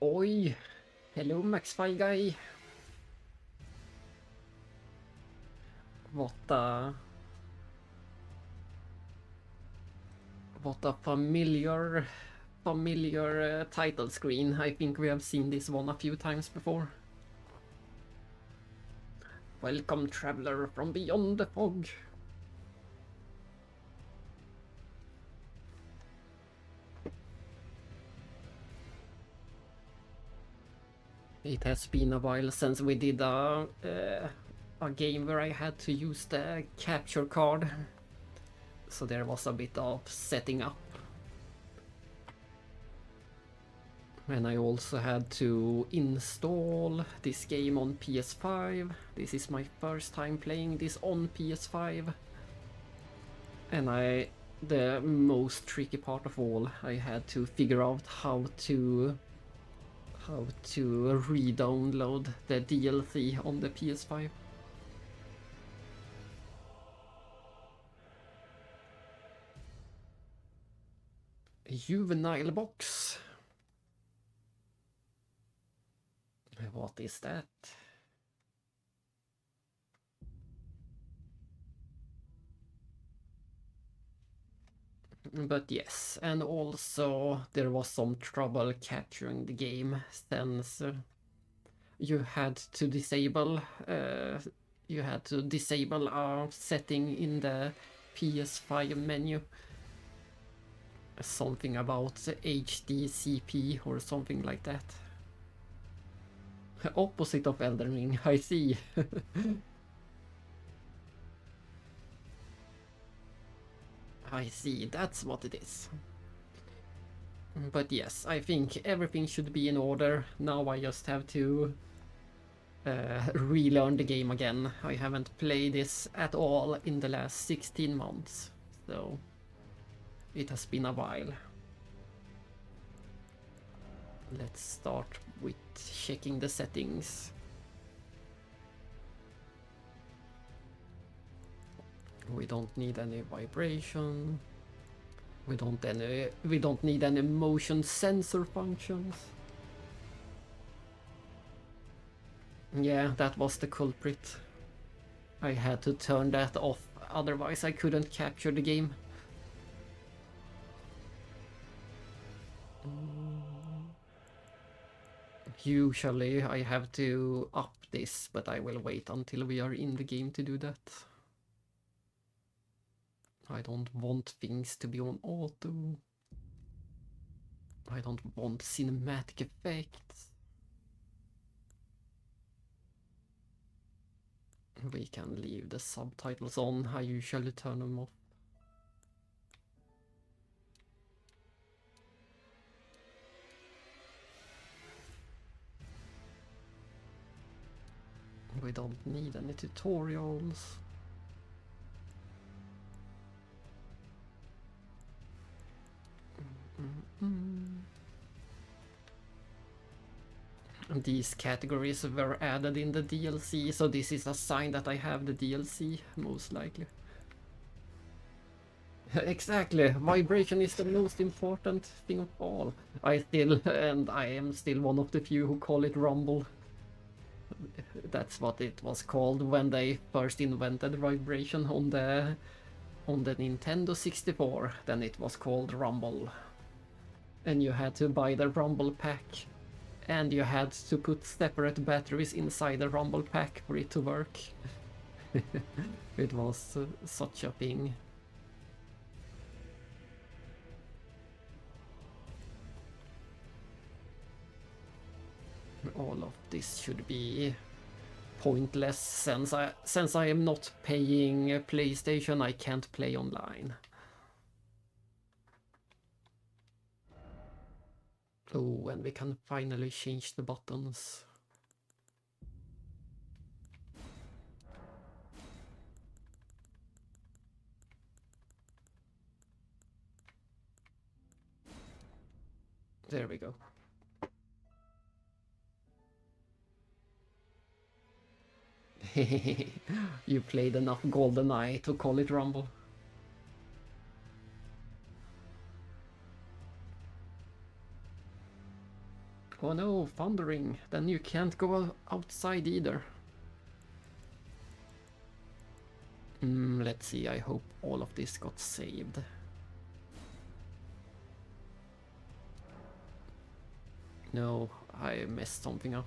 Oi, hello Max guy. What a familiar title screen. I think we have seen this one a few times before. Welcome traveler from beyond the fog. It has been a while since we did a game where I had to use the capture card, so there was a bit of setting up. And I also had to install this game on PS5. This is my first time playing this on PS5. And the most tricky part of all, I had to figure out how to re-download the DLC on the PS5. Juvenile box. What is that? But yes, and also there was some trouble capturing the game since you had to disable a setting in the PS5 menu. Something about HDCP or something like that. Opposite of Elden Ring, I see. I see, that's what it is. But yes, I think everything should be in order. Now I just have to relearn the game again. I haven't played this at all in the last 16 months, so it has been a while. Let's start with checking the settings. We don't need any vibration. We don't need any motion sensor functions. Yeah, that was the culprit. I had to turn that off, otherwise I couldn't capture the game. Usually I have to up this, but I will wait until we are in the game to do that. I don't want things to be on auto. I don't want cinematic effects. We can leave the subtitles on. I usually turn them off. We don't need any tutorials. These categories were added in the DLC, so this is a sign that I have the DLC, most likely. Exactly, vibration is the most important thing of all. I am still one of the few who call it rumble. That's what it was called when they first invented vibration on the Nintendo 64. Then it was called rumble. And you had to buy the rumble pack. And you had to put separate batteries inside the rumble pack for it to work. It was such a thing. All of this should be pointless since I am not paying PlayStation. I can't play online. Oh, and we can finally change the buttons. There we go. You played enough GoldenEye to call it rumble. Oh no, thundering. Then you can't go outside either. Let's see, I hope all of this got saved. No, I messed something up.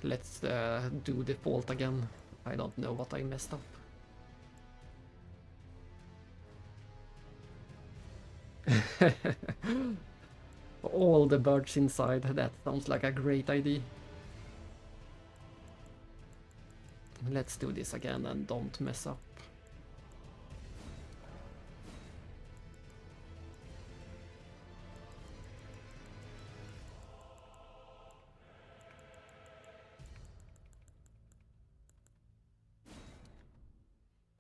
Let's do default again. I don't know what I messed up. All the birds inside, that sounds like a great idea. Let's do this again and don't mess up.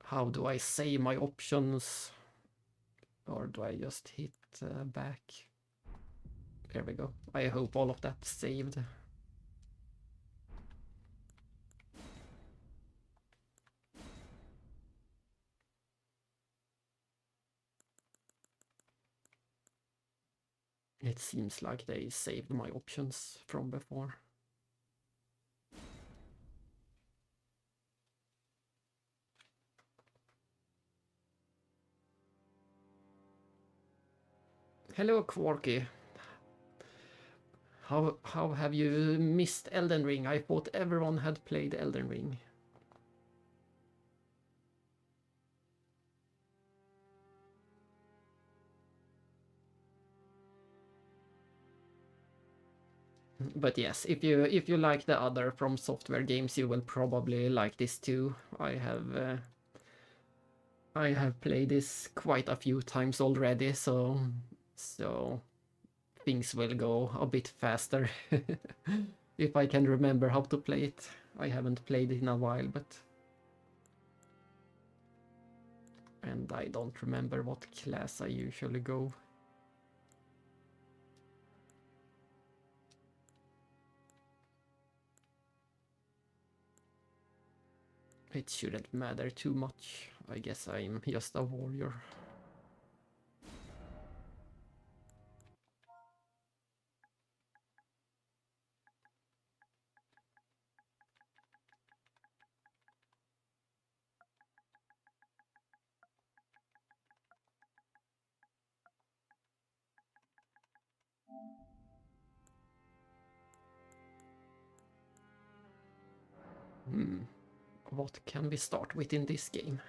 How do I save my options? Or do I just hit back? There we go. I hope all of that saved. It seems like they saved my options from before. Hello, Quarky. How have you missed Elden Ring? I thought everyone had played Elden Ring. But yes, if you like the other From Software games, you will probably like this too. I have played this quite a few times already, so things will go a bit faster if I can remember how to play it. I haven't played it in a while, and I don't remember what class I usually go. It shouldn't matter too much. I guess I'm just a warrior. What can we start with in this game?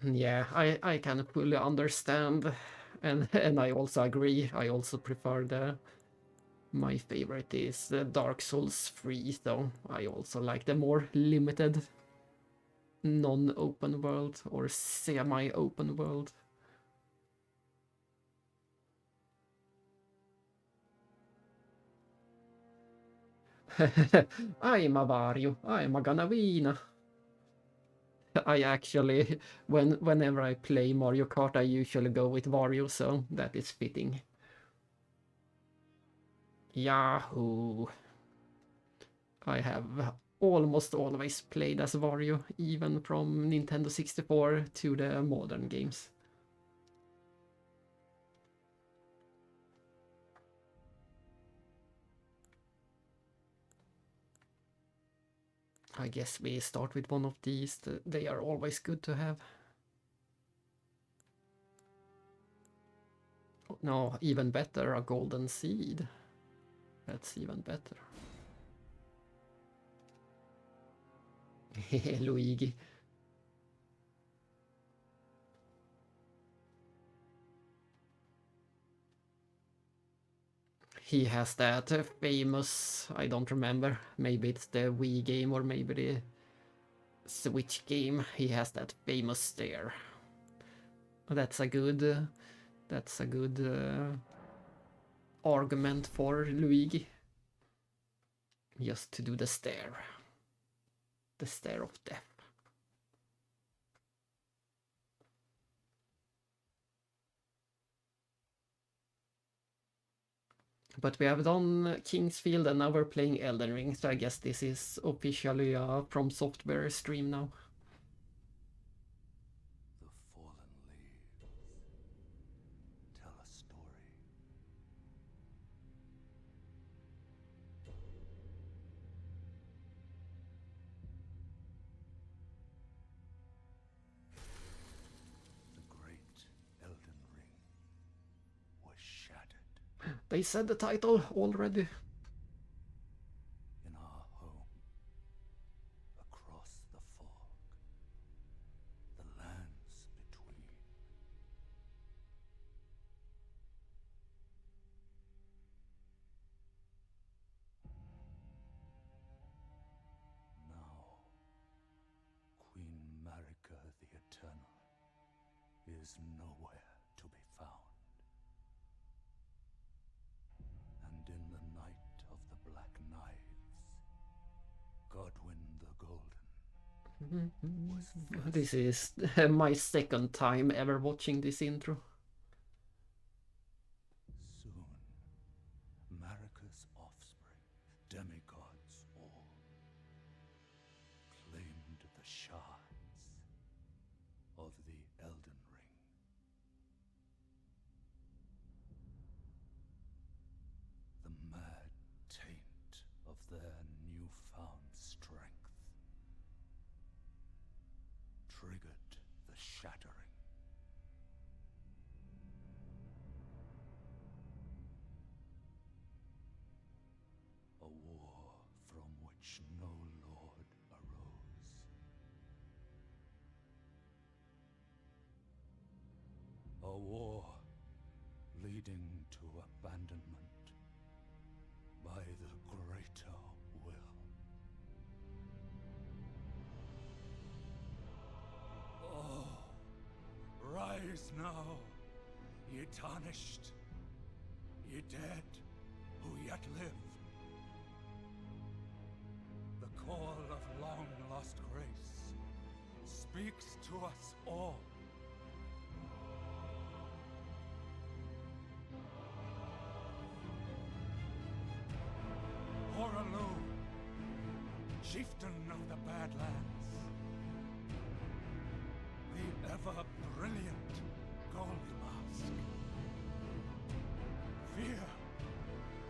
Yeah, I can fully understand, and I also agree. I also prefer my favorite is Dark Souls 3, so I also like the more limited non-open world or semi-open world. I'm a Vario, I'm a Ganavina. I actually, whenever I play Mario Kart, I usually go with Wario, so that is fitting. Yahoo! I have almost always played as Wario, even from Nintendo 64 to the modern games. I guess we start with one of these. They are always good to have. No, even better, a golden seed. That's even better. Luigi. He has that famous, I don't remember, maybe it's the Wii game or maybe the Switch game. He has that famous stare. That's a good argument for Luigi. Just to do the stare of death. But we have done Kingsfield and now we're playing Elden Ring, so I guess this is officially a From Software stream now. The fallen leaves tell a story. The great Elden Ring was shattered. They said the title already. In our home, across the fog, the lands between. Now, Queen Marika the Eternal is nowhere to be found. And in the night of the Black Knives, Godwyn the Golden was first. This is my second time ever watching this intro. Soon, Marika's offspring, demigods all, claimed the shards of the Elden Ring. The mad taint of their newfound strength triggered the shattering. A war from which no lord arose. A war leading to abandonment by the greater will. Oh, rise now, ye tarnished, ye dead who yet live. The call of long-lost grace speaks to us all. Horalu, chieftain of the Badlands, the ever-brilliant Gold Mask. Fear,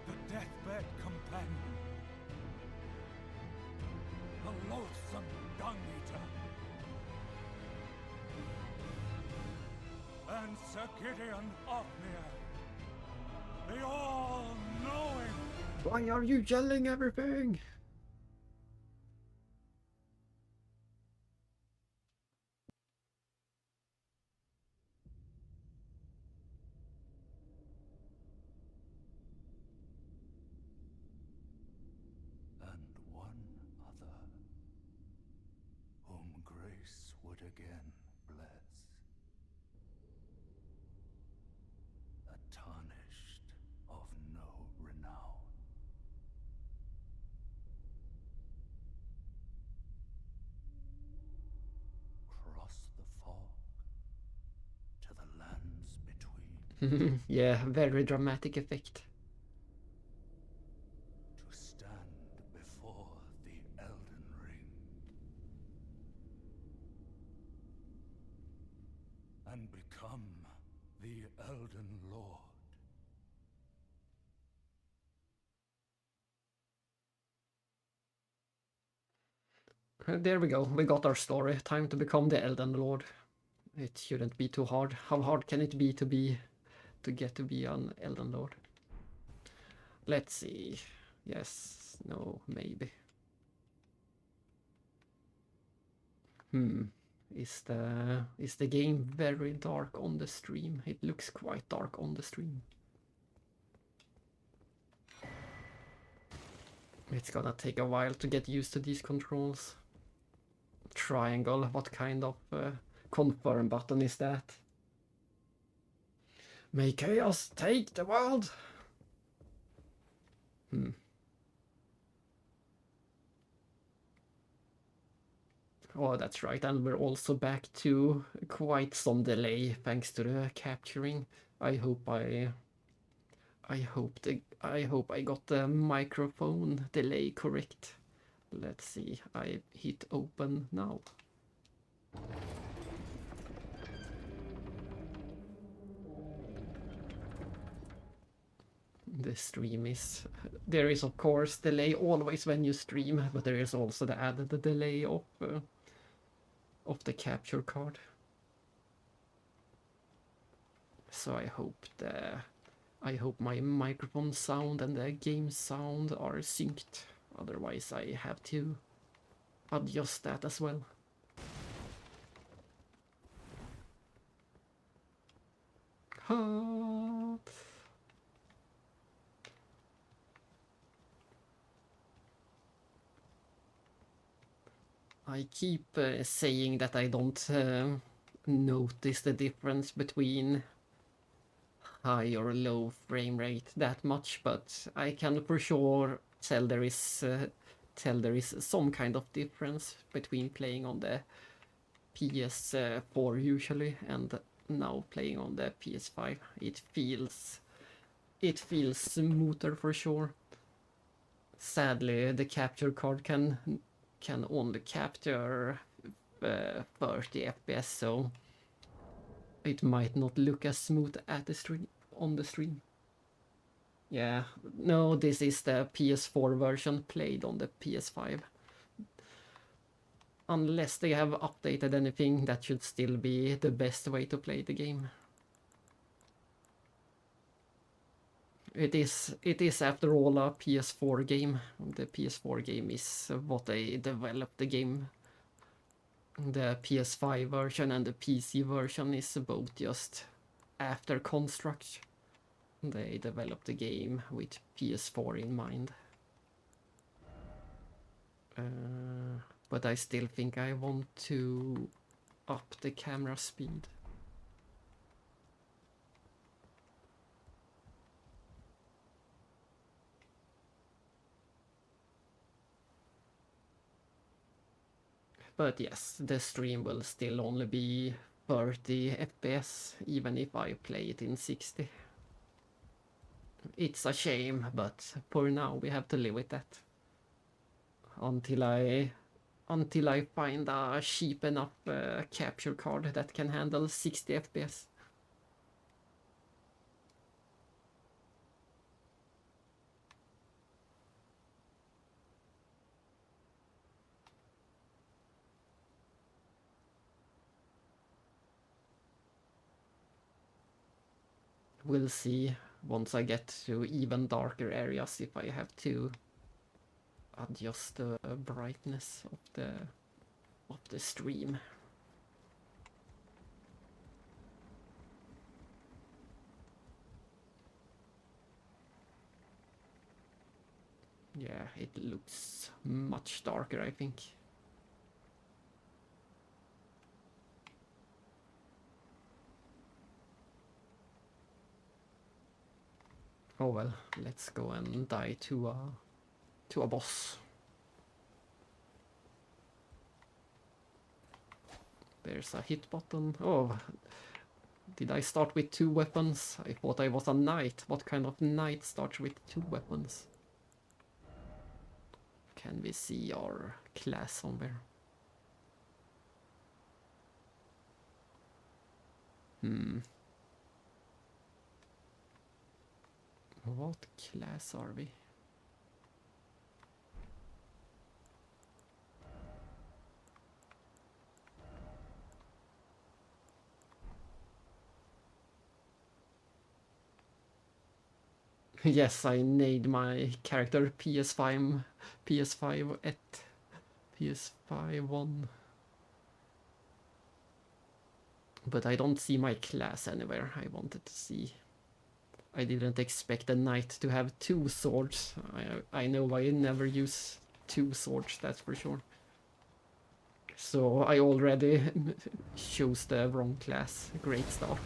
the deathbed companion, the loathsome dung-eater, and Sir Gideon Ofnir, the all-knowing. Why are you yelling everything? And one other, whom grace would again bless. A tarnished of no renown. Cross the fog to the lands between. Yeah, very dramatic effect. To stand before the Elden Ring. And become the Elden Lord. There we go, we got our story. Time to become the Elden Lord. It shouldn't be too hard. How hard can it be to get to be an Elden Lord? Let's see. Yes, no, maybe. Is the game very dark on the stream? It looks quite dark on the stream. It's gonna take a while to get used to these controls. Triangle, what kind of confirm button is that? May chaos take the world! Oh, that's right, and we're also back to quite some delay thanks to the capturing. I hope I I hope I got the microphone delay correct. Let's see. I hit open now. The stream is... There is of course delay always when you stream, but there is also the added delay of the capture card. So I hope my microphone sound and the game sound are synced. Otherwise I have to adjust that as well. I keep saying that I don't notice the difference between high or low frame rate that much, but I can for sure tell there is some kind of difference between playing on the PS4 usually and now playing on the PS5. It feels smoother for sure. Sadly, the capture card can only capture 30 FPS, so it might not look as smooth at the stream on the stream. Yeah, no, this is the PS4 version played on the PS5. Unless they have updated anything, that should still be the best way to play the game. It is after all a PS4 game. The PS4 game is what they developed the game. The PS5 version and the PC version is both just after construct. They developed the game with PS4 in mind. But I still think I want to up the camera speed. But yes, the stream will still only be 30 FPS, even if I play it in 60. It's a shame, but for now we have to live with that. Until I find a cheap enough capture card that can handle 60 FPS. We'll see once I get to even darker areas if I have to adjust the brightness of the stream. Yeah, it looks much darker, I think. Oh well, let's go and die to a boss. There's a hit button. Oh, did I start with 2 weapons? I thought I was a knight. What kind of knight starts with 2 weapons? Can we see our class somewhere? What class are we? Yes, I named my character PS5 at PS5 1. But I don't see my class anywhere. I wanted to see. I didn't expect a knight to have 2 swords. I know I never use 2 swords, that's for sure. So I already chose the wrong class. Great start.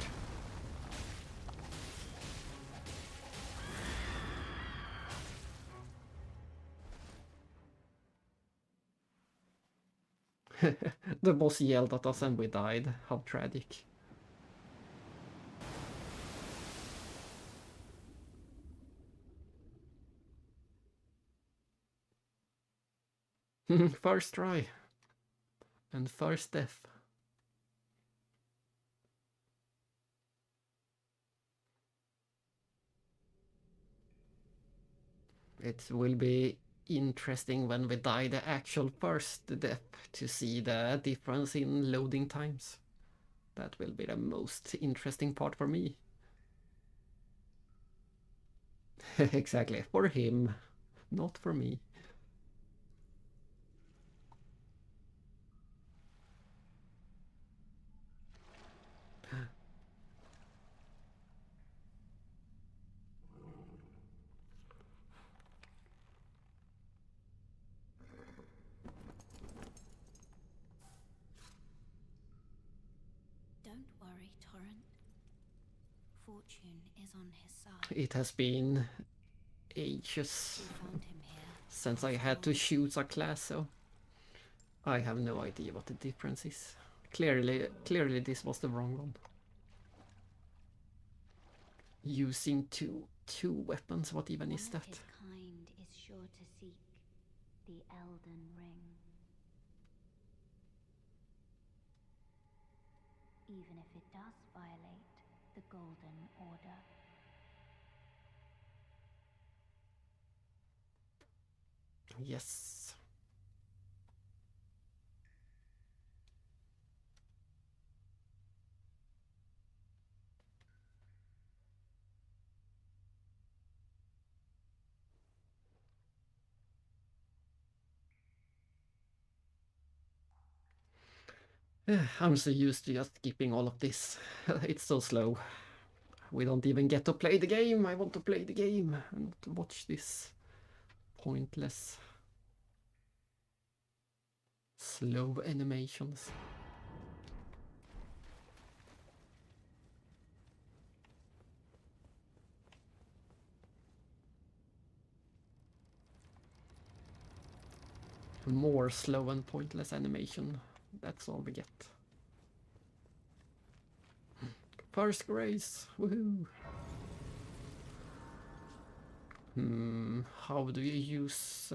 The boss yelled at us and we died. How tragic. First try. And first death. It will be interesting when we die the actual first death to see the difference in loading times. That will be the most interesting part for me. Exactly, for him, not for me. Don't worry, Torrent. Fortune is on his side. It has been ages We found him here. since I had to choose a class, so I have no idea what the difference is. Clearly this was the wrong one. Using two weapons, what even is that? One of his kind is sure to seek the Elden Ring. Even if it does violate the Golden Order. Yes. I'm so used to just skipping all of this. It's so slow. We don't even get to play the game. I want to play the game and not watch this pointless slow animations. More slow and pointless animation. That's all we get. First grace! Woohoo! How do you use...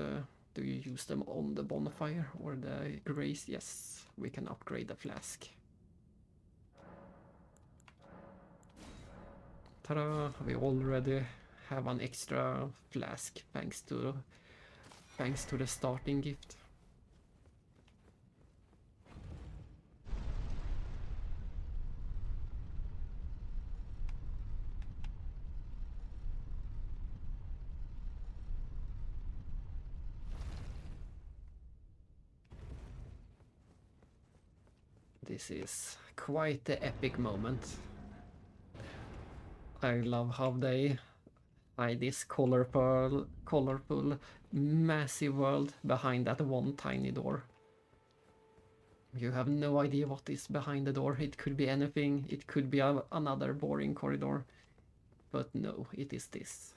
do you use them on the bonfire or the grace? Yes, we can upgrade the flask. Ta-da! We already have an extra flask thanks to the starting gift. This is quite the epic moment. I love how they hide this colorful, massive world behind that one tiny door. You have no idea what is behind the door. It could be anything. It could be another boring corridor. But no, it is this.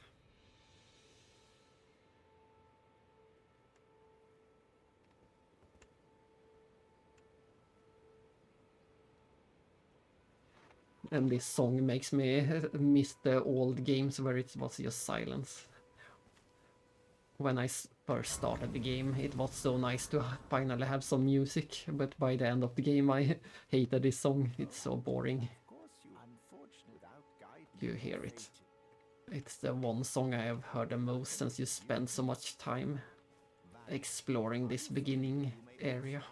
And this song makes me miss the old games where it was just silence. When I first started the game, it was so nice to finally have some music, but by the end of the game I hated this song. It's so boring. You hear it. It's the one song I have heard the most since you spent so much time exploring this beginning area.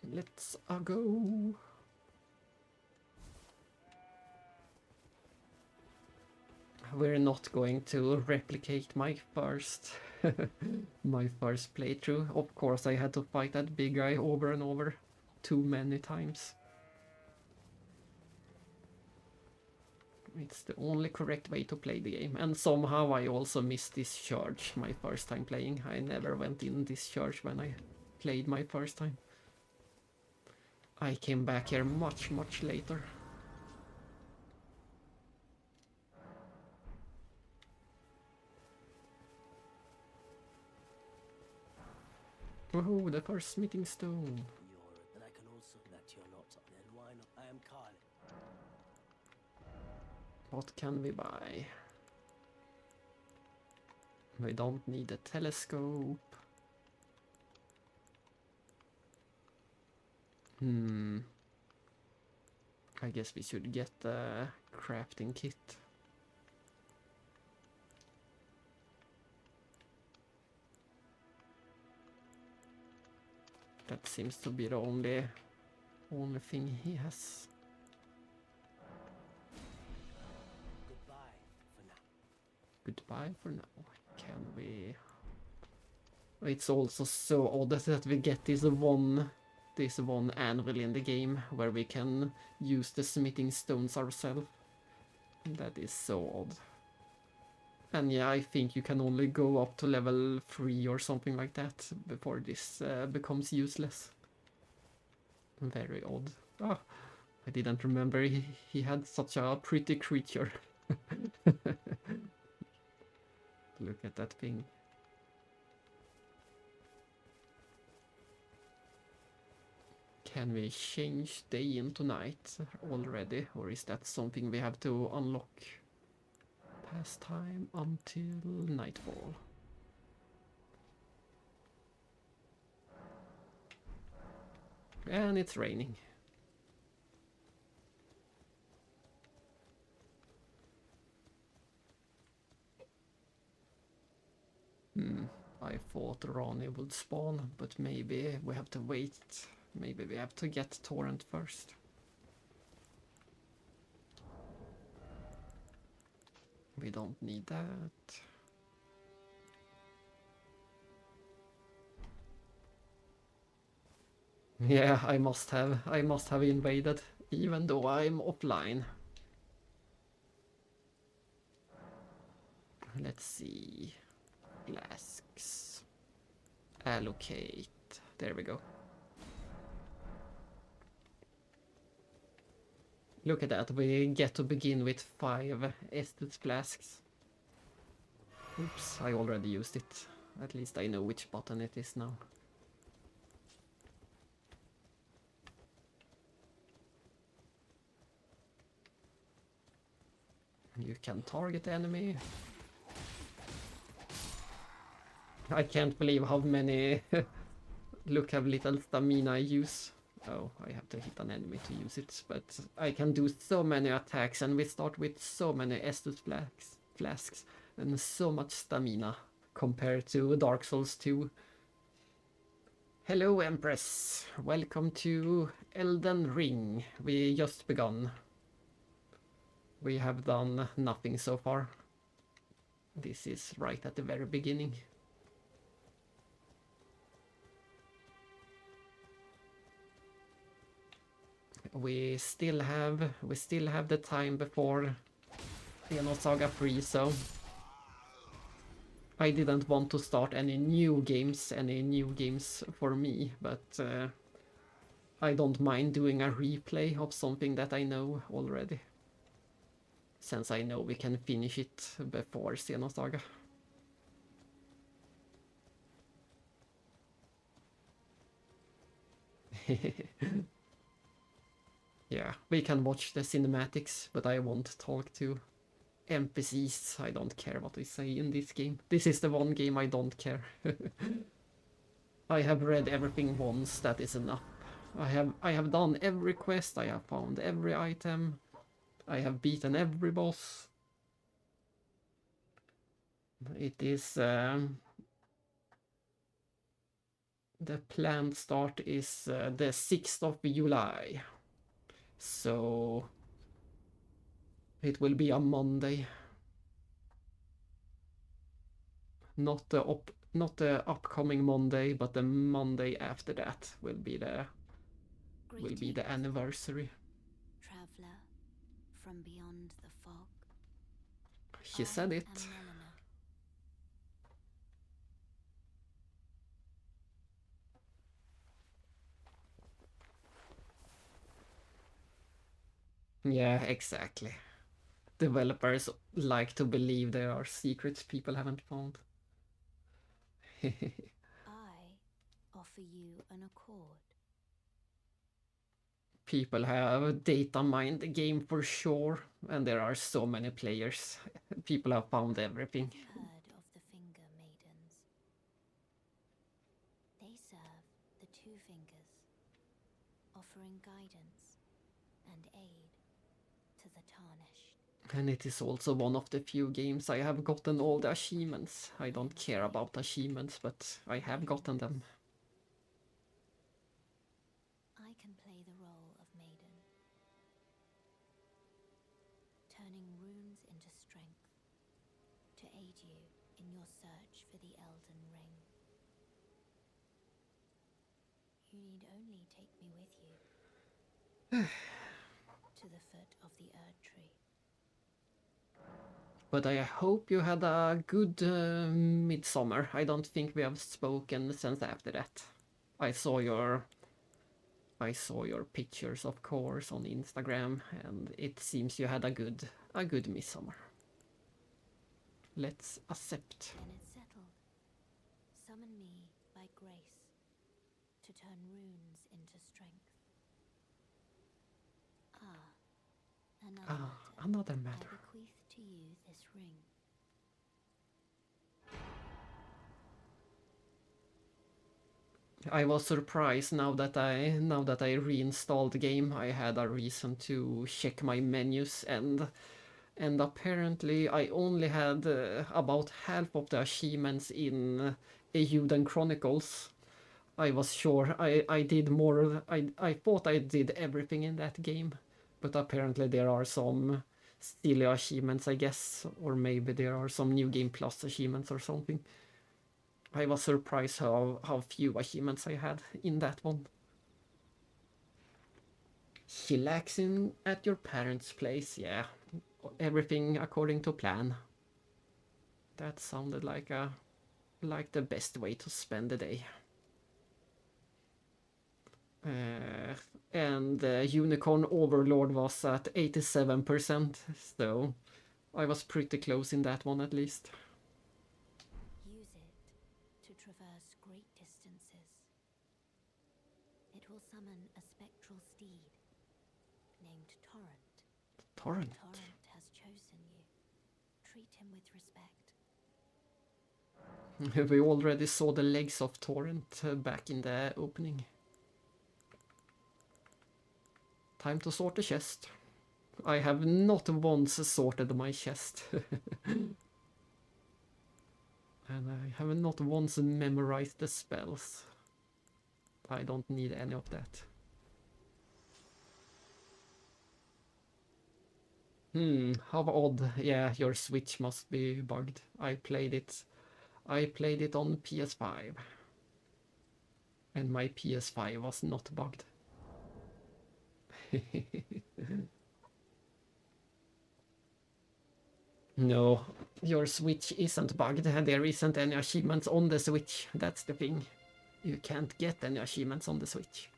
Let's go. We're not going to replicate my first my first playthrough. Of course I had to fight that big guy over and over too many times. It's the only correct way to play the game, and somehow I also missed this church my first time playing. I never went in this church when I played my first time. I came back here much later. Oh, the first smithing stone. Then I can also that you're not. Then why not? I am Carly. What can we buy? We don't need a telescope. I guess we should get the crafting kit. That seems to be the only thing he has. Goodbye for now. Goodbye for now. Can we? It's also so odd that we get this one anvil in the game where we can use the smithing stones ourselves. That is so odd. And yeah, I think you can only go up to level 3 or something like that before this becomes useless. Very odd. Oh, I didn't remember he had such a pretty creature. Look at that thing. Can we change day into night already? Or is that something we have to unlock? Pastime until nightfall. And it's raining. I thought Ronnie would spawn, but maybe we have to wait. Maybe we have to get Torrent first. We don't need that. Yeah, I must have invaded, even though I'm offline. Let's see. Flasks. Allocate. There we go. Look at that, we get to begin with 5 Estus flasks. Oops, I already used it. At least I know which button it is now. You can target the enemy. I can't believe how many... Look how little stamina I use. Oh, I have to hit an enemy to use it, but I can do so many attacks, and we start with so many Estus flasks and so much stamina compared to Dark Souls 2. Hello Empress, welcome to Elden Ring. We just begun. We have done nothing so far. This is right at the very beginning. We still have the time before Xenosaga 3, so I didn't want to start any new games for me, but I don't mind doing a replay of something that I know already, since I know we can finish it before Xenosaga. Yeah, we can watch the cinematics, but I won't talk to NPCs. I don't care what they say in this game. This is the one game I don't care. I have read everything once, that is enough. I have done every quest, I have found every item, I have beaten every boss. It is... the planned start is the 6th of July. So it will be a Monday. Not the upcoming Monday, but the Monday after that will be the anniversary. Traveler from beyond the fog. She said it. Yeah, exactly. Developers like to believe there are secrets people haven't found. I offer offer you an accord. People have data mined the game for sure, and there are so many players. People have found everything. Have you heard of the Finger Maidens? They serve the Two Fingers, offering guidance and aid to the Tarnished. And it is also one of the few games I have gotten all the achievements. I don't care about achievements, but I have gotten them. I can play the role of Maiden, turning runes into strength to aid you in your search for the Elden Ring. You need only take me with you to the foot of the Erd Tree. But I hope you had a good midsummer. I don't think we have spoken since after that. I saw your pictures, of course, on Instagram, and it seems you had a good midsummer. Let's accept. Then it's settled. Summon me by grace to turn runes into strength. Another I matter. bequeath to you this ring. I was surprised now that I reinstalled the game. I had a reason to check my menus, and apparently I only had about half of the achievements in Euden Chronicles. I was sure I did more. I thought I did everything in that game, but apparently there are some silly achievements, I guess, or maybe there are some New Game Plus achievements or something. I was surprised how few achievements I had in that one. Chillaxing at your parents' place, yeah. Everything according to plan. That sounded like the best way to spend the day. And Unicorn Overlord was at 87%, so I was pretty close in that one at least. Use it to traverse great distances. It will summon a spectral steed named Torrent. Torrent. Torrent has chosen you. Treat him with respect. We already saw the legs of Torrent back in the opening. Time to sort the chest. I have not once sorted my chest. And I have not once memorized the spells. I don't need any of that. How odd. Yeah, your Switch must be bugged. I played it on PS5. And my PS5 was not bugged. No, your Switch isn't bugged. There isn't any achievements on the Switch. That's the thing. You can't get any achievements on the Switch.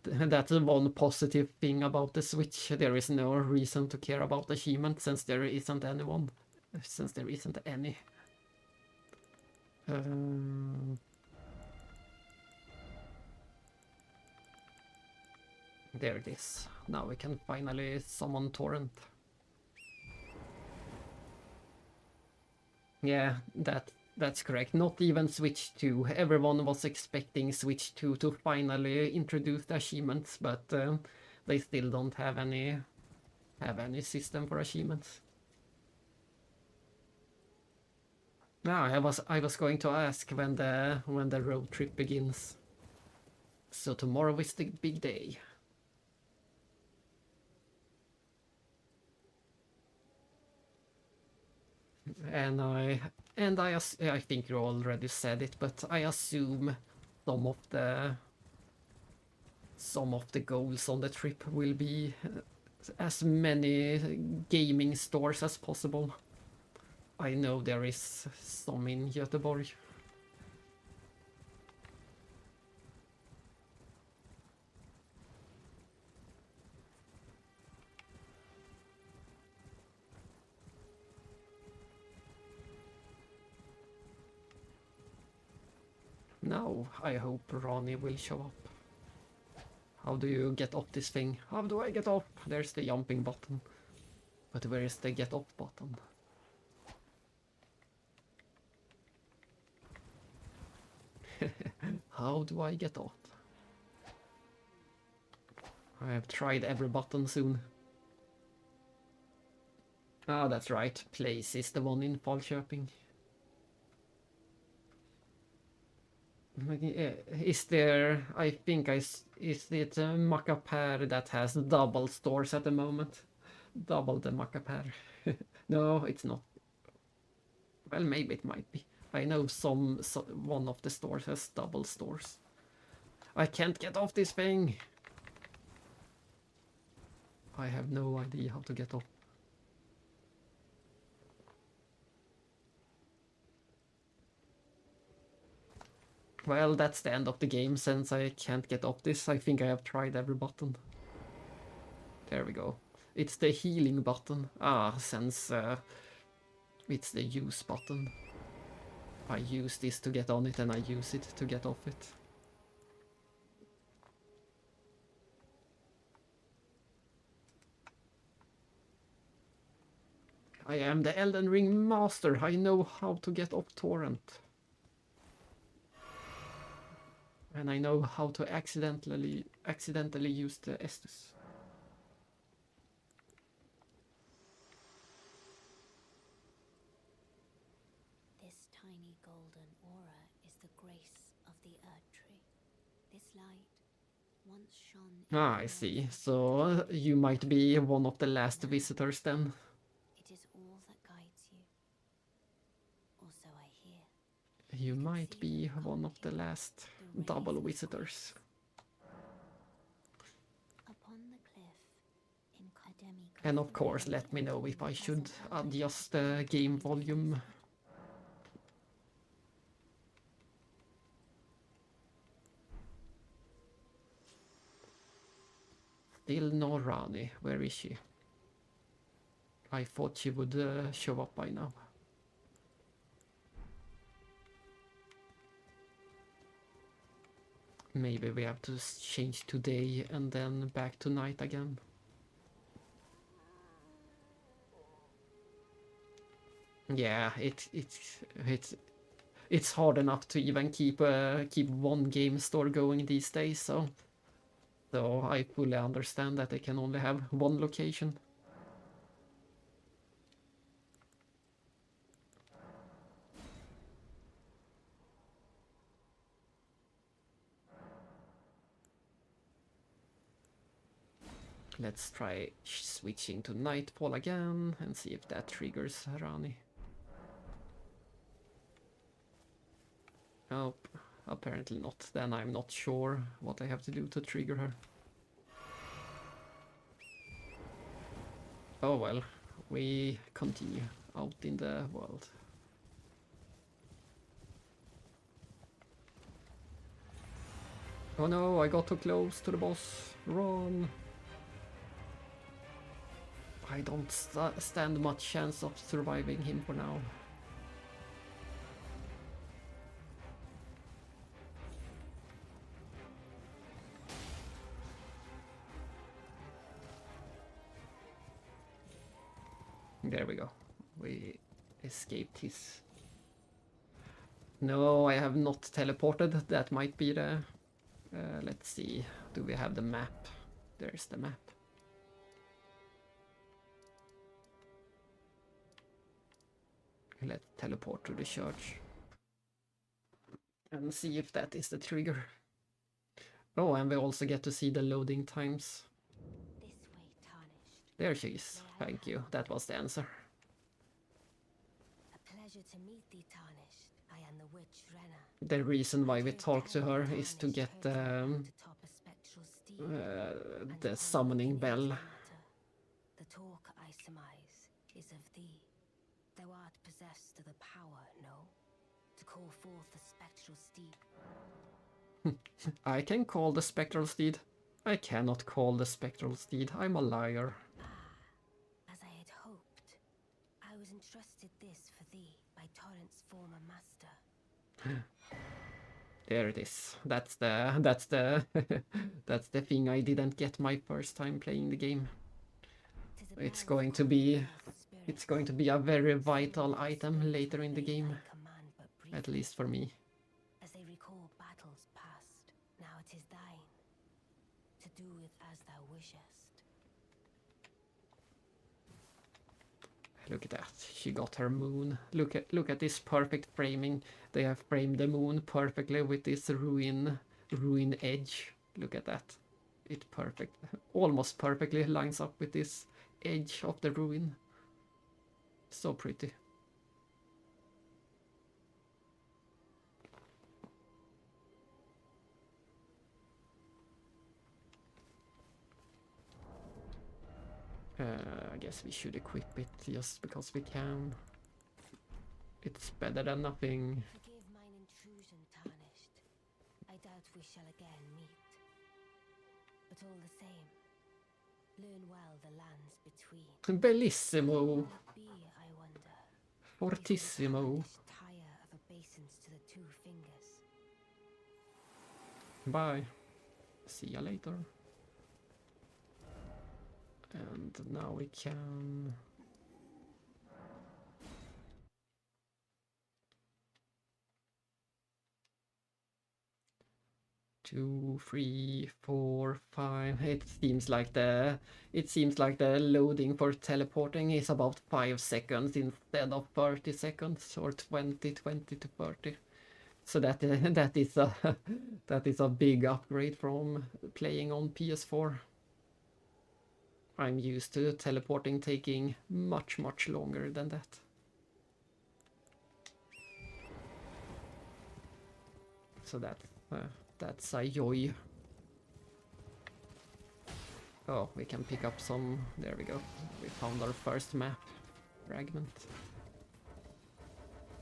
That's one positive thing about the Switch. There is no reason to care about achievements since there isn't anyone. Since there isn't any. There it is. Now we can finally summon Torrent. Yeah, that's correct. Not even Switch 2. Everyone was expecting Switch 2 to finally introduce the achievements, but they still don't have any system for achievements. Now I was going to ask when the road trip begins. So tomorrow is the big day. And I think you already said it, but I assume some of the goals on the trip will be as many gaming stores as possible. I know there is some in Göteborg. Now I hope Ronnie will show up. How do you get off this thing? How do I get off? There's the jumping button. But where is the get off button? How do I get off? I have tried every button soon. Ah, that's right. Place is the one in Falköping. Is there, I think is it a Macapär that has double stores at the moment? Double the Macapär. No, it's not. Well, maybe it might be. I know one of the stores has double stores. I can't get off this thing. I have no idea how to get off. Well, that's the end of the game since I can't get off this. I think I have tried every button. There we go. It's the healing button. Ah, since it's the use button. I use this to get on it and I use it to get off it. I am the Elden Ring master. I know how to get off torrent. And I know how to accidentally use the Estus. This tiny golden aura is the grace of the Earth Tree. This light once shone in Ah, I see. So you might be one of the last visitors then. It is all that guides you. Also I hear. You might be one of the last double visitors. Upon the cliff in Academy. And of course, let me know if I should adjust the game volume. Still no Rani. Where is she? I thought she would show up by now. Maybe we have to change to day and then back to night again. Yeah, it's hard enough to even keep one game store going these days, so I fully understand that they can only have one location. Let's try switching to Nightfall again and see if that triggers Rani. Nope, apparently not. Then I'm not sure what I have to do to trigger her. Oh well, we continue out in the world. Oh no, I got too close to the boss. Run! I don't stand much chance of surviving him for now. There we go. We escaped his... No, I have not teleported. That might be the... let's see. Do we have the map? There's the map. Let's teleport to the church. And see if that is the trigger. Oh, and we also get to see the loading times. This way, tarnished. There she is. Thank you. That was the answer. A pleasure to meet thee, tarnished. I am the witch Renna. The reason why we talk to her is to get To top a spectral steed, and the find summoning the bell. altar. The talk I surmise is of thee. Thou art possessed of the power, no? To call forth the spectral steed. I can call the spectral steed. I cannot call the spectral steed. I'm a liar. As I had hoped, I was entrusted this for thee by Torrent's former master. There it is. That's the that's the thing I didn't get my first time playing the game. 'Tis a It's bell going to calling be forth spirits. it's going to be a very vital Stillness item fills later with in the faith game, I command but at briefly. least for me. As they recall battles past, now it is thine to do with as thou wishest. Look at that. She got her moon. Look at this perfect framing. They have framed the moon perfectly with this ruin edge. Look at that. It perfect, almost perfectly lines up with this edge of the ruin. So pretty. I guess we should equip it just because we can. It's better than nothing. Forgive mine intrusion tarnished. I doubt we shall again meet. But all the same, learn well the lands between. Bellissimo. Will it be, I wonder, Fortissimo. tire of obeisance to the two fingers? Bye. See ya later. And now we can... Two, three, four, five. It seems like the loading for teleporting is about 5 seconds instead of 30 seconds, or 20 to 30. So that that is a big upgrade from playing on PS4. I'm used to teleporting taking much longer than that. So that's a joy. Oh, we can pick up some. There we go. We found our first map fragment.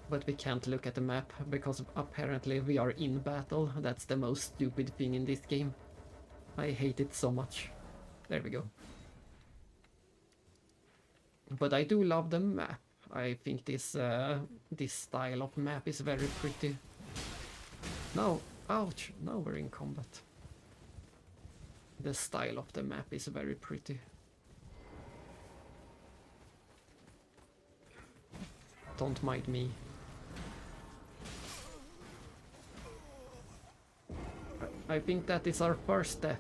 But we can't look at the map because apparently we are in battle. That's the most stupid thing in this game. I hate it so much. There we go. But I do love the map. I think this style of map is very pretty. No, ouch! Now we're in combat. The style of the map is very pretty. Don't mind me. I think that is our first death.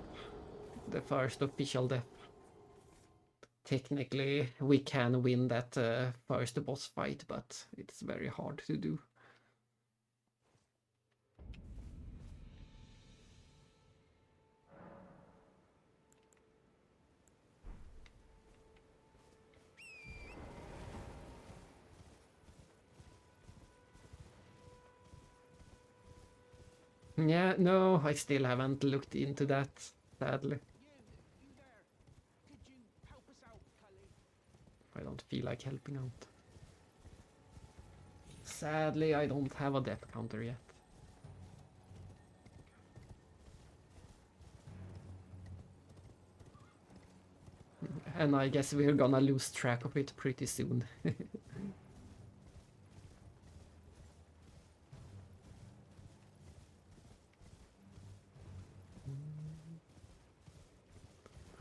The first official death. Technically, we can win that first boss fight, but it's very hard to do. Yeah, no, I still haven't looked into that, sadly. You there. Could you help us out, Cully? I don't feel like helping out. Sadly, I don't have a death counter yet. And I guess we're gonna lose track of it pretty soon.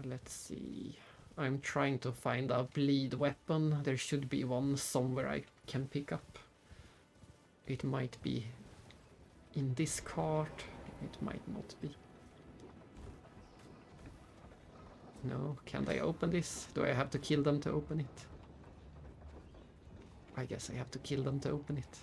Let's see. I'm trying to find a bleed weapon. There should be one somewhere I can pick up. It might be in this cart. It might not be. No, can't I open this? Do I have to kill them to open it? I guess I have to kill them to open it.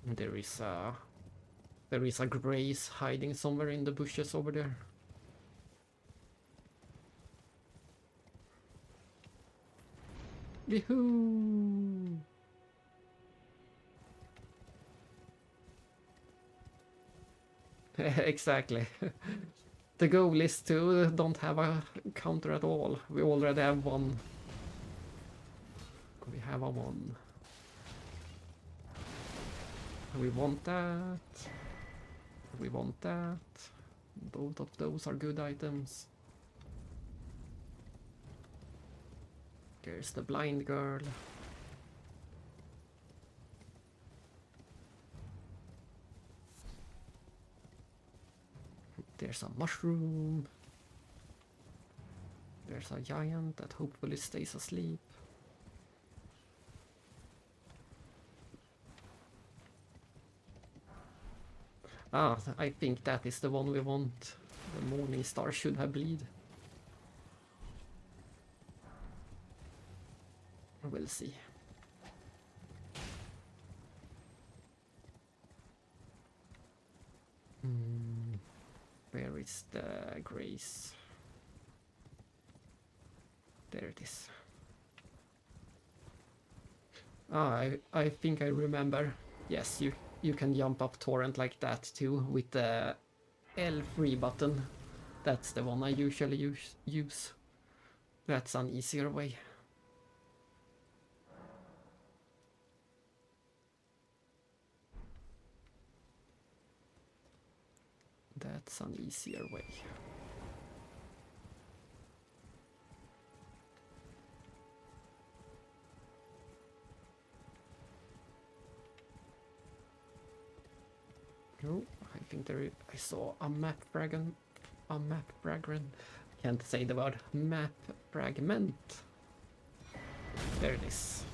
There is a grace hiding somewhere in the bushes over there. Yahoo! Exactly. The goal is to don't have a counter at all. We already have one. We have a one. We want that. We want that. Both of those are good items. There's the blind girl. There's a mushroom. There's a giant that hopefully stays asleep. Ah, I think that is the one we want. The morning star should have bleed. We'll see. Where is the grace? There it is. Ah, I think I remember. Yes, you can jump up torrent like that too with the L3 button. That's the one I usually use. That's an easier way. That's an easier way. Oh, I think I saw a map fragment. A map fragment. Can't say the word. Map fragment. There it is.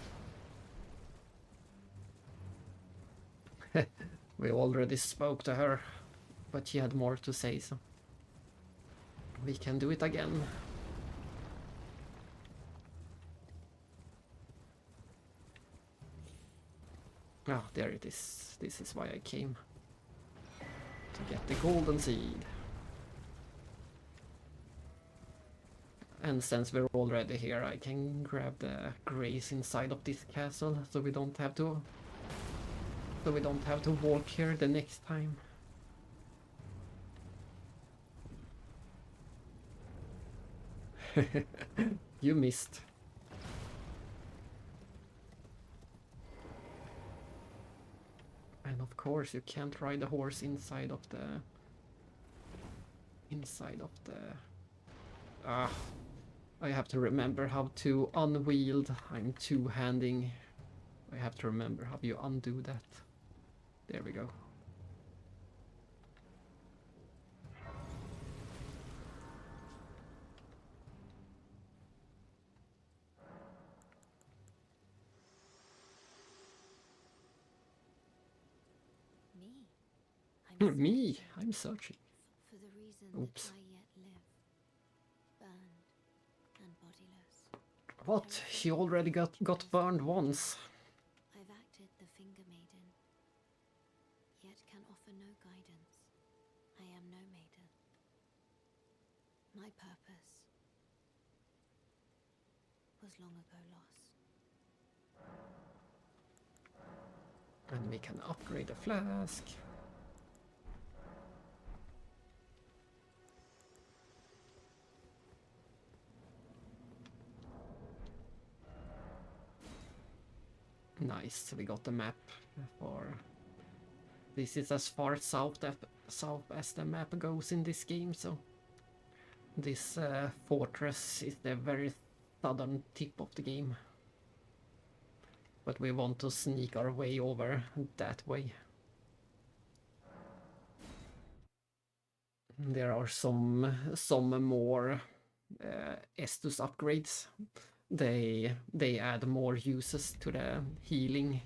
We already spoke to her, but she had more to say, so we can do it again. Ah, there it is. This is why I came. To get the golden seed. And since we're already here, I can grab the grace inside of this castle, so we don't have to walk here the next time. You missed. And of course you can't ride a horse inside of the... Ah, I have to remember how to unwield. I'm two-handing. I have to remember how you undo that. There we go. Me? I'm searching. For the reason Oops. that I yet live, burned and bodiless. What? She already got burned once. I've acted the finger maiden, yet can offer no guidance. I am no maiden. My purpose was long ago lost. And we can upgrade the flask. Nice, we got the map for... This is as far south as the map goes in this game, so... This fortress is the very southern tip of the game. But we want to sneak our way over that way. There are some more Estus upgrades. They add more uses to the healing.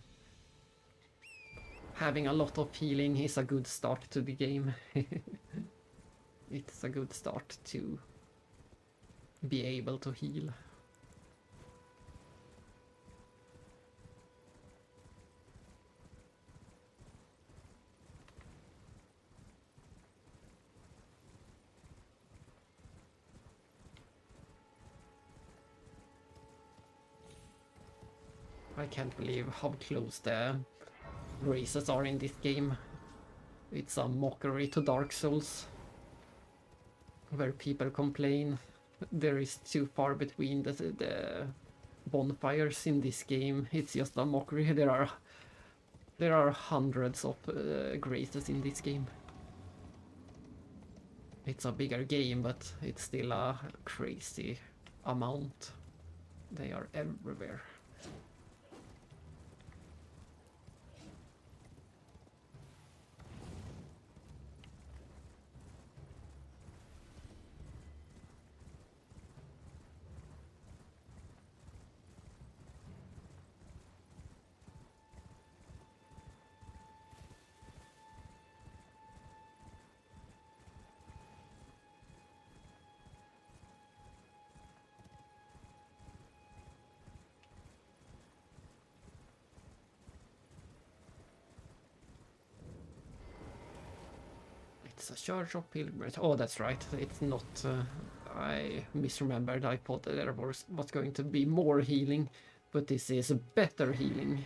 Having a lot of healing is a good start to the game. It's a good start to be able to heal. I can't believe how close the races are in this game. It's a mockery to Dark Souls, where people complain there is too far between the bonfires in this game. It's just a mockery. There are hundreds of graces in this game. It's a bigger game, but it's still a crazy amount. They are everywhere. It's a church of pilgrims. Oh, that's right. It's not. I misremembered. I thought there was going to be more healing, but this is better healing,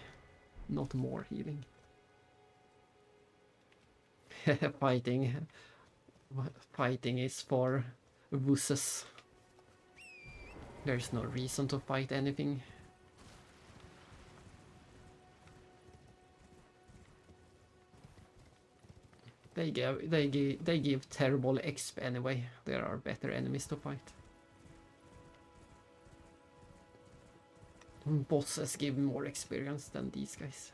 not more healing. Fighting. Fighting is for wusses. There's no reason to fight anything. They give terrible exp anyway. There are better enemies to fight. Bosses give more experience than these guys.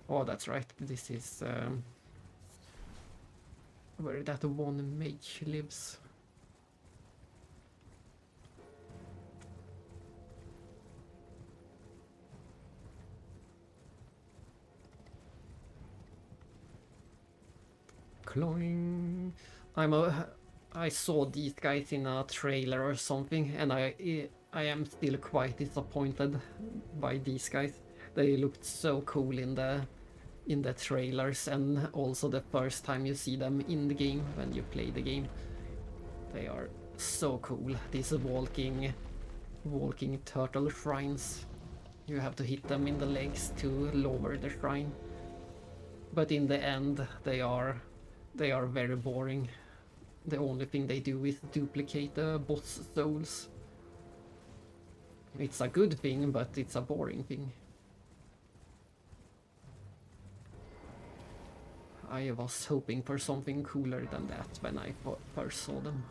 Oh, that's right. This is where that one mage lives. Cloing. I saw these guys in a trailer or something, and I am still quite disappointed by these guys. They looked so cool in the trailers, and also the first time you see them in the game when you play the game. They are so cool. These walking turtle shrines. You have to hit them in the legs to lower the shrine. But in the end, they are very boring. The only thing they do is duplicate the boss souls. It's a good thing, but it's a boring thing. I was hoping for something cooler than that when I first saw them.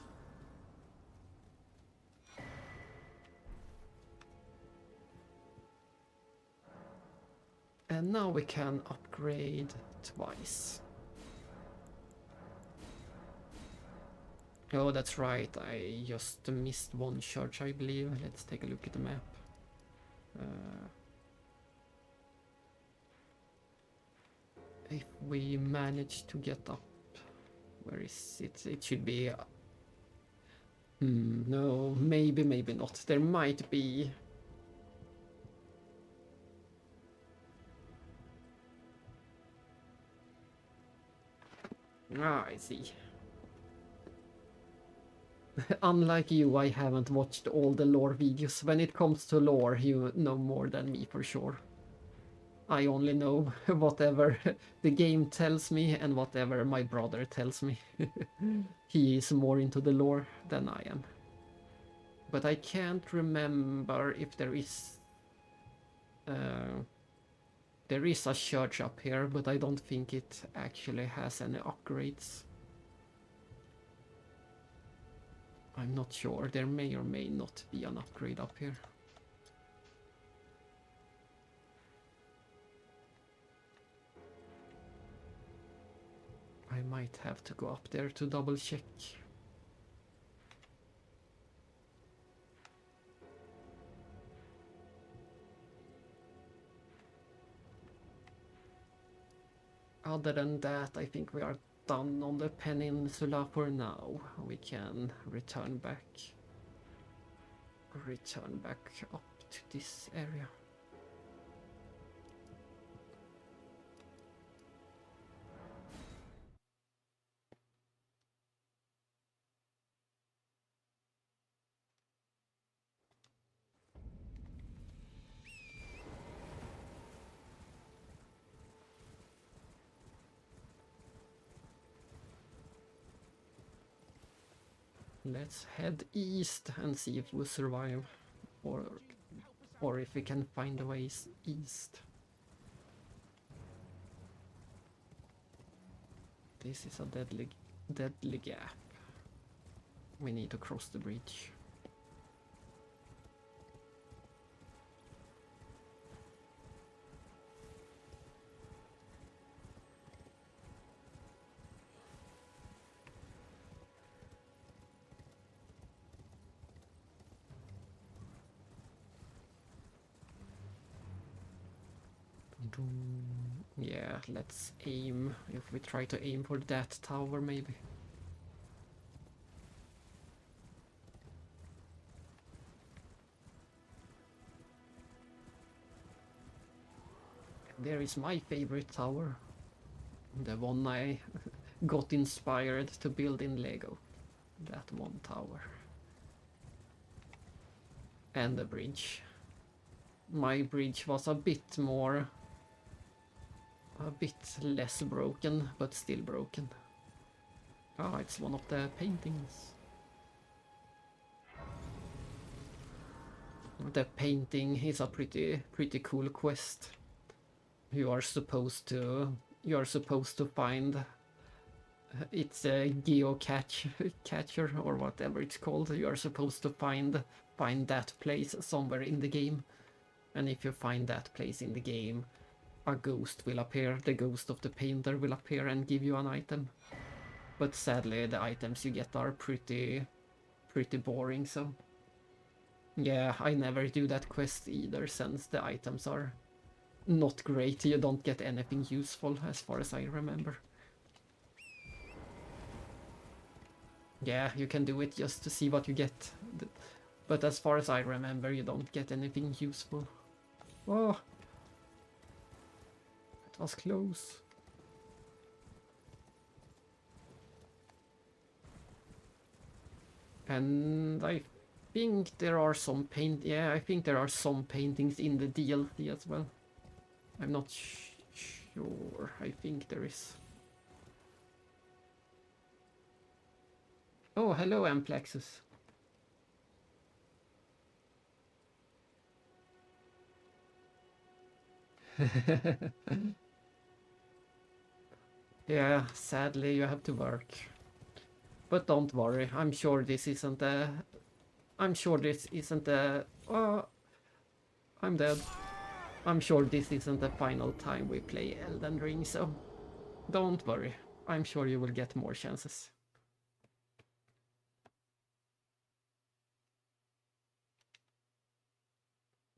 And now we can upgrade twice. Oh, that's right. I just missed one church, I believe. Let's take a look at the map. If we manage to get up, where is it? It should be. No, maybe not. There might be. Ah, I see. Unlike you, I haven't watched all the lore videos. When it comes to lore, you know more than me for sure. I only know whatever the game tells me and whatever my brother tells me. He is more into the lore than I am. But I can't remember if there is... there is a church up here, but I don't think it actually has any upgrades. I'm not sure. There may or may not be an upgrade up here. I might have to go up there to double check. Other than that, I think we are done on the peninsula for now. We can return back up to this area. Let's head east and see if we survive, or if we can find the ways east. This is a deadly gap. We need to cross the bridge. Yeah, let's aim. If we try to aim for that tower, maybe. There is my favorite tower. The one I got inspired to build in Lego. That one tower. And the bridge. My bridge was a bit less broken, but still broken. Ah, it's one of the paintings. The painting is a pretty cool quest. You are supposed to find. It's a catcher or whatever it's called. You are supposed to find that place somewhere in the game, and if you find that place in the game, a ghost will appear. The ghost of the painter will appear and give you an item. But sadly, the items you get are pretty boring. So yeah, I never do that quest either, since the items are not great. You don't get anything useful as far as I remember. Yeah, you can do it just to see what you get. But as far as I remember, you don't get anything useful. Oh! It was close. And I think there are some I think there are some paintings in the DLC as well. I'm not sure. I think there is. Oh, hello, Amplexus. Yeah, sadly you have to work. But don't worry, I'm sure this isn't a... I'm dead. I'm sure this isn't the final time we play Elden Ring, so don't worry. I'm sure you will get more chances.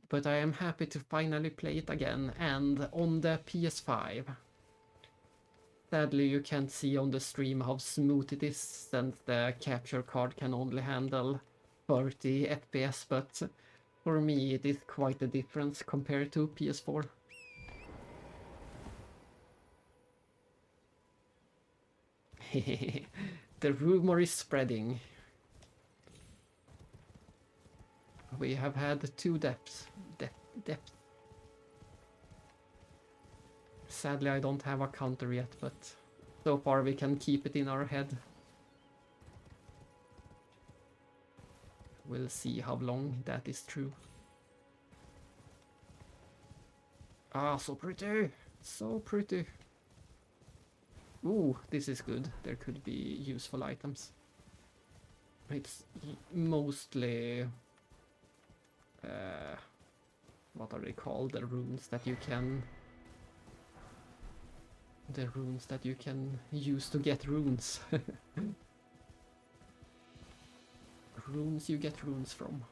But I am happy to finally play it again, and on the PS5. Sadly, you can't see on the stream how smooth it is, since the capture card can only handle 30 FPS, but for me it is quite a difference compared to PS4. The rumor is spreading. We have had 2 deaths. Sadly, I don't have a counter yet, but so far we can keep it in our head. We'll see how long that is true. Ah, so pretty! So pretty! Ooh, this is good. There could be useful items. It's mostly... what are they called? The runes that you can... The runes that you can use to get runes. Runes you get runes from.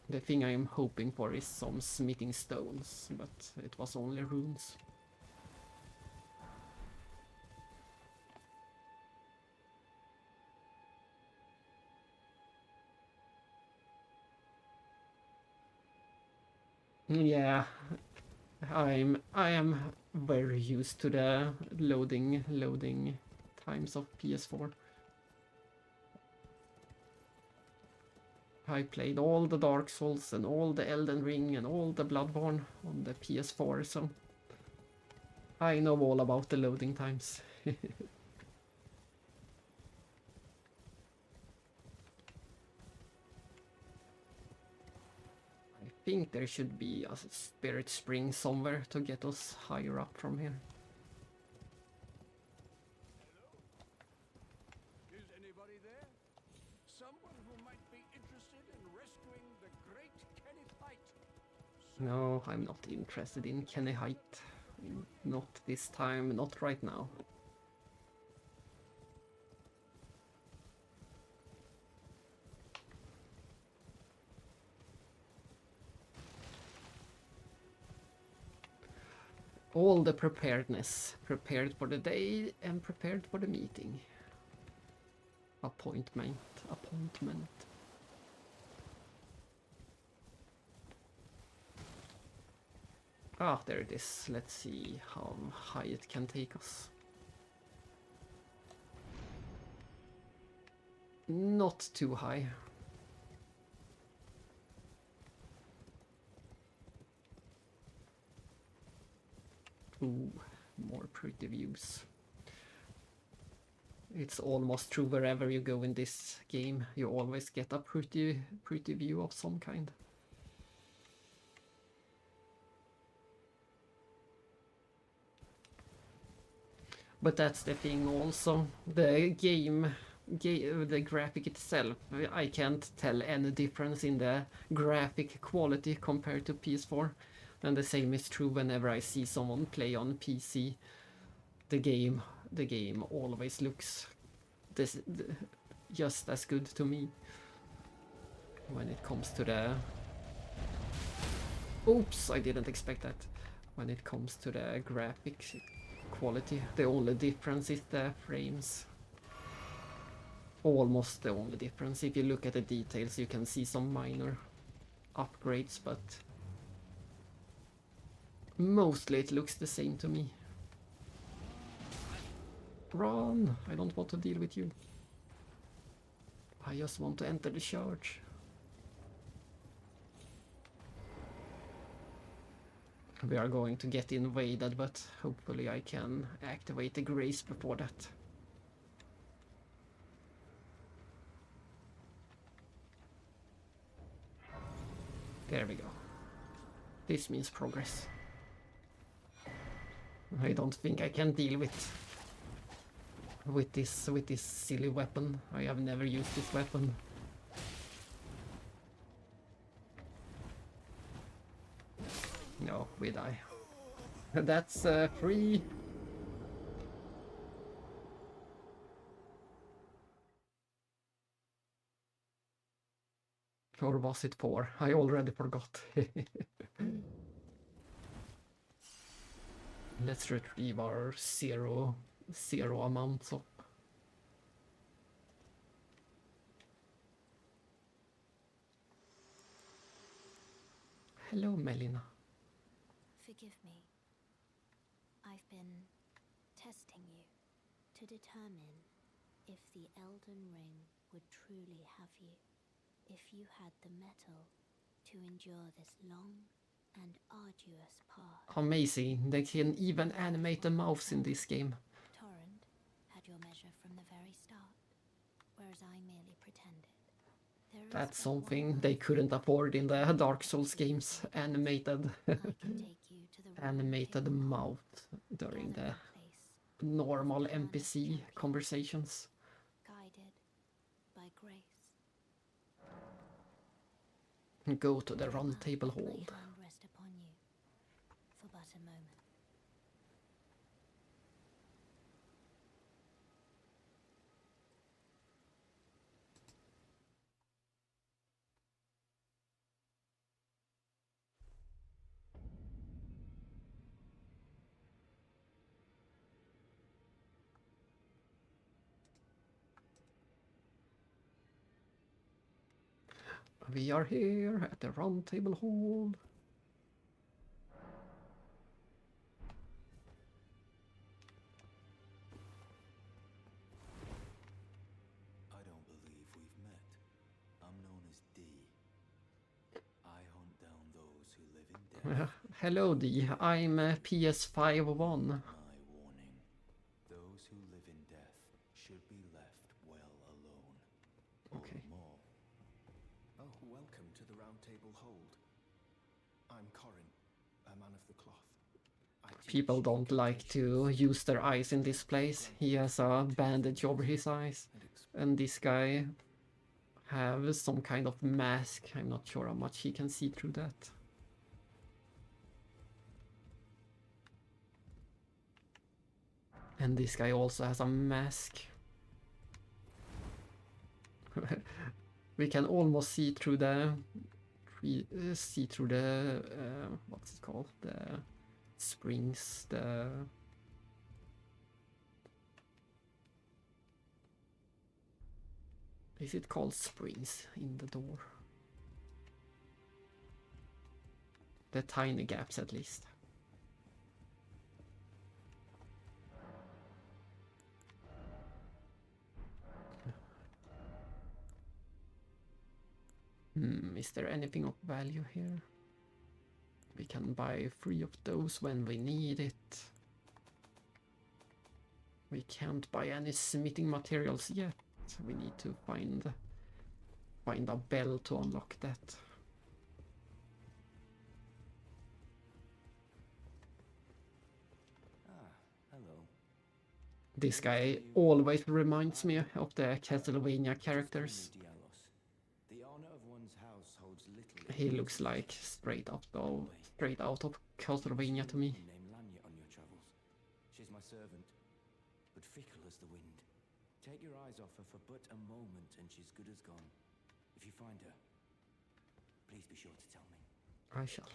The thing I am hoping for is some smithing stones, but it was only runes. Yeah, I am very used to the loading times of PS4. I played all the Dark Souls and all the Elden Ring and all the Bloodborne on the PS4, so I know all about the loading times. think there should be a spirit spring somewhere to get us higher up from here. Is anybody there? Someone who might be interested in rescuing the great Kenneth Height. No, I'm not interested in Kenny Height. Not this time, not right now. All the preparedness. Prepared for the day and prepared for the meeting. Appointment. Ah, there it is. Let's see how high it can take us. Not too high. Ooh, more pretty views. It's almost true wherever you go in this game, you always get a pretty view of some kind. But that's the thing also, the the graphic itself, I can't tell any difference in the graphic quality compared to PS4. And the same is true whenever I see someone play on PC. The game always looks just as good to me. When it comes to the... Oops, I didn't expect that. When it comes to the graphics quality, the only difference is the frames. Almost the only difference. If you look at the details, you can see some minor upgrades, but mostly it looks the same to me. Run! I don't want to deal with you. I just want to enter the church. We are going to get invaded, but hopefully I can activate the grace before that. There we go. This means progress. I don't think I can deal with this silly weapon. I have never used this weapon. No, we die. That's 3. Or was it 4? I already forgot. Let's retrieve our zero amounts of... Hello, Melina. Forgive me. I've been testing you to determine if the Elden Ring would truly have you. If you had the mettle to endure this long and arduous path. Amazing, they can even animate the mouths in this game. Torrent had your measure from the very start, whereas I merely pretended. That's something they couldn't afford in the Dark Souls games. Animated animated mouth during the normal NPC conversations. Guided by grace. Go to the round table hold. Rest upon you for but a moment. We are here at the round table hold. I don't believe we've met. I'm known as D. I hunt down those who live in death. Hello D, I'm PS5-1. My warning. Those who live in death should be left well alone. All Okay. the more. Oh, welcome to the Round Table Hold. I'm Corin, a man of the cloth. I teach People don't like to use their eyes in this place. He has a bandage over his eyes. And this guy have some kind of mask. I'm not sure how much he can see through that. And this guy also has a mask. We can almost see through the what's it called, the springs, is it called springs in the door? The tiny gaps at least. Is there anything of value here? We can buy 3 of those when we need it. We can't buy any smithing materials yet. We need to find a bell to unlock that. Hello. This guy always reminds me of the Castlevania characters. The honor of one's house holds little. He looks like straight out of Castlevania to me. Name Lanya on your travels. She's my servant, but fickle as the wind. Take your eyes off her for but a moment, and she's good as gone. If you find her, please be sure to tell me. I shall.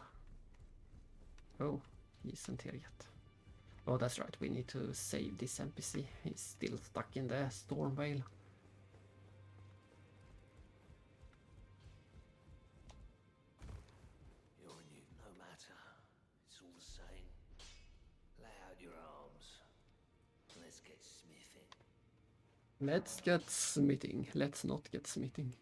Oh, he isn't here yet. Oh, that's right. We need to save this NPC. He's still stuck in the storm veil. You're new, no matter. It's all the same. Lay out your arms. Let's get smithing. Let's get smithing. Let's not get smithing.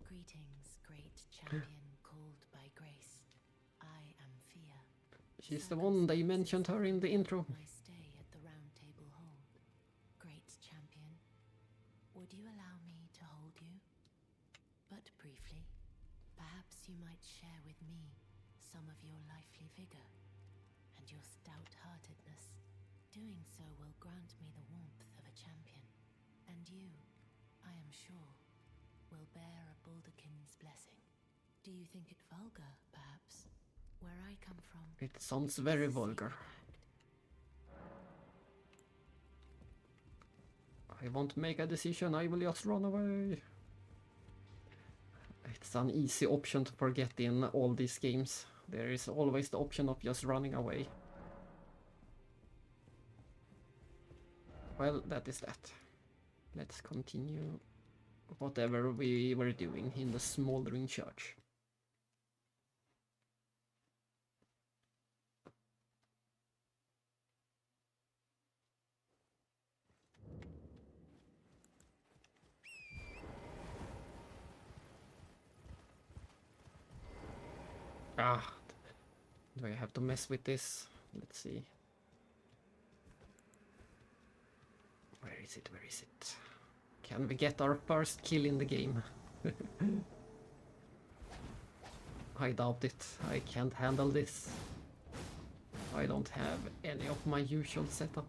Greetings, great champion called by grace. I am Fia. She's the one they mentioned her in the intro. My stay at the Round Table hold. Great champion, would you allow me to hold you? But briefly, perhaps you might share with me some of your lively vigor and your stout-heartedness. Doing so will grant me the warmth of a champion, and you, I am sure, will bear a Baldakin's blessing. Do you think it vulgar, perhaps? Where I come from, It sounds very vulgar. I won't make a decision, I will just run away. It's an easy option to forget in all these games. There is always the option of just running away. Well, that is that. Let's continue whatever we were doing in the smoldering church. Ah, do I have to mess with this? Let's see. Where is it? Where is it? Can we get our first kill in the game? I doubt it. I can't handle this. I don't have any of my usual setup.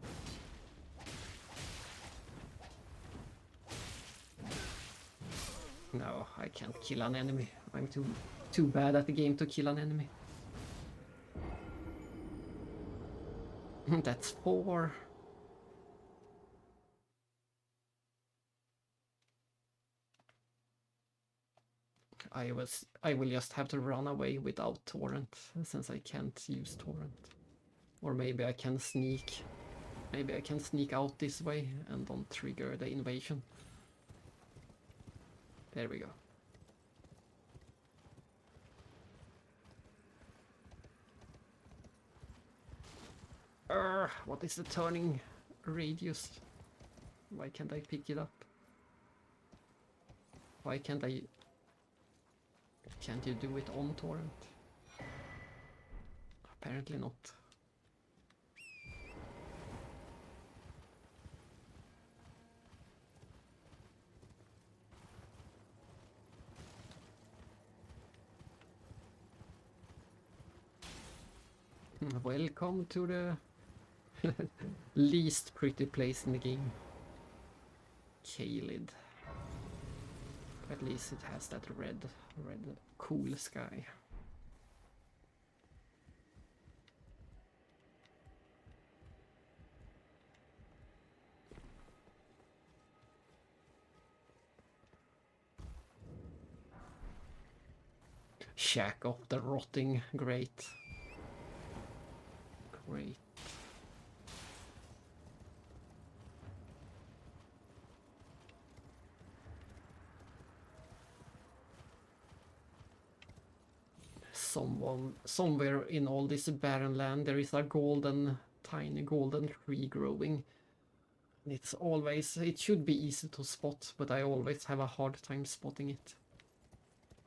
No, I can't kill an enemy. I'm too bad at the game to kill an enemy. That's 4. I will just have to run away without torrent, since I can't use torrent. Or maybe I can sneak. Maybe I can sneak out this way and don't trigger the invasion. There we go. What is the turning radius? Why can't I pick it up? Why can't I... Can't you do it on torrent? Apparently not. Welcome to the least pretty place in the game. Kaled. At least it has that red cool sky. Shack off the rotting great. Great. Somewhere in all this barren land there is a tiny golden tree growing. It should be easy to spot, but I always have a hard time spotting it.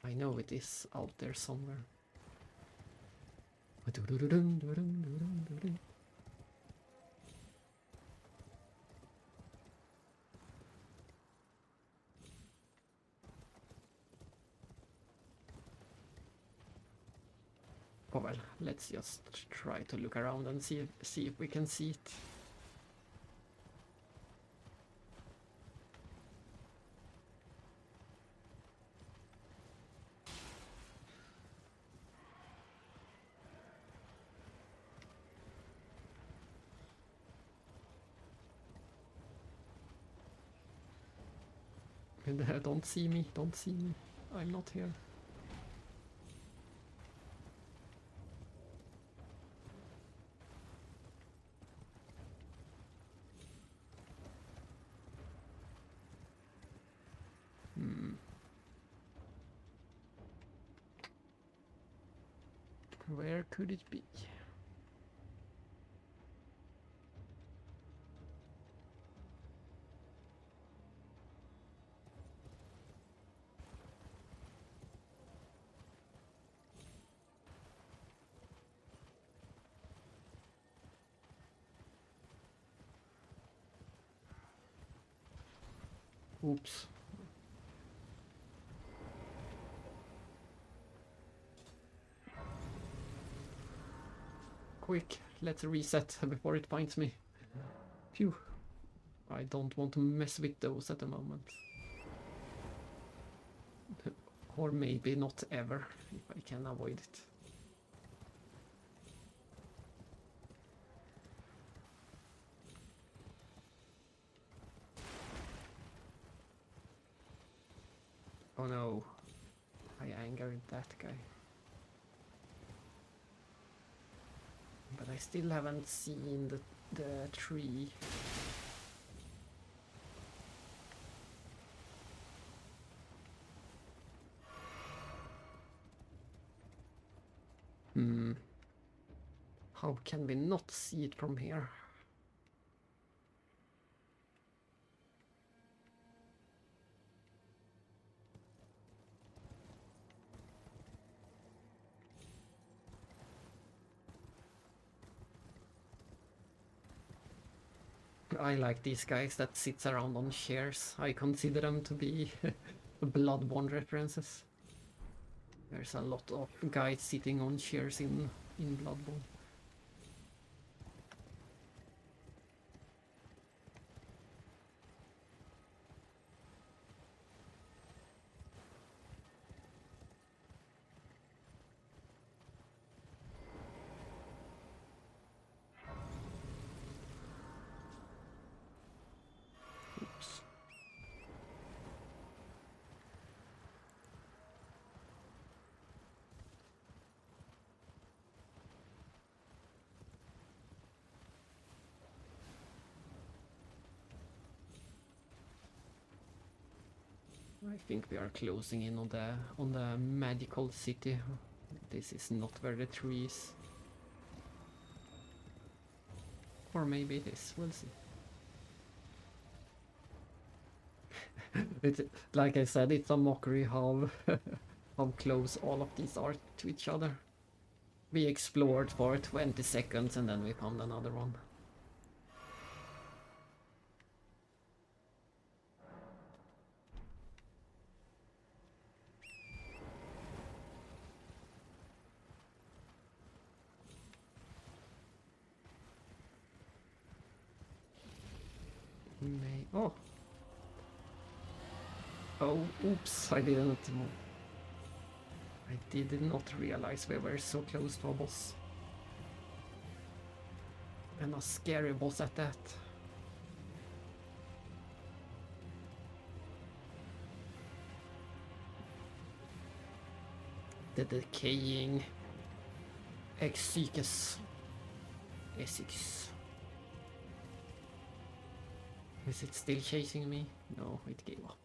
I know it is out there somewhere. Oh well, let's just try to look around and see if we can see it. Don't see me, don't see me. I'm not here. Where could it be? Oops. Quick, let's reset before it finds me. Phew. I don't want to mess with those at the moment. Or maybe not ever, if I can avoid it. Oh no, I angered that guy. But I still haven't seen the tree. How can we not see it from here? I like these guys that sits around on chairs. I consider them to be Bloodborne references. There's a lot of guys sitting on chairs in Bloodborne. Oops. I think we are closing in on the magical city. This is not where the tree is. Or maybe it is, we'll see. It's, like I said, it's a mockery how how close all of these are to each other. We explored for 20 seconds and then we found another one. May... Oh! Oh, oops, I didn't... I did not realize we were so close to a boss. And a scary boss at that. The decaying Exicus. Essex. Is it still chasing me? No, it gave up.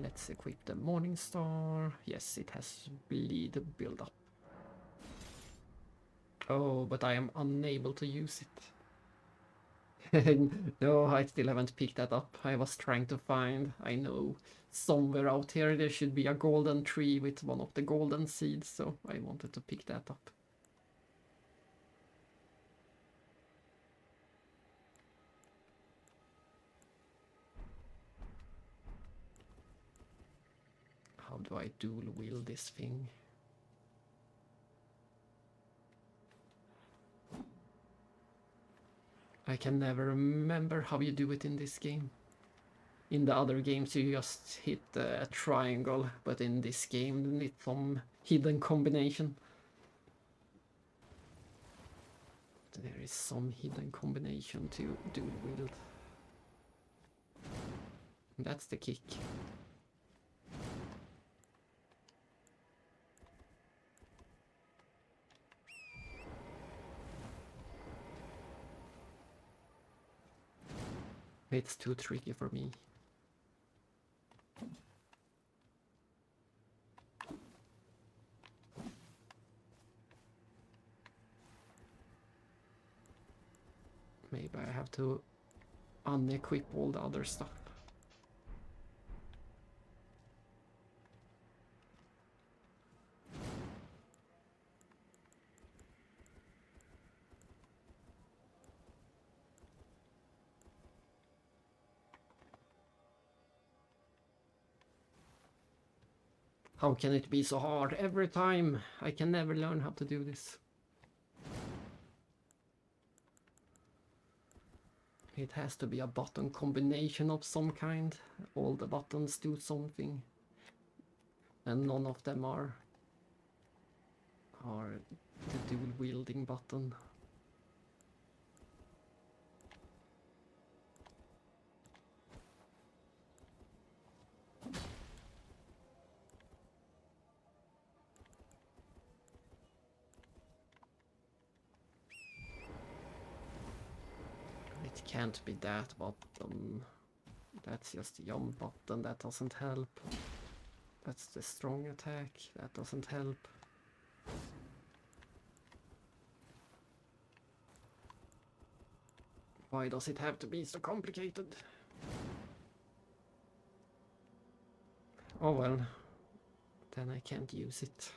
Let's equip the Morning Star. Yes, it has bleed build up. Oh, but I am unable to use it. No, I still haven't picked that up. I was trying to find, I know, somewhere out here there should be a golden tree with one of the golden seeds, so I wanted to pick that up. How do I dual wield this thing? I can never remember how you do it in this game. In the other games you just hit a triangle, but in this game it's some hidden combination. There is some hidden combination to dual wield. That's the kick. It's too tricky for me. Maybe I have to unequip all the other stuff. How can it be so hard every time? I can never learn how to do this. It has to be a button combination of some kind. All the buttons do something. And none of them are the dual wielding button. It can't be that button. That's just the jump button, that doesn't help. That's the strong attack, that doesn't help. Why does it have to be so complicated? Oh well, then I can't use it.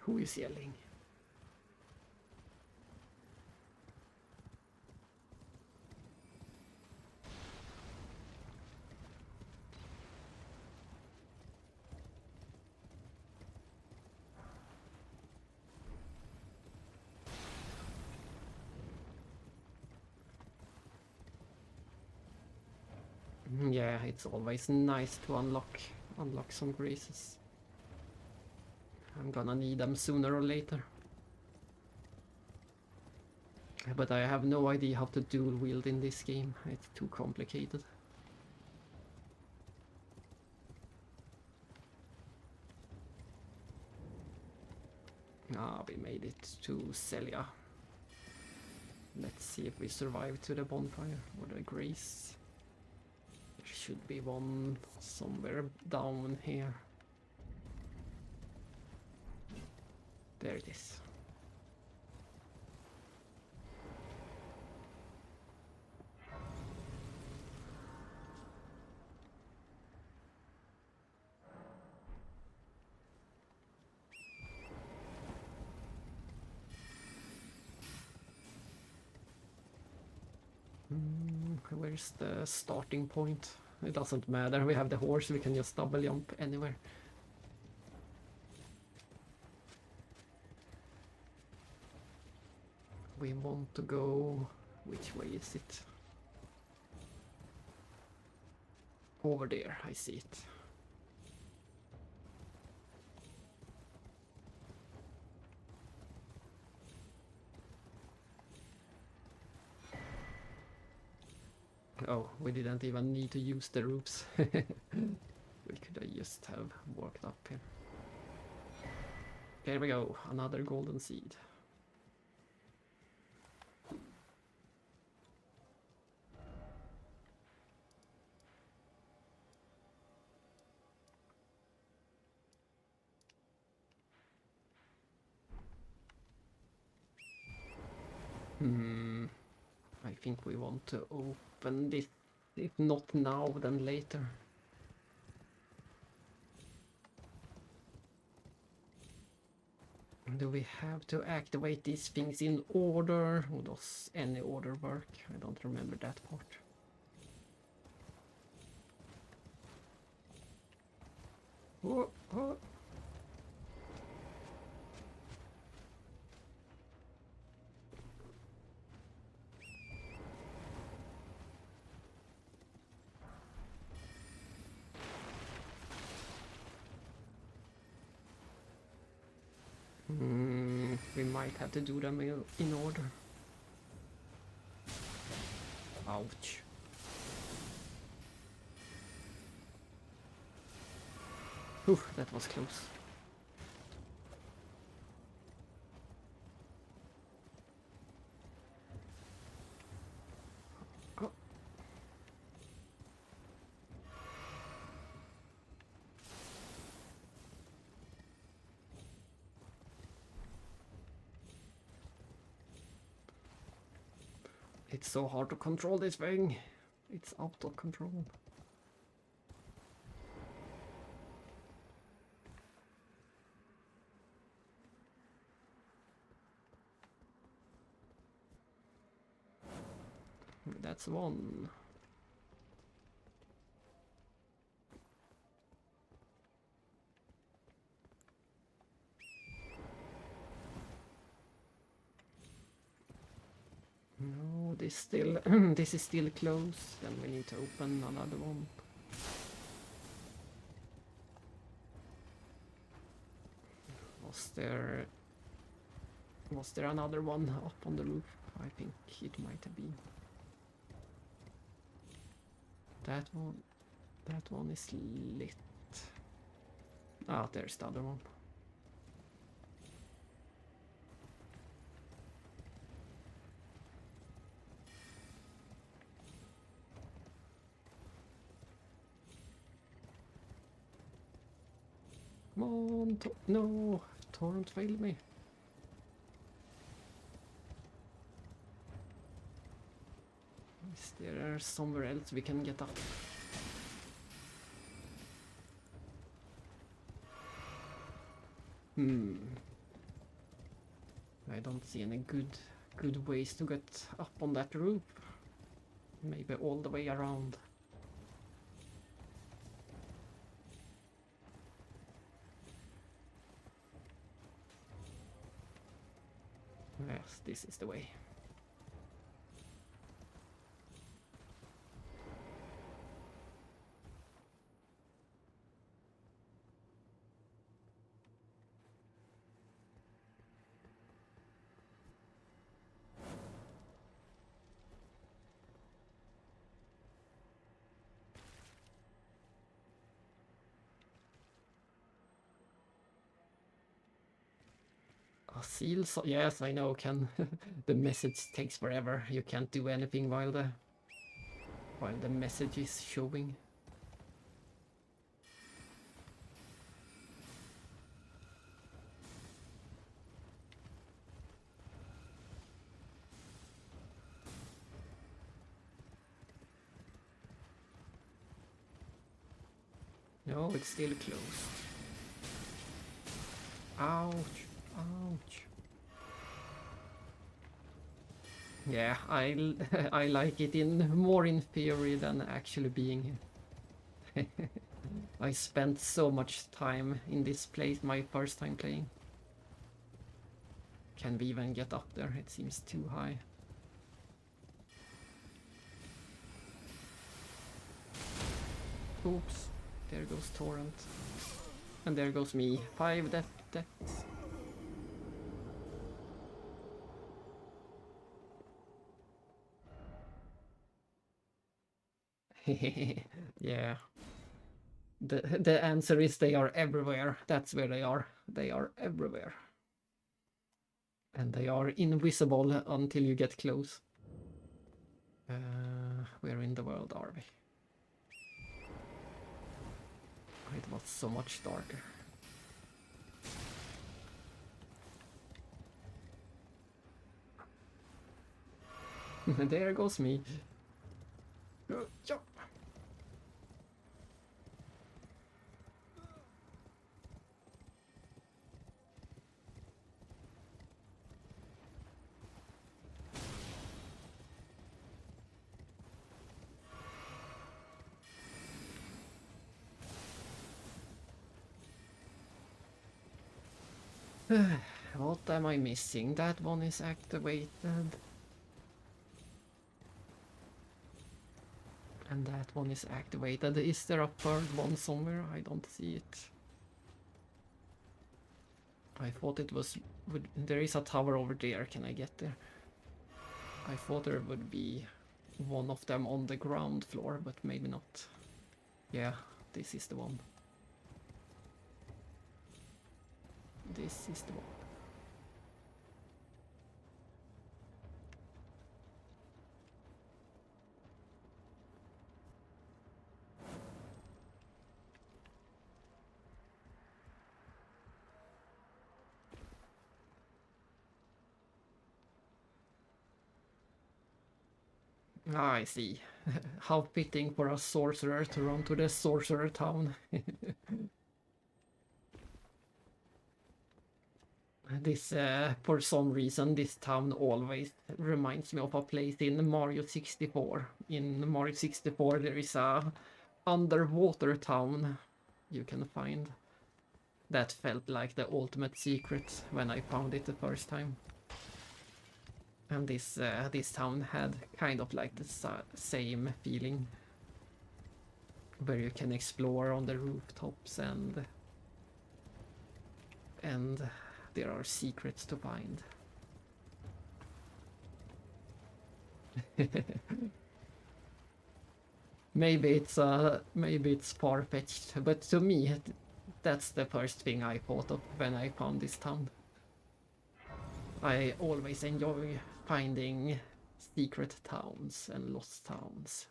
Who is yelling? Yeah, it's always nice to unlock some graces. I'm gonna need them sooner or later. But I have no idea how to dual wield in this game. It's too complicated. Ah, we made it to Celia. Let's see if we survive to the bonfire or the grace. There should be one somewhere down here. There it is. Where's the starting point? It doesn't matter. We have the horse. We can just double jump anywhere. We want to go... Which way is it? Over there, I see it. Oh, we didn't even need to use the roofs. We could have just have walked up here. Here we go, another golden seed. I think we want to open this. If not now, then later. Do we have to activate these things in order? Or does any order work? I don't remember that part. Oh, oh. We might have to do them in order. Ouch. Whew, that was close. Oh. It's so hard to control this thing. It's out of control. That's one. No, this still this is still closed. Then we need to open another one. Was there another one up on the roof? I think it might have been. That one is lit. Ah, there's the other one. Come on, no, torrent failed me. Is there somewhere else we can get up? I don't see any good ways to get up on that roof. Maybe all the way around. Yes, this is the way. A seal, so yes, I know. Can the message takes forever. You can't do anything while the message is showing. No, it's still closed. Ouch. Ouch. Yeah, I like it in more in theory than actually being. I spent so much time in this place my first time playing. Can we even get up there? It seems too high. Oops, there goes Torrent. And there goes me. 5 deaths. Yeah. The answer is they are everywhere. That's where they are. They are everywhere. And they are invisible until you get close. Where in the world are we? It was so much darker. There goes me. Jump. What am I missing? That one is activated. And that one is activated. Is there a third one somewhere? I don't see it. I thought it was... There is a tower over there. Can I get there? I thought there would be one of them on the ground floor, but maybe not. Yeah, this is the one. This is the one. I see. How fitting for a sorcerer to run to the sorcerer town. This, for some reason, this town always reminds me of a place in Mario 64. In Mario 64 there is a underwater town you can find. That felt like the ultimate secret when I found it the first time. And this town had kind of like the same feeling. Where you can explore on the rooftops and there are secrets to find. Maybe it's far-fetched, but to me that's the first thing I thought of when I found this town. I always enjoy finding secret towns and lost towns.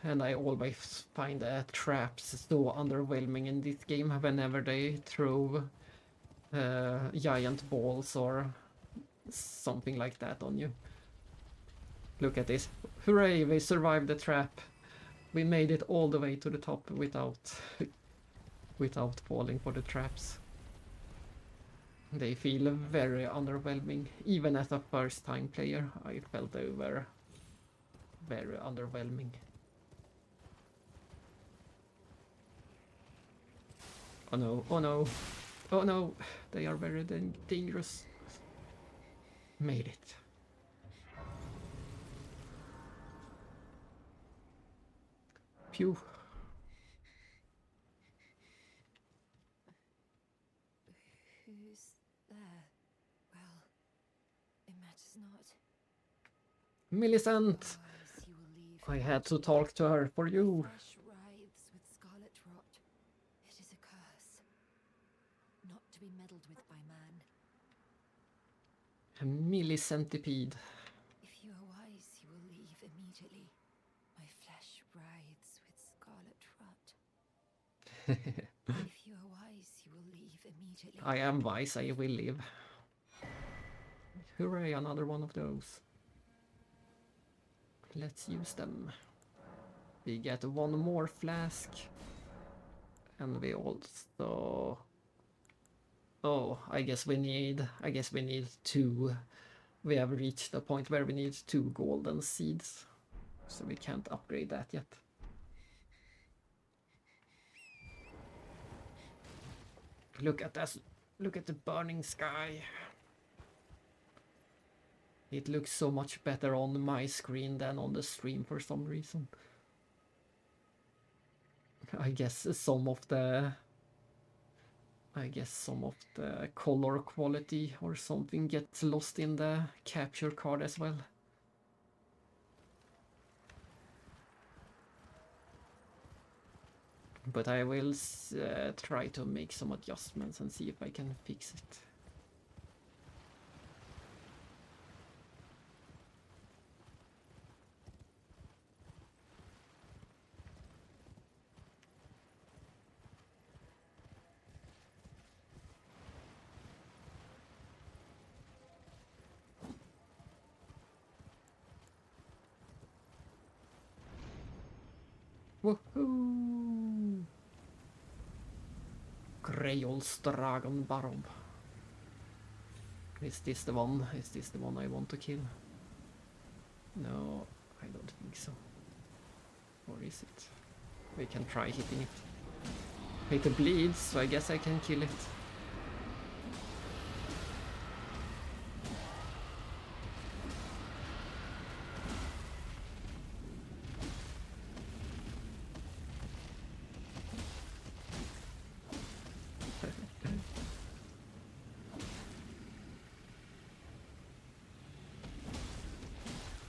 And I always find the traps so underwhelming in this game whenever they throw giant balls or something like that on you. Look at this. Hooray, we survived the trap. We made it all the way to the top without without falling for the traps. They feel very underwhelming. Even as a first time player, I felt they were very underwhelming. Oh no, oh no, oh no, they are very dangerous. Made it. Phew. Who's there? Well, it matters not. Millicent! Otherwise you will leave I had to talk to her for you. flesh writhes with scarlet rot. It is a curse, not to be meddled with by man. A millicentipede. If you are wise, you will leave immediately. My flesh writhes with scarlet rot. If you are wise, you will leave immediately. I am wise, I will live. Hooray, another one of those. Let's use them. We get one more flask. And we also... Oh, I guess we need 2. We have reached the point where we need 2 golden seeds. So we can't upgrade that yet. Look at this. Look at the burning sky. It looks so much better on my screen than on the stream for some reason. I guess some of the color quality or something gets lost in the capture card as well. But I will try to make some adjustments and see if I can fix it. Woohoo! Greyol's Dragon Barb. Is this the one? Is this the one I want to kill? No, I don't think so. Or is it? We can try hitting it. It bleeds, so I guess I can kill it.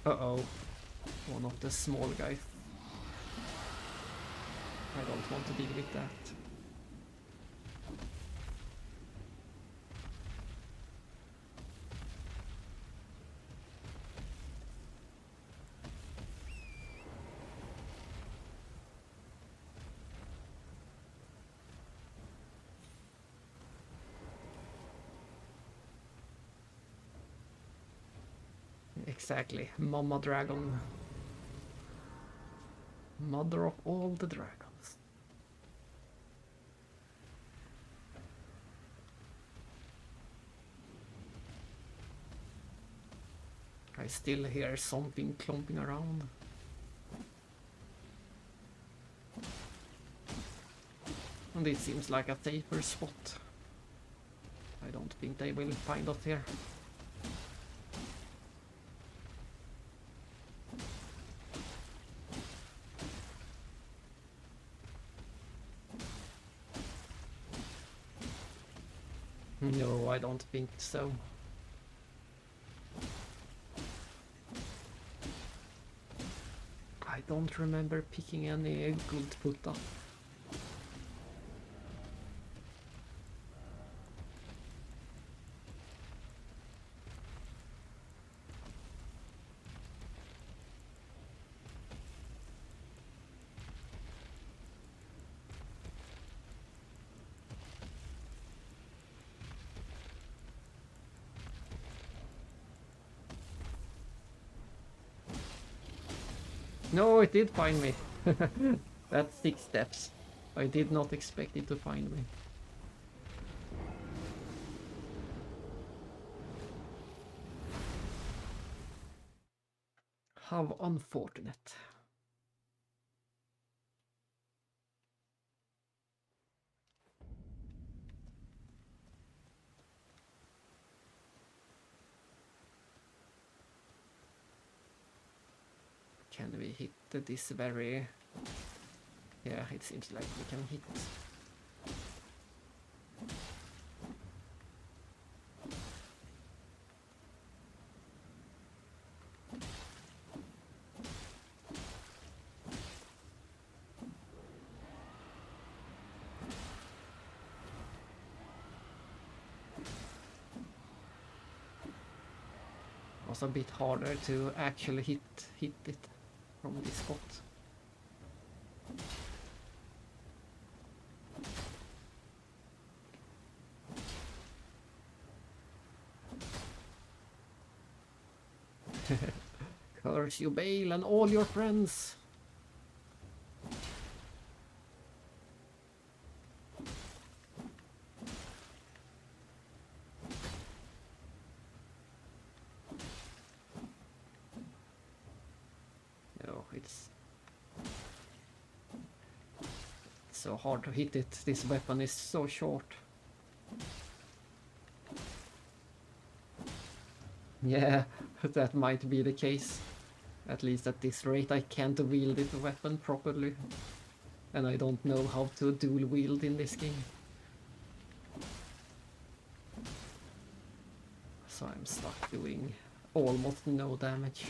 Uh-oh. One of the small guys. I don't want to deal with that. Exactly, Mama Dragon. Mother of all the dragons. I still hear something clomping around. And it seems like a safer spot. I don't think they will find us here. No, I don't think so. I don't remember picking any good putta. No, it did find me. That's 6 steps. I did not expect it to find me. How unfortunate. Can we hit this very... Yeah, it seems like we can hit. Was a bit harder to actually hit it from this spot. Curse you, Bale, and all your friends. No, it's so hard to hit it. This weapon is so short. Yeah, that might be the case. At least at this rate I can't wield this weapon properly. And I don't know how to dual wield in this game. So I'm stuck doing almost no damage.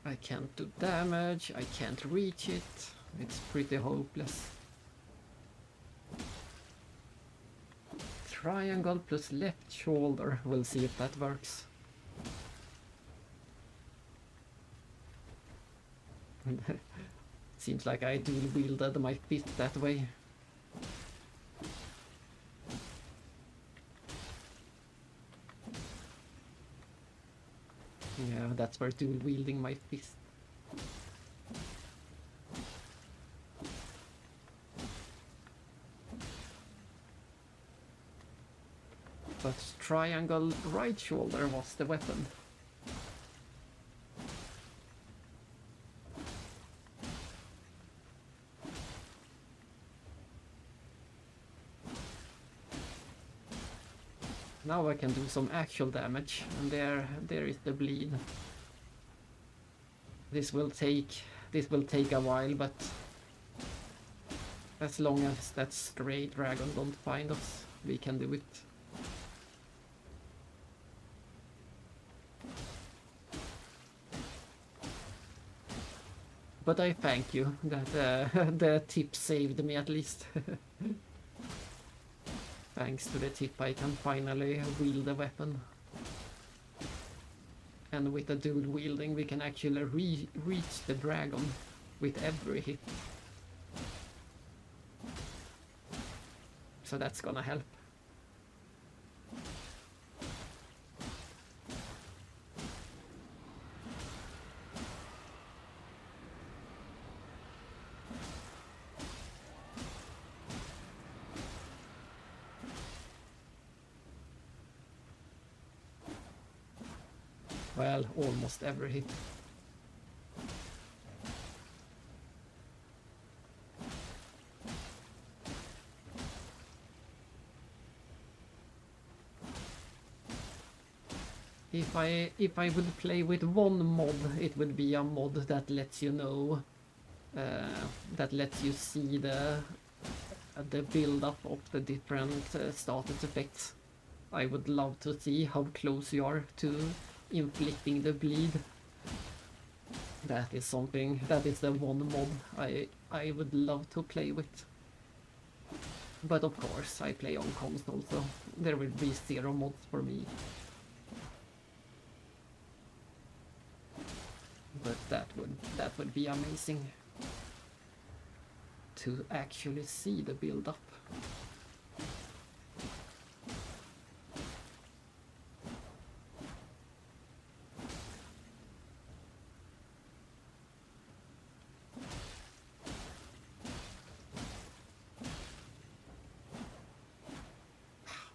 I can't do damage, I can't reach it. It's pretty hopeless. Triangle plus left shoulder. We'll see if that works. Seems like I dual wielded my fist that way. Yeah, that's where dual wielding my fist. But triangle right shoulder was the weapon. Now I can do some actual damage, and there is the bleed. This will take a while, but as long as that stray dragon don't find us, we can do it. But I thank you that the tip saved me at least. Thanks to the tip I can finally wield a weapon. And with the dual wielding we can actually reach the dragon with every hit. So that's gonna help. Well, almost every hit. If I would play with one mod, it would be a mod that lets you know, that lets you see the build up of the different status effects. I would love to see how close you are to inflicting the bleed. That is something, that is the one mod I would love to play with. But of course I play on console, so there will be 0 mods for me. But that would be amazing to actually see the build up.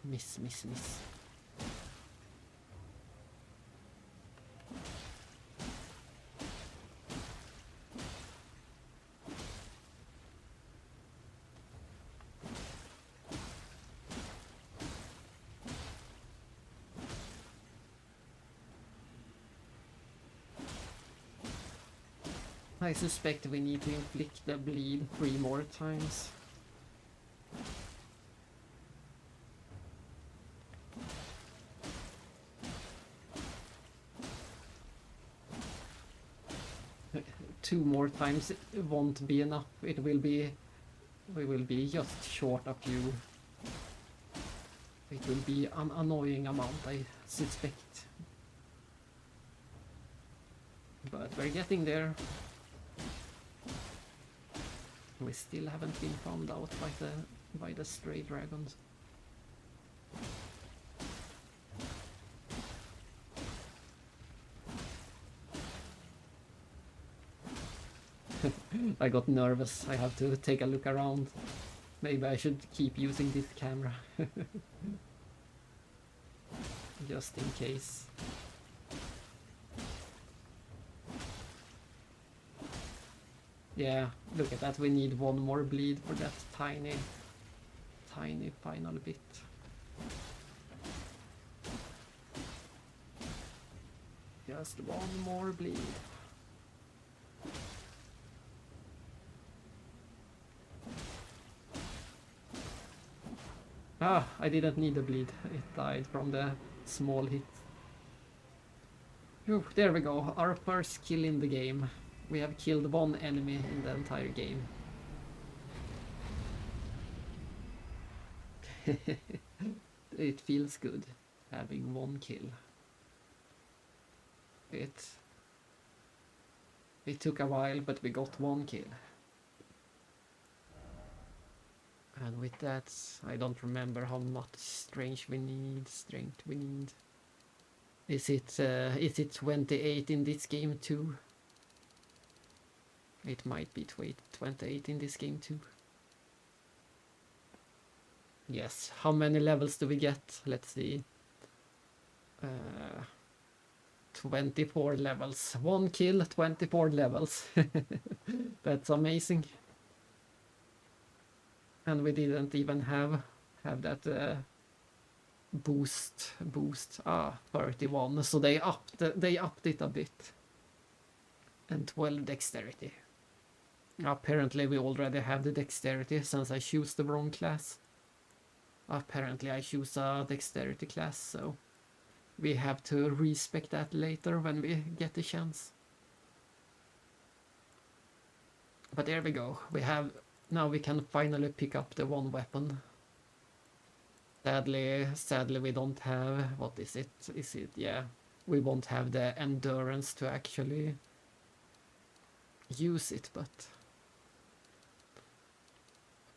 Miss. I suspect we need to inflict the bleed 3 more times. 2 more times it won't be enough. It will be... We will be just short a few. It will be an annoying amount, I suspect. But we're getting there. We still haven't been found out by the stray dragons. I got nervous. I have to take a look around. Maybe I should keep using this camera. Just in case. Yeah, look at that. We need 1 more bleed for that tiny final bit. Just 1 more bleed. Ah, I didn't need a bleed. It died from the small hit. Whew, there we go. Our first kill in the game. We have killed 1 enemy in the entire game. It feels good having 1 kill. It took a while, but we got 1 kill. And with that, I don't remember how much strength we need. Is it 28 in this game too? It might be 28 in this game too. Yes, how many levels do we get? Let's see. 24 levels. 1 kill, 24 levels. That's amazing. And we didn't even have that boost. 31. So they upped it a bit. And 12 dexterity. Apparently we already have the dexterity since I choose the wrong class. Apparently I choose a dexterity class, so we have to respect that later when we get the chance. But there we go. Now we can finally pick up the 1 weapon. Sadly we don't have... What is it? Yeah. We won't have the endurance to actually use it, but...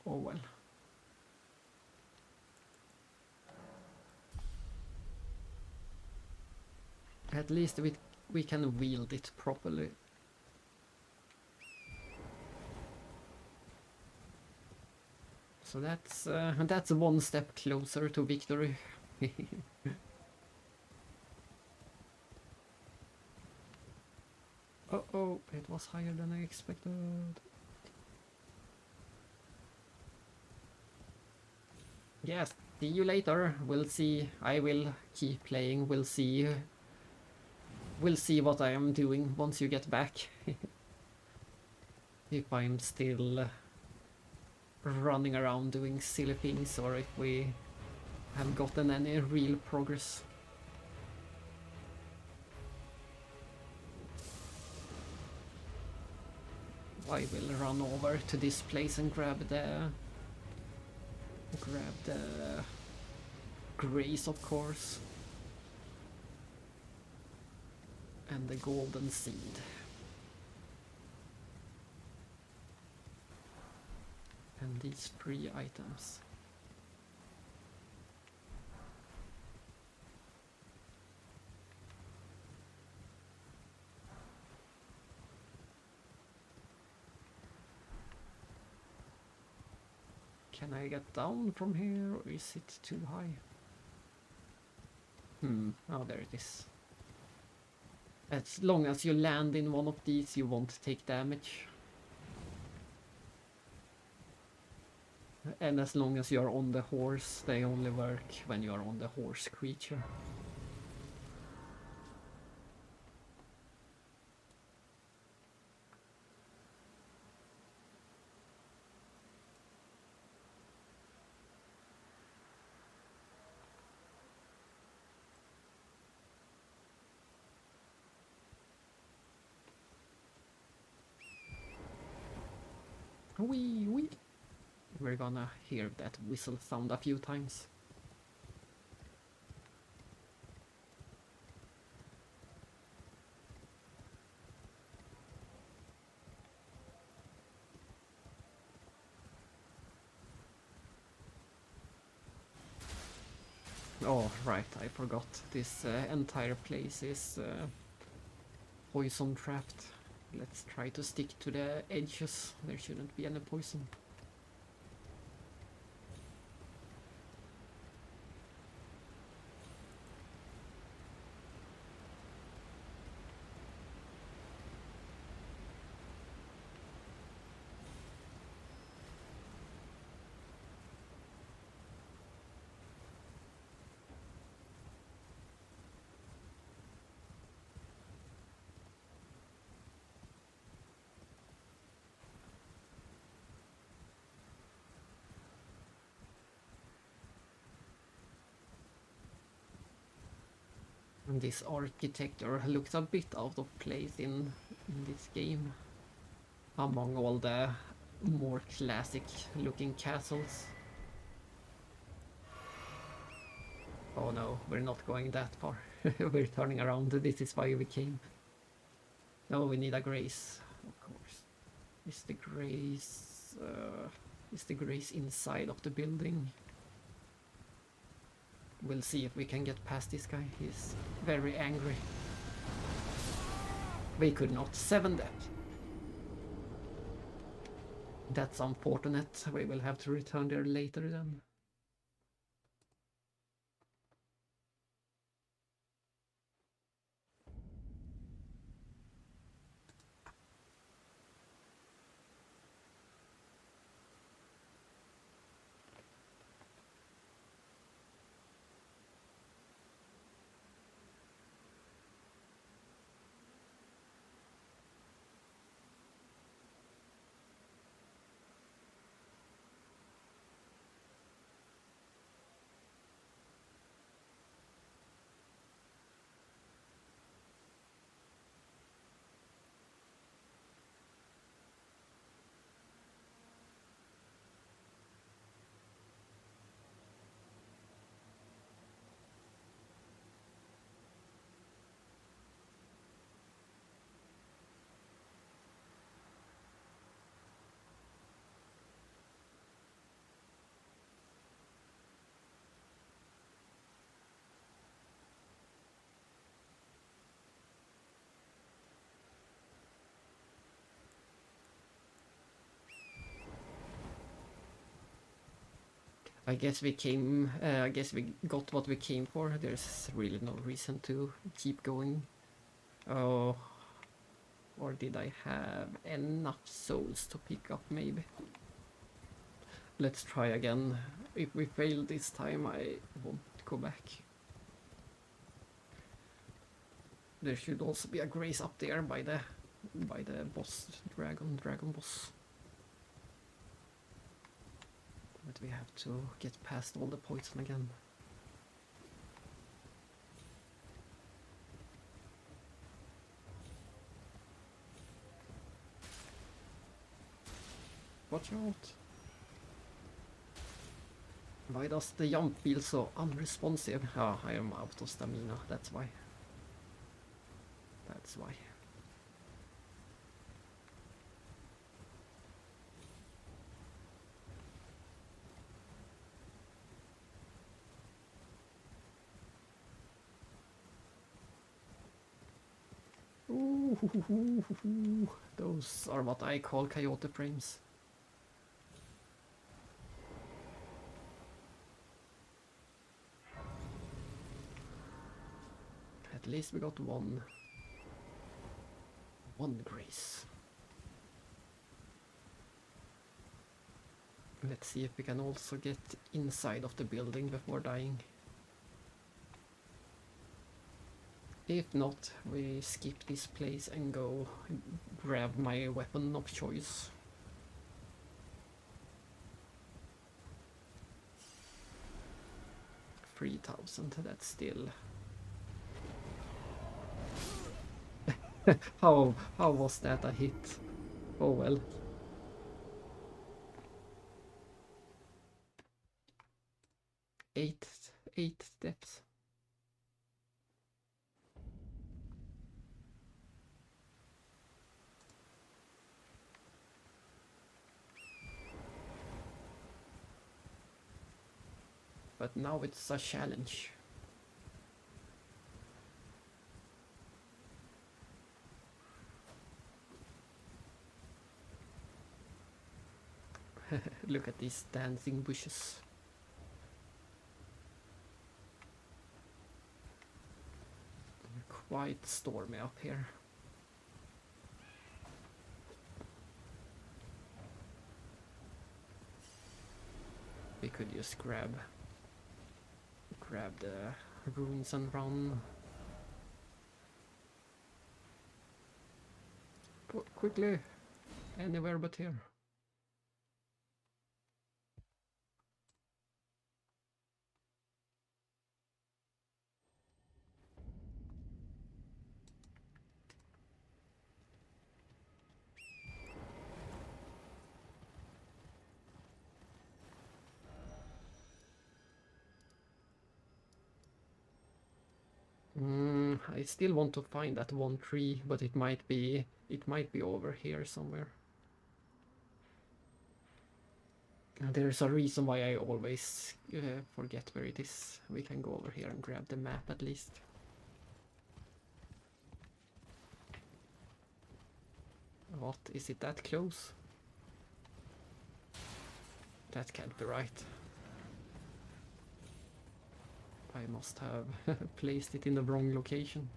Oh well. At least we can wield it properly. So that's 1 step closer to victory. Uh-oh, it was higher than I expected. Yes, see you later. We'll see. I will keep playing. We'll see what I am doing once you get back. If I'm still running around doing silly things, or if we have gotten any real progress. I will run over to this place and grab the grace, of course, and the golden seed. And these 3 items. Can I get down from here, or is it too high? Oh, there it is. As long as you land in one of these, you won't take damage. And as long as you're on the horse, they only work when you're on the horse creature. Wee wee. We're gonna hear that whistle sound a few times. Oh, right, I forgot. This entire place is poison trapped. Let's try to stick to the edges. There shouldn't be any poison. And this architecture looks a bit out of place in this game, among all the more classic looking castles. Oh no, we're not going that far. We're turning around. This is why we came. No, we need a grace, of course. Is the grace inside of the building? We'll see if we can get past this guy. He's very angry. We could not. 7 dead. That's unfortunate. We will have to return there later then. I guess we came. I guess we got what we came for. There's really no reason to keep going. Oh, or did I have enough souls to pick up? Maybe. Let's try again. If we fail this time, I won't go back. There should also be a grace up there by the boss dragon boss. But we have to get past all the poison again. Watch out! Why does the jump feel so unresponsive? Ah, I am out of stamina, that's why. That's why. Ooh, those are what I call coyote frames. At least we got one grace. Let's see if we can also get inside of the building before dying. If not, we skip this place and go grab my weapon of choice. $3,000, that's still... how was that a hit? Oh well. eight steps. But now it's a challenge. Look at these dancing bushes. Quite stormy up here. We could just grab the ruins and run. Quickly! Anywhere but here. I still want to find that one tree, but it might be over here somewhere. There's a reason why I always forget where it is. We can go over here and grab the map at least. What? Is it that close? That can't be right. I must have placed it in the wrong location.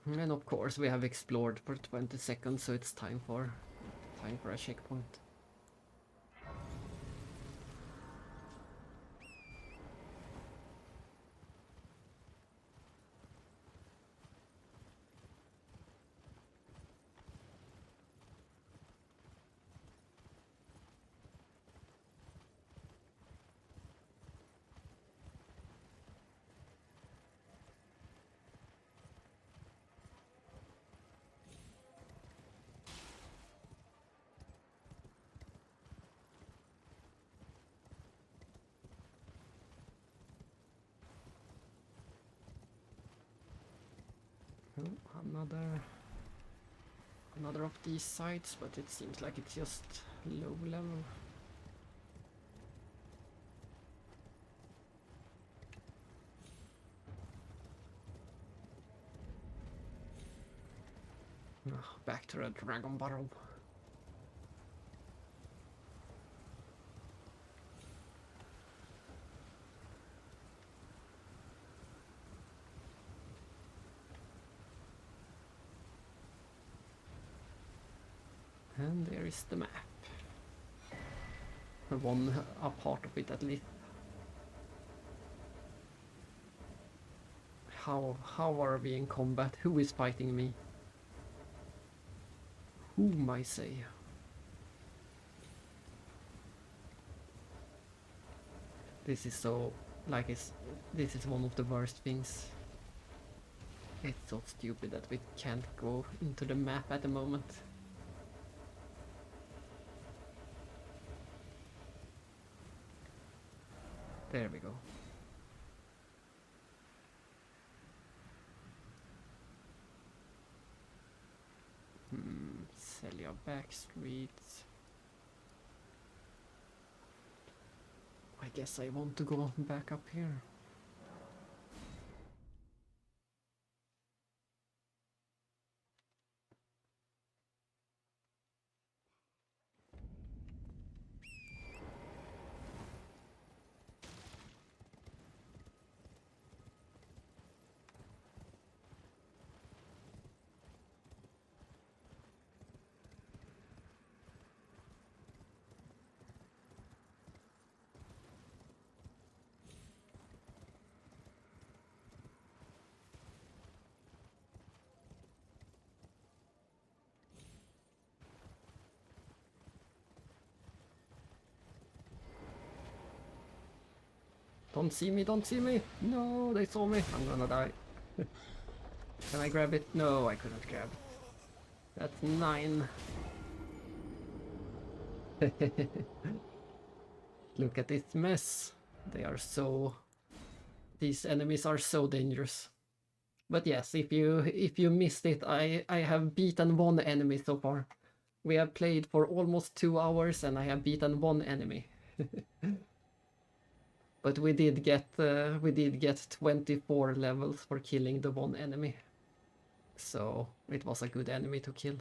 And of course we have explored for 20 seconds, so it's time for a checkpoint. Oh, another of these sites, but it seems like it's just low level. Back to the dragon barrel. And there is the map. A part of it at least. How are we in combat? Who is fighting me? Whom I say? This is so this is one of the worst things. It's so stupid that we can't go into the map at the moment. There we go. Celia back streets. I guess I want to go back up here. Don't see me, don't see me! No, they saw me! I'm gonna die. Can I grab it? No, I couldn't grab it. That's 9. Look at this mess. They are so... These enemies are so dangerous. But yes, if you missed it, I have beaten 1 enemy so far. We have played for almost 2 hours and I have beaten 1 enemy. But we did get 24 levels for killing the 1 enemy. So it was a good enemy to kill.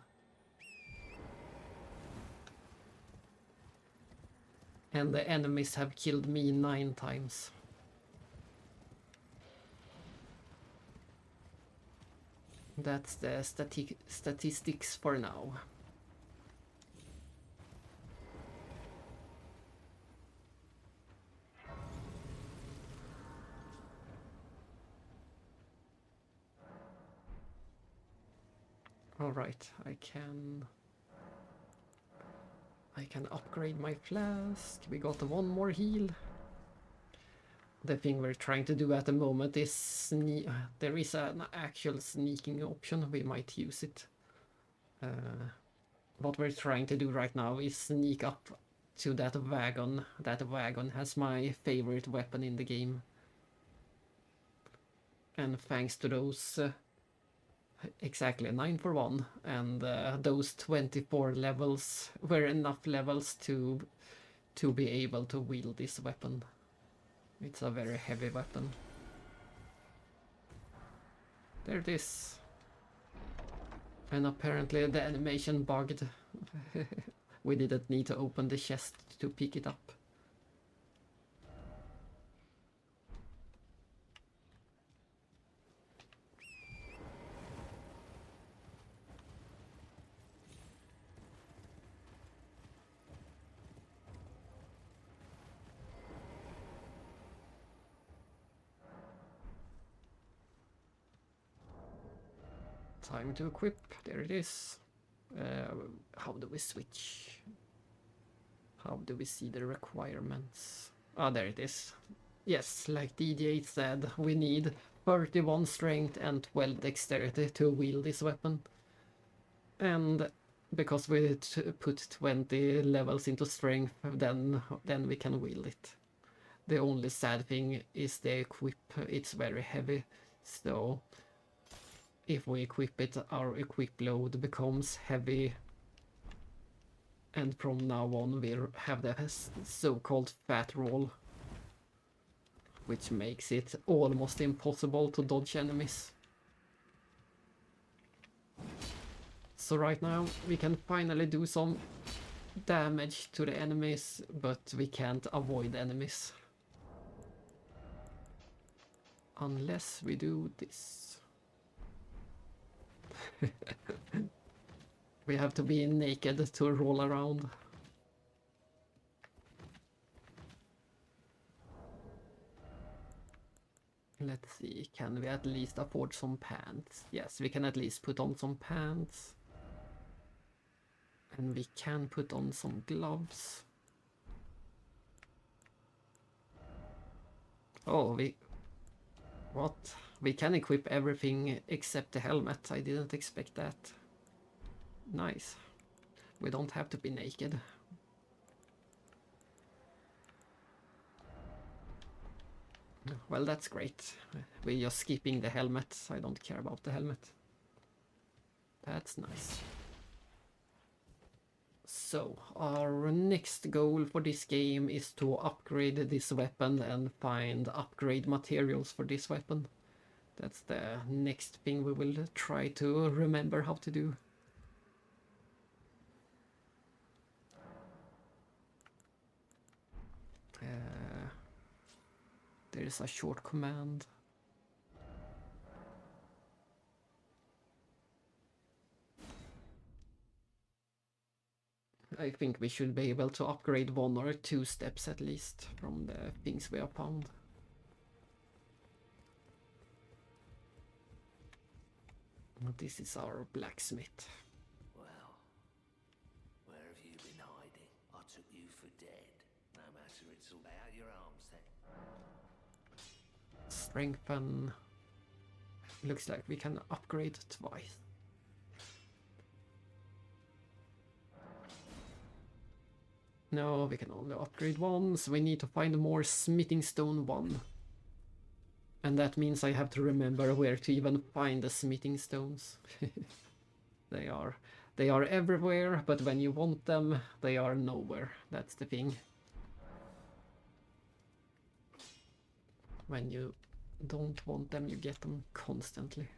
And the enemies have killed me 9 times. That's the statistics for now. Alright, I can upgrade my flask. We got 1 more heal. The thing we're trying to do at the moment is there is an actual sneaking option. We might use it. What we're trying to do right now is sneak up to that wagon. That wagon has my favorite weapon in the game. And thanks to those exactly 9 for 1, and those 24 levels were enough levels to be able to wield this weapon. It's a very heavy weapon. There it is. And apparently the animation bugged. We didn't need to open the chest to pick it up. Time to equip. There it is. How do we switch? How do we see the requirements? Ah, there it is. Yes, like DJ said, we need 31 strength and 12 dexterity to wield this weapon. And because we put 20 levels into strength, then we can wield it. The only sad thing is the equip. It's very heavy, so if we equip it, our equip load becomes heavy, and from now on we'll have the so-called fat roll, which makes it almost impossible to dodge enemies. So right now we can finally do some damage to the enemies, but we can't avoid enemies. Unless we do this. We have to be naked to roll around. Let's see, can we at least afford some pants? Yes, we can at least put on some pants. And we can put on some gloves. Oh, what? We can equip everything except the helmet. I didn't expect that. Nice. We don't have to be naked. Well, that's great. We're just skipping the helmet. I don't care about the helmet. That's nice. So, our next goal for this game is to upgrade this weapon and find upgrade materials for this weapon. That's the next thing we will try to remember how to do. There's a short command. I think we should be able to upgrade 1 or 2 steps at least from the things we have found. This is our blacksmith. Well, where have you been hiding? I took you for dead. No matter, it's all out your arms then. Strengthen. Looks like we can upgrade twice. No, we can only upgrade once. We need to find more smithing stone 1. And that means I have to remember where to even find the smithing stones. They are everywhere, but when you want them, they are nowhere. That's the thing. When you don't want them, you get them constantly.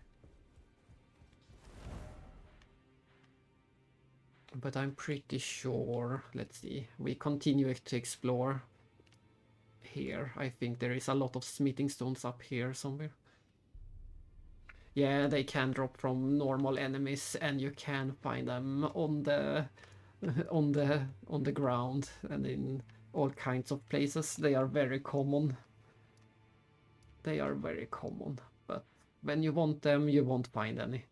But I'm pretty sure, let's see, we continue to explore here. I think there is a lot of smithing stones up here somewhere. Yeah, they can drop from normal enemies, and you can find them on the on the ground and in all kinds of places. They are very common. They are very common, but when you want them, you won't find any.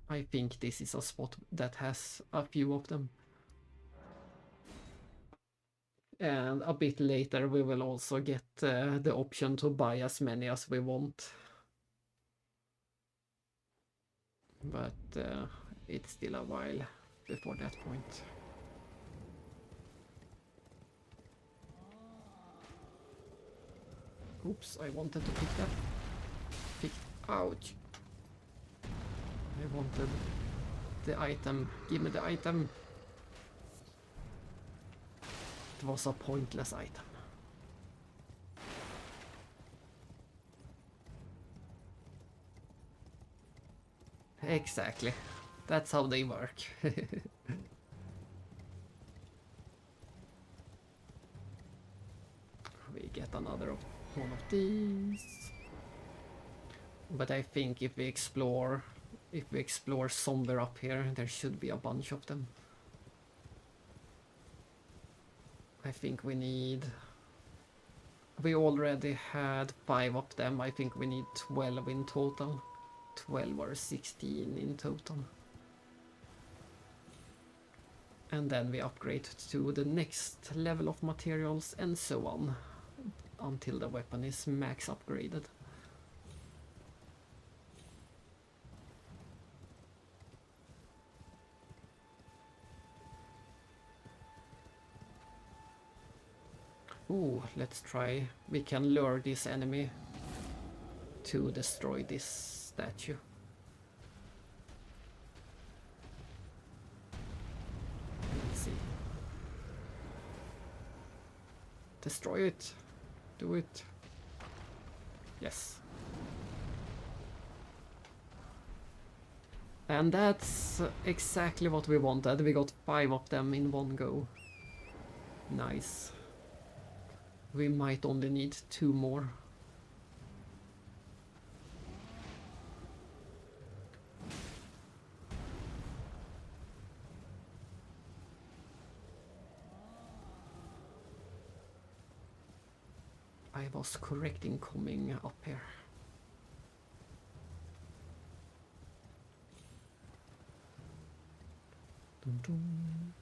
I think this is a spot that has a few of them. And a bit later we will also get the option to buy as many as we want. But it's still a while before that point. Oops, I wanted to pick that. Ouch. I wanted the item. Give me the item. It was a pointless item. Exactly. That's how they work. We get another one of these. But I think if we explore somewhere up here, there should be a bunch of them. I think we already had 5 of them. I think we need 12 in total. 12 or 16 in total. And then we upgrade to the next level of materials and so on until the weapon is max upgraded. Ooh, let's try. We can lure this enemy to destroy this statue. Let's see. Destroy it. Do it. Yes. And that's exactly what we wanted. We got 5 of them in one go. Nice. We might only need 2 more. I was correct in coming up here. Dun dun.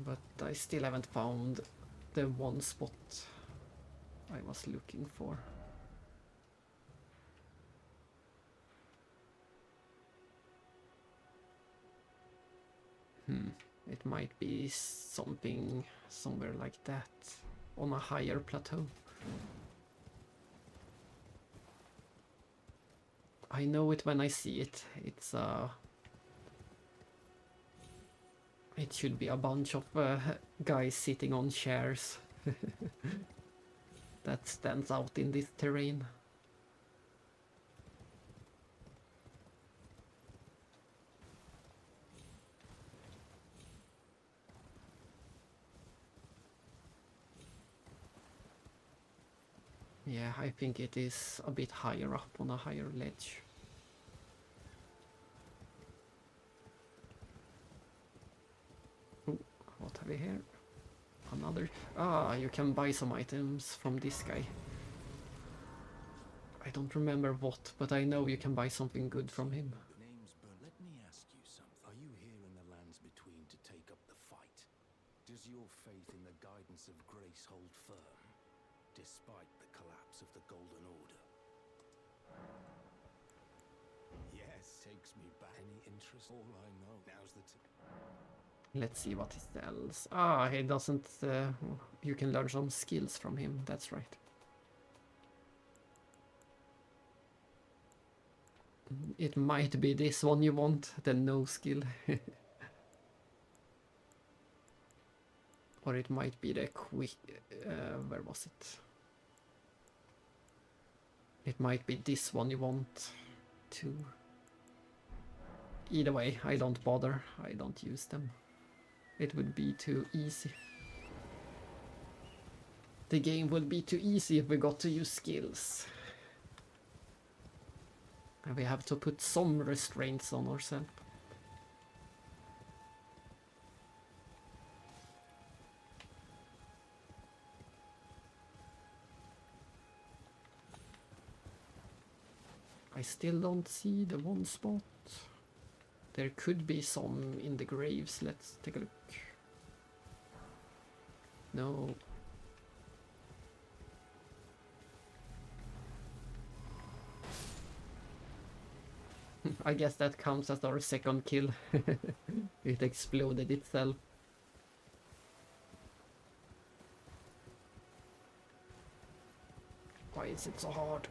But I still haven't found the one spot I was looking for. It might be something somewhere like that on a higher plateau. I know it when I see it. It should be a bunch of guys sitting on chairs that stands out in this terrain. Yeah, I think it is a bit higher up on a higher ledge. Ooh, what have we here? Another... Ah, you can buy some items from this guy. I don't remember what, but I know you can buy something good from him. Let me ask you something. Are you here in the lands between to take up the fight? Does your faith in the guidance of grace hold firm? despite the collapse of the Golden Order. Yes, takes me back. Any interest? All I know. Now's the Let's see what he sells. Ah, he doesn't... you can learn some skills from him, that's right. It might be this one you want, the no skill. Or it might be the quick... where was it? It might be this one you want too. Either way, I don't bother. I don't use them. It would be too easy. The game would be too easy if we got to use skills. And we have to put some restraints on ourselves. I still don't see the one spot. There could be some in the graves. Let's take a look. No. I guess that counts as our second kill. It exploded itself. Why is it so hard?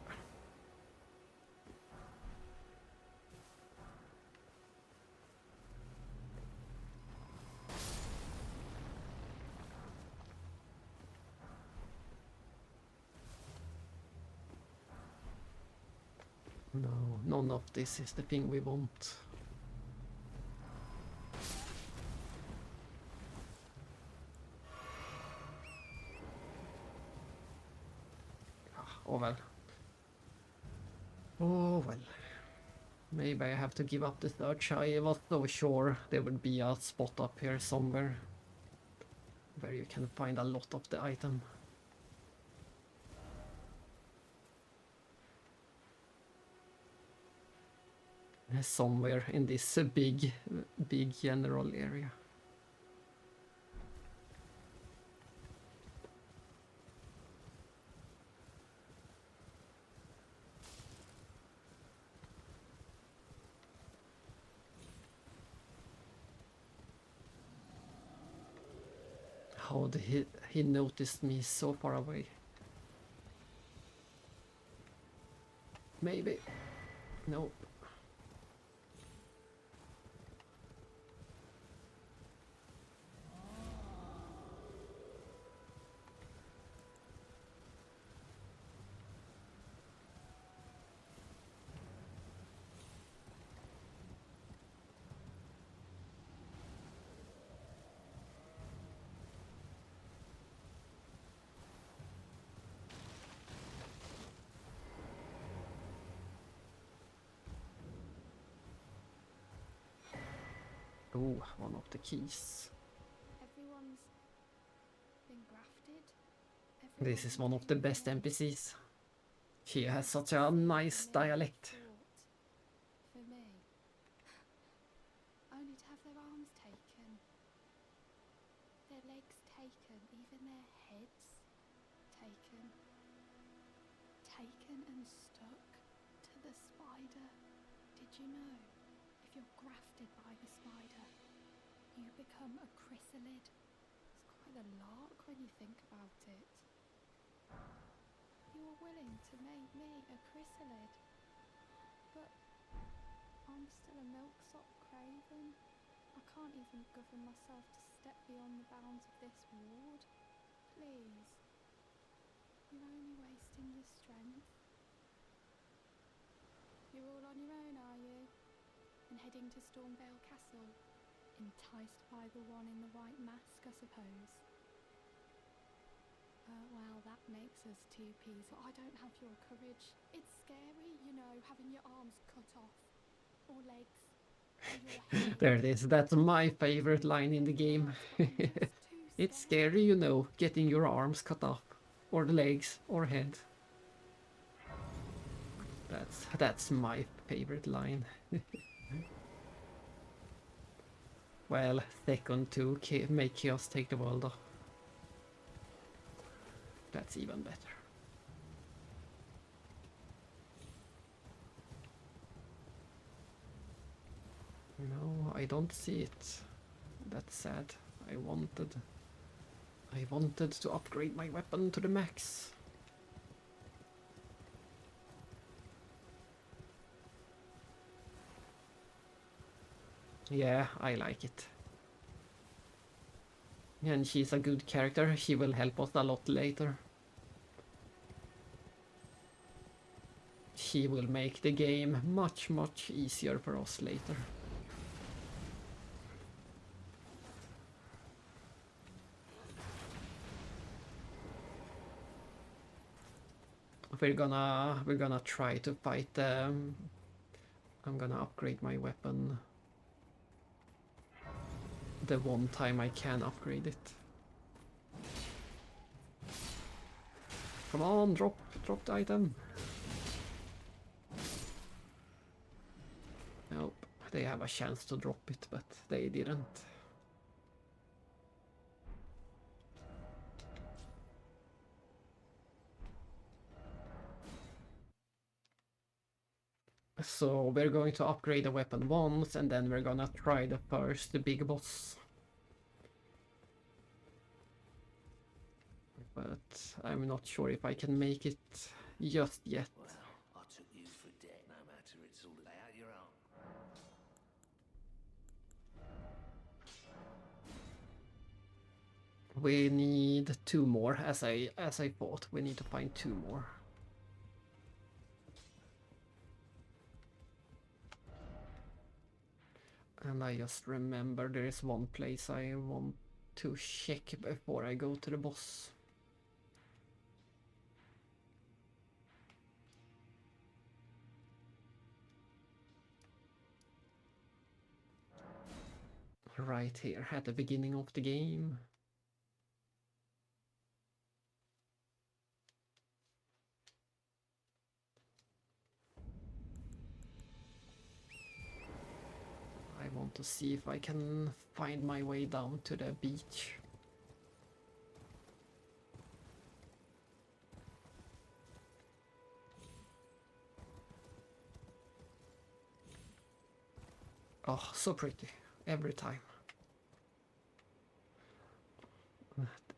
No, none of this is the thing we want. Oh well. Oh well. Maybe I have to give up the search. I was so sure there would be a spot up here somewhere where you can find a lot of the item. Somewhere in this big general area. How did he noticed me so far away? Maybe. Nope. Oh, one of the keys. Everyone's been grafted. This is one of the best NPCs. She has such a nice dialect. For me, only to have their arms taken, their legs taken, even their heads taken and stuck to the spider. Did you know? If you're grafted by the spider, you become a chrysalid. It's quite a lark when you think about it. You were willing to make me a chrysalid, but I'm still a milksop craven. I can't even govern myself to step beyond the bounds of this ward. Please. You're only wasting your strength. You're all on your own, are you? And heading to Stormvale Castle, enticed by the one in the white mask, I suppose. Well, that makes us two peas. I don't have your courage. It's scary, you know, having your arms cut off, or legs, or your head. There it is. That's my favorite line in the game. It's scary, you know, getting your arms cut off, or legs, or head. That's my favorite line. Well, second to make Chaos take the world off. That's even better. No, I don't see it. That's sad. I wanted to upgrade my weapon to the max. Yeah, I like it. And she's a good character. She will help us a lot later. She will make the game much easier for us later. We're gonna try to fight them. I'm gonna upgrade my weapon the one time I can upgrade it. Come on, drop the item. Nope, they have a chance to drop it, but they didn't. So we're going to upgrade the weapon once, and then we're gonna try the big boss. But I'm not sure if I can make it just yet. Well, I took you for dead. No matter, it's all lay out your arm. We need 2 more, as I thought. We need to find 2 more. And I just remember there is one place I want to check before I go to the boss. Right here at the beginning of the game. I want to see if I can find my way down to the beach. Oh, so pretty. Every time.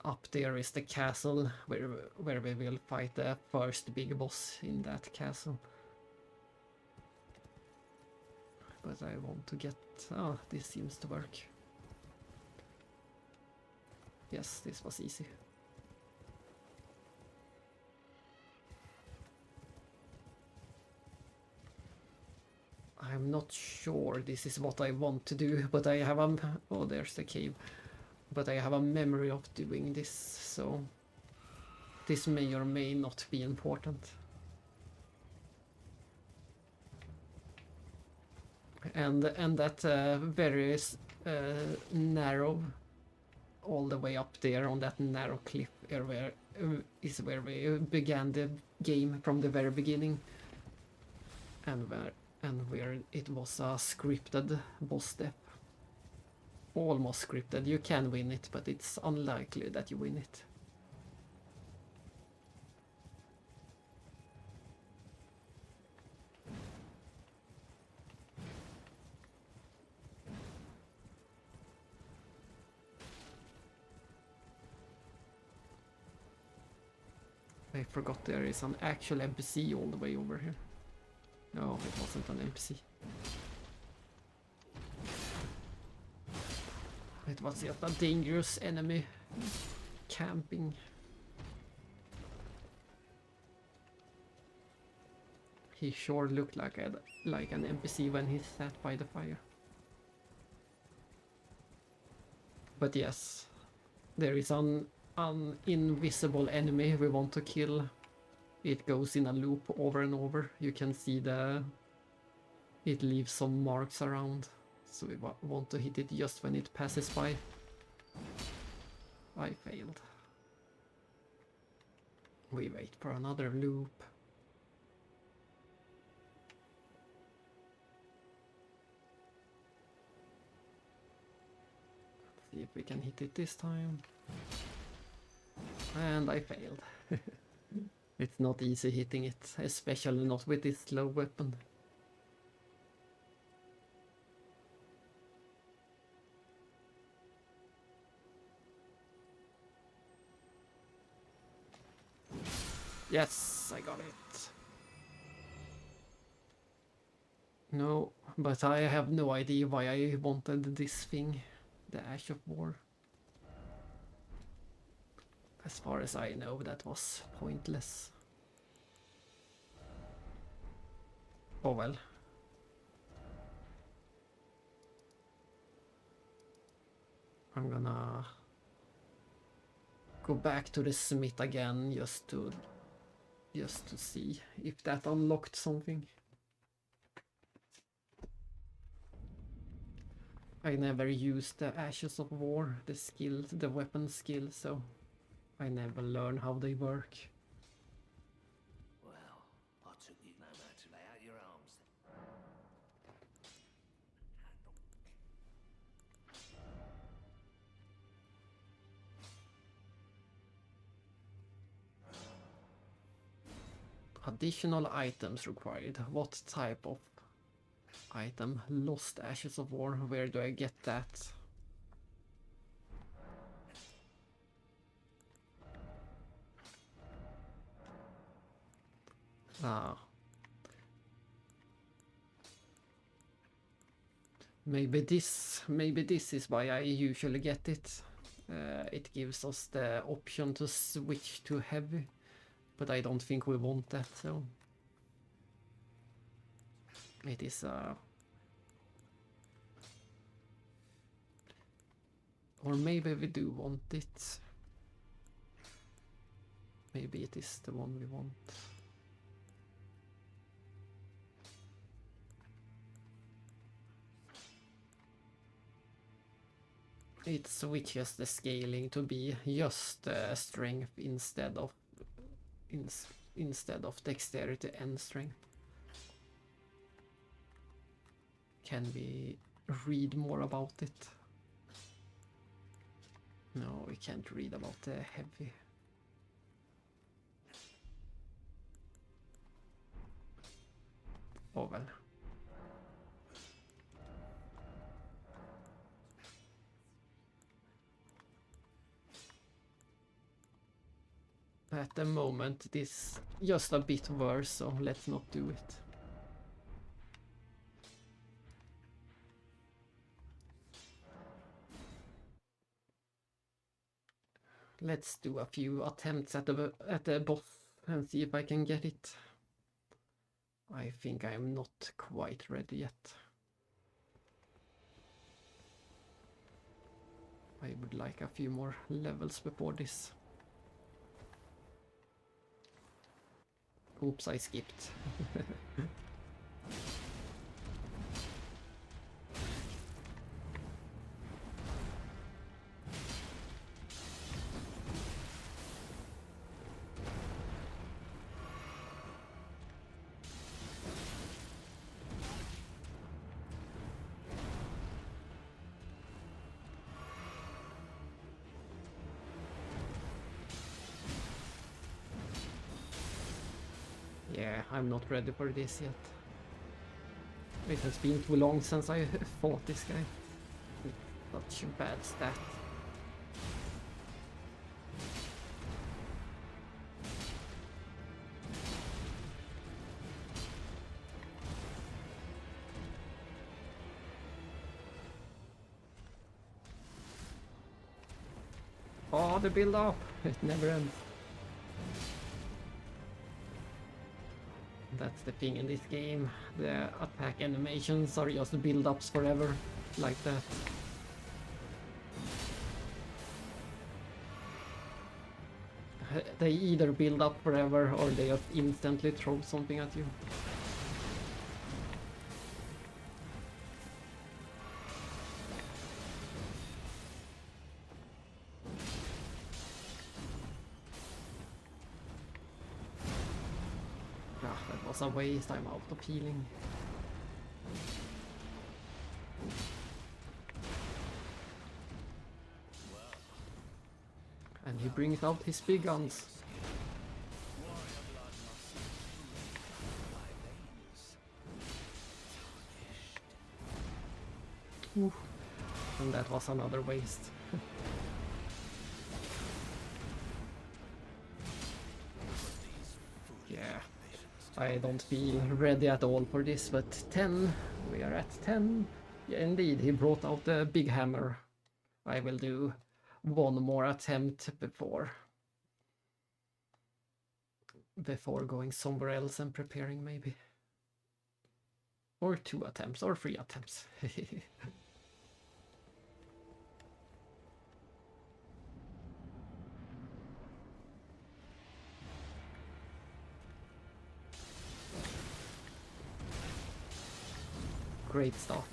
Up there is the castle where we will fight the first big boss in that castle. But I want to get... Oh, this seems to work. Yes, this was easy. I'm not sure this is what I want to do, but I have a... Oh, there's the cave. But I have a memory of doing this, so... This may or may not be important. And that very narrow, all the way up there on that narrow cliff is where we began the game from the very beginning, and where it was a scripted boss step. Almost scripted. You can win it, but it's unlikely that you win it. I forgot there is an actual NPC all the way over here. No, it wasn't an NPC. It was just a dangerous enemy camping. He sure looked like an NPC when he sat by the fire. But yes, there is an invisible enemy we want to kill. It goes in a loop over and over. You can see it leaves some marks around, so we want to hit it just when it passes by. I failed. We wait for another loop. Let's see if we can hit it this time. And I failed. It's not easy hitting it, especially not with this slow weapon. Yes, I got it. No, but I have no idea why I wanted this thing, the Ash of War. As far as I know, that was pointless. Oh well. I'm gonna go back to the smith again just to see if that unlocked something. I never used the Ashes of War, the skill, the weapon skill, so I never learn how they work. Well, I took it no matter. Lay out your arms. Additional items required. What type of item? Lost Ashes of War. Where do I get that? Ah. Maybe this is why I usually get it. It gives us the option to switch to heavy, but I don't think we want that, so it is or maybe we do want it. Maybe it is the one we want. It switches the scaling to be just strength instead of dexterity and strength. Can we read more about it? No, we can't read about the heavy. Oh well. At the moment it is just a bit worse, so let's not do it. Let's do a few attempts at the boss and see if I can get it. I think I'm not quite ready yet. I would like a few more levels before this. Oops, I skipped. Yeah, I'm not ready for this yet. It has been too long since I fought this guy. Such a bad stat. Oh, the build up! It never ends. That's the thing in this game. The attack animations are just build-ups forever, like that. They either build up forever or they just instantly throw something at you. Ah, that was a waste. I'm out of healing. And he brings out his big guns. And that was another waste. Yeah, I don't feel ready at all for this, but 10, we are at 10. Yeah, indeed, he brought out the big hammer. I will do one more attempt before going somewhere else and preparing maybe. Or 2 attempts, or 3 attempts. Great start.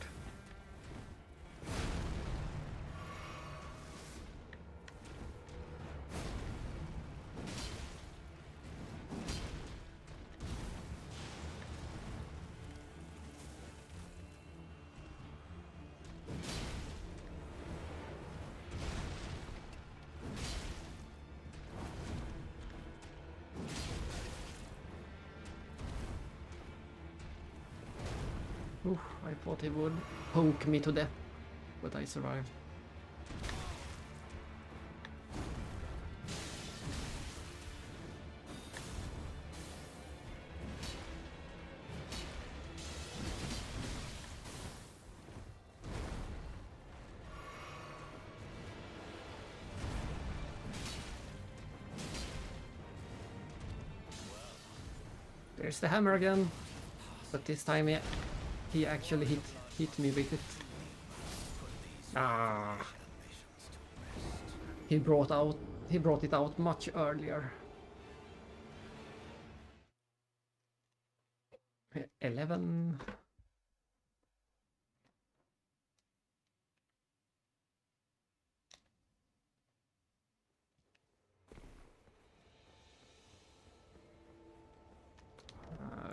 Oof, I thought he would poke me to death, but I survived. There's the hammer again, but this time he actually hit me with it. Ah, he brought it out much earlier. 11.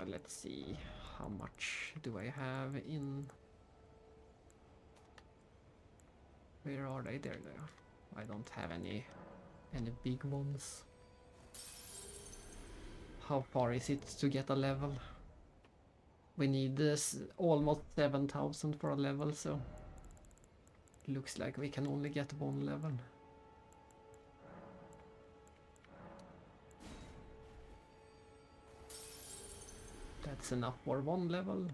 Let's see, how much do I have in? Where are they? There they are. I don't have any big ones. How far is it to get a level? We need this almost 7,000 for a level, so looks like we can only get 1 level. That's enough for 1 level.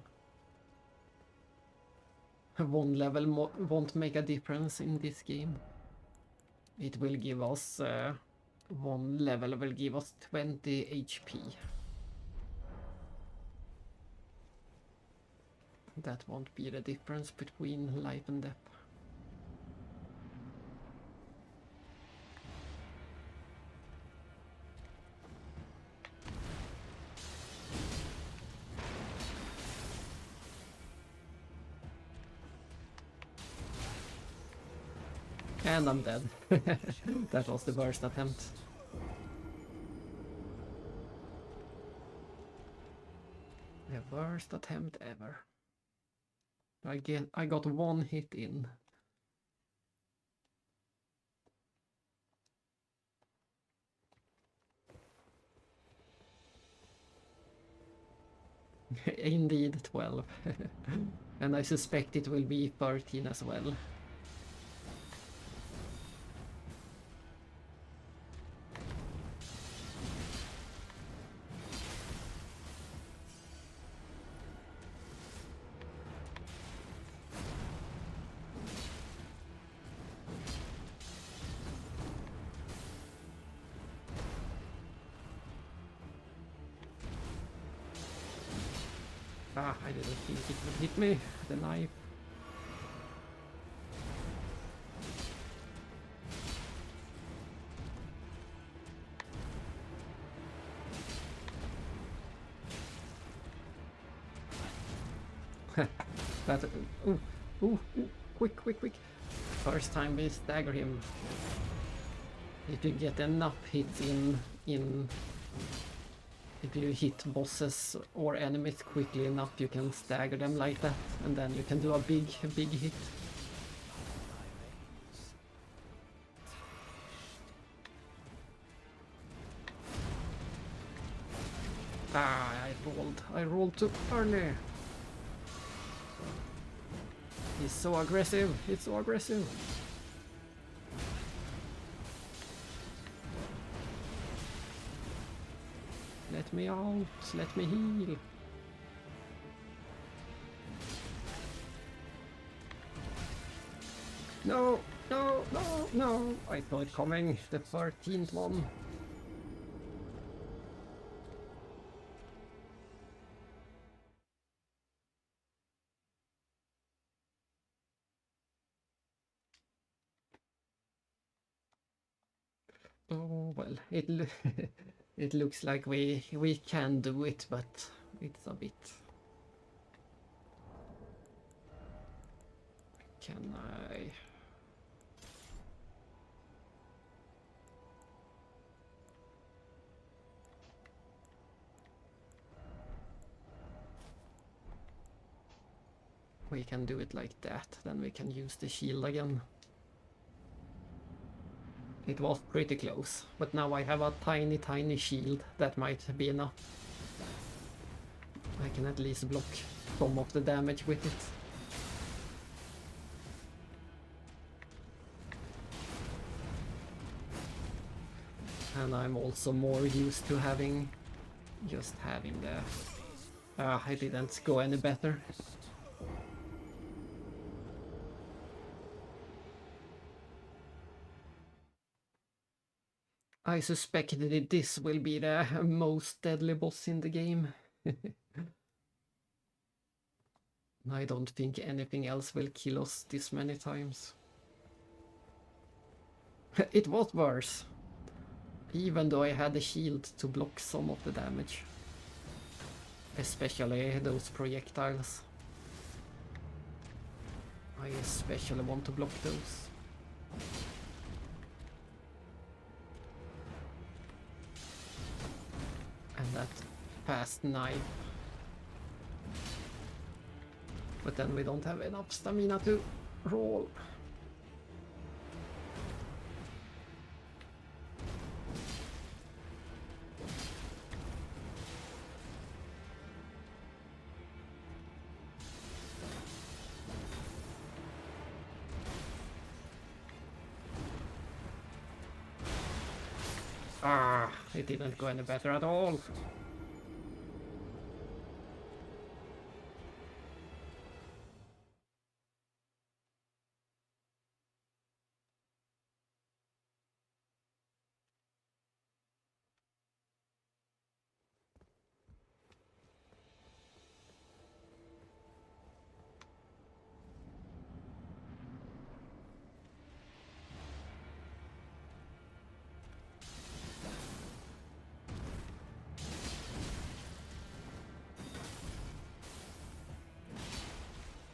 1 level won't make a difference in this game. It will give us 1 level will give us 20 HP. That won't be the difference between life and death. And I'm dead. That was the worst attempt. The worst attempt ever. I got 1 hit in. Indeed 12. And I suspect it will be 13 as well. Ah, I didn't think it would hit me, the knife. That, ooh, quick. First time we stagger him. If you get enough hits in if you hit bosses or enemies quickly enough, you can stagger them like that, and then you can do a big hit. Ah, I rolled too early. He's so aggressive. He's so aggressive. Let me out. Let me heal. No, no, no, no. I saw it coming. The 13th one. Oh well, it looks like we can do it, but it's a bit. Can I? We can do it like that, then we can use the shield again. It was pretty close, but now I have a tiny shield that might be enough. I can at least block some of the damage with it. And I'm also more used to having just having the... I didn't go any better. I suspect that this will be the most deadly boss in the game. I don't think anything else will kill us this many times. It was worse, even though I had a shield to block some of the damage. Especially those projectiles. I especially want to block those. And that fast knife. But then we don't have enough stamina to roll. Ah, it didn't go any better at all.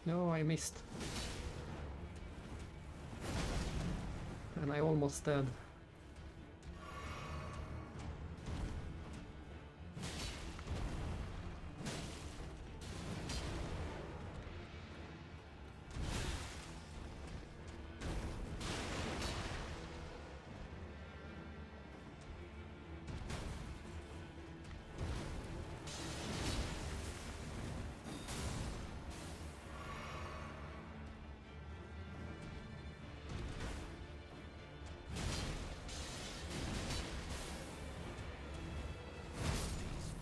No, I missed. And I almost dead.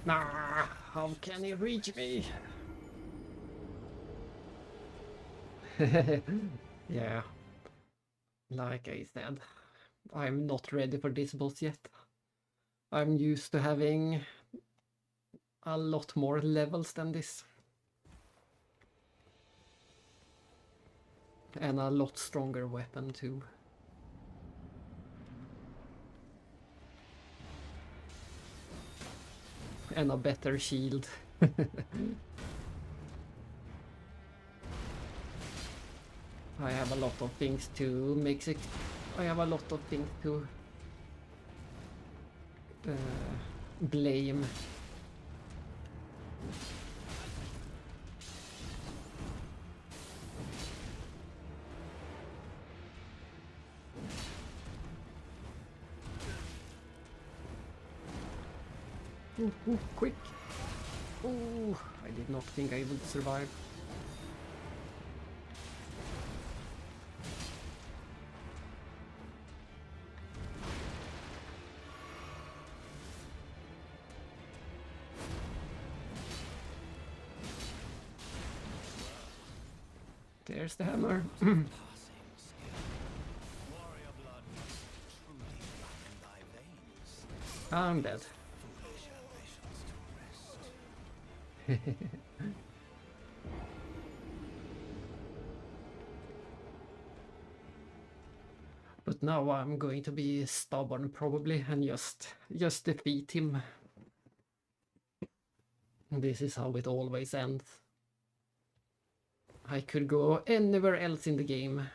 Nah, how can he reach me? Yeah, like I said, I'm not ready for this boss yet. I'm used to having a lot more levels than this. And a lot stronger weapon too. And a better shield. I have a lot of things to make it. I have a lot of things to blame. Ooh, quick! Ooh, I did not think I would survive. there's the hammer. Passing skill. Warrior blood must truly run in thy veins. I'm dead. Foolish ambitions to rest. But now I'm going to be stubborn probably and just defeat him. This is how it always ends. I could go anywhere else in the game.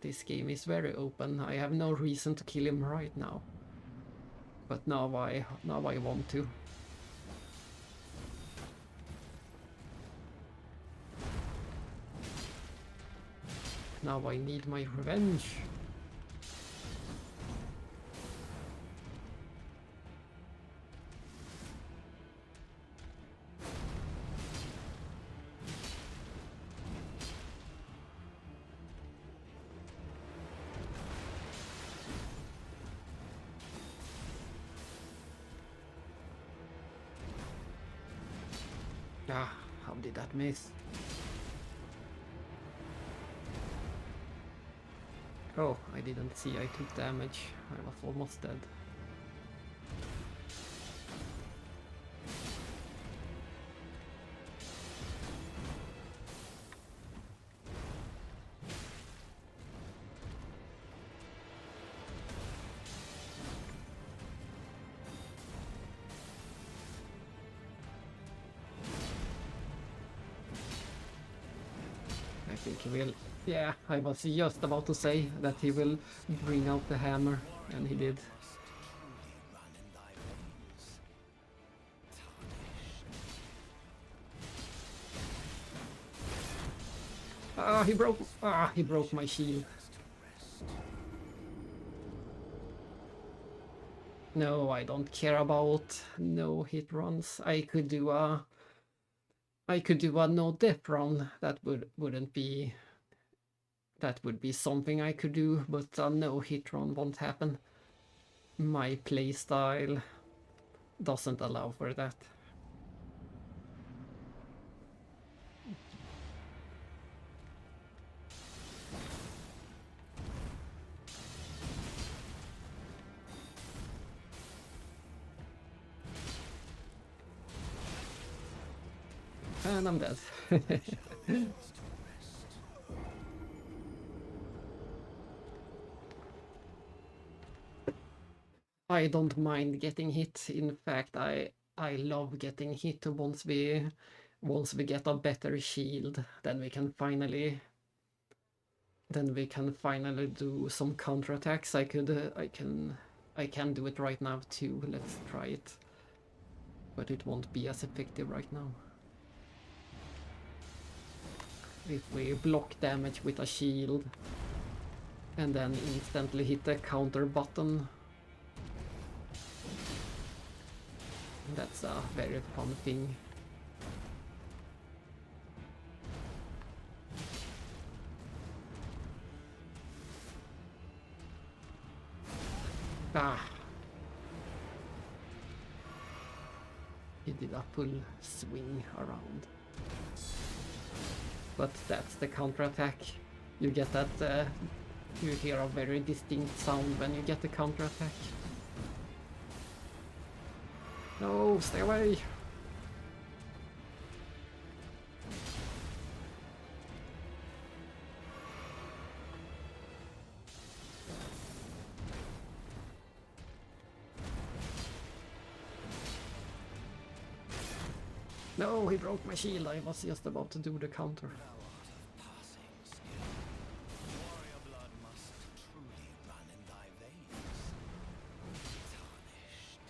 This game is very open. I have no reason to kill him right now. But now I want to. Now I need my revenge. Ah, how did that miss? Oh, I didn't see I took damage. I was almost dead. I think he will. Yeah, I was just about to say that he will bring out the hammer, and he did. Truly run in thy veins. Tarnished. He broke my shield. To rest. No, I don't care about no hit runs. I could do a no death run. That wouldn't be. That would be something I could do, but a no hit run won't happen. My playstyle doesn't allow for that. And I'm dead. I don't mind getting hit. In fact, I love getting hit once we get a better shield, then we can finally do some counterattacks. I can do it right now too. Let's try it. But it won't be as effective right now. If we block damage with a shield and then instantly hit the counter button, that's a very fun thing. Ah! He did a full swing around. But that's the counterattack. You get that, you hear a very distinct sound when you get the counterattack. No, stay away! No, he broke my shield. I was just about to do the counter. Passing skill. Warrior blood must truly run in thy veins. Tarnished.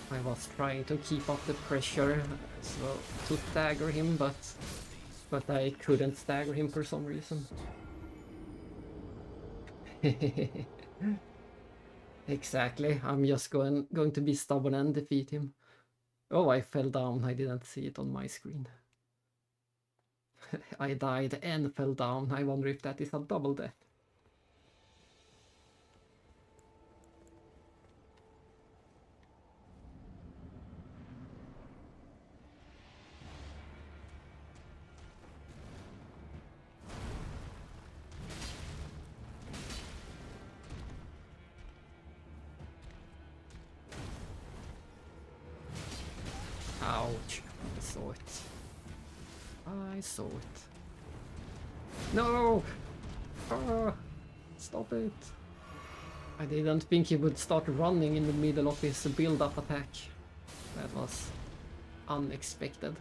I was trying to keep up the pressure so to stagger him, but I couldn't stagger him for some reason. Exactly. I'm just going to be stubborn and defeat him. Oh, I fell down. I didn't see it on my screen. I died and fell down. I wonder if that is a double death. Ouch. I saw it. I saw it. No! Ah, stop it. I didn't think he would start running in the middle of his build-up attack. That was unexpected.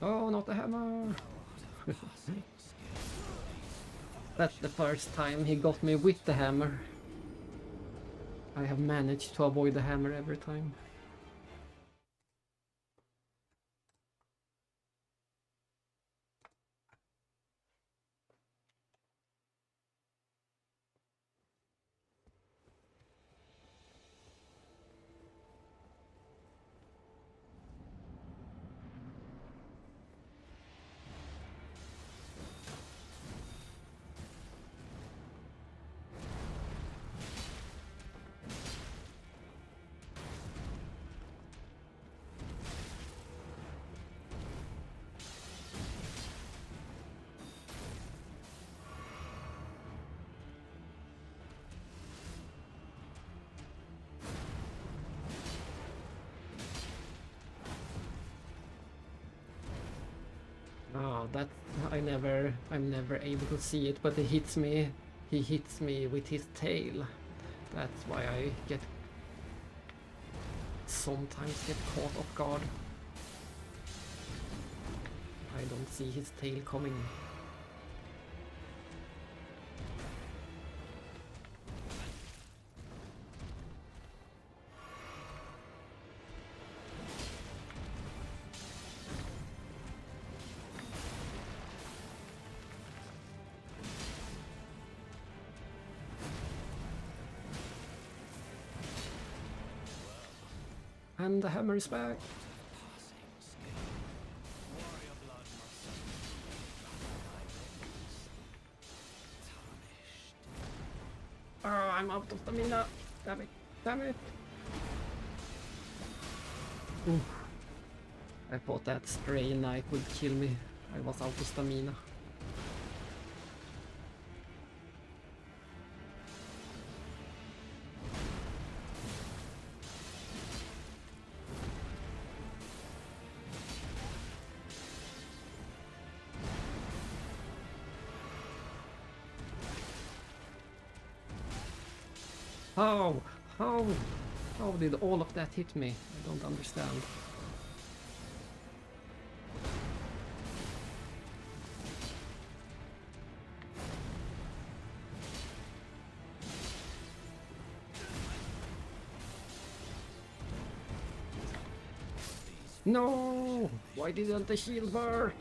Oh, not the hammer! That's the first time he got me with the hammer. I have managed to avoid the hammer every time. Oh, that I'm never able to see it, but he hits me with his tail. That's why I sometimes get caught off guard. I don't see his tail coming. And the hammer is back. Oh, I'm out of stamina. Damn it. Damn it. Oof. I thought that stray knife would kill me. I was out of stamina. How? How? How did all of that hit me? I don't understand. No! Why didn't the shield work?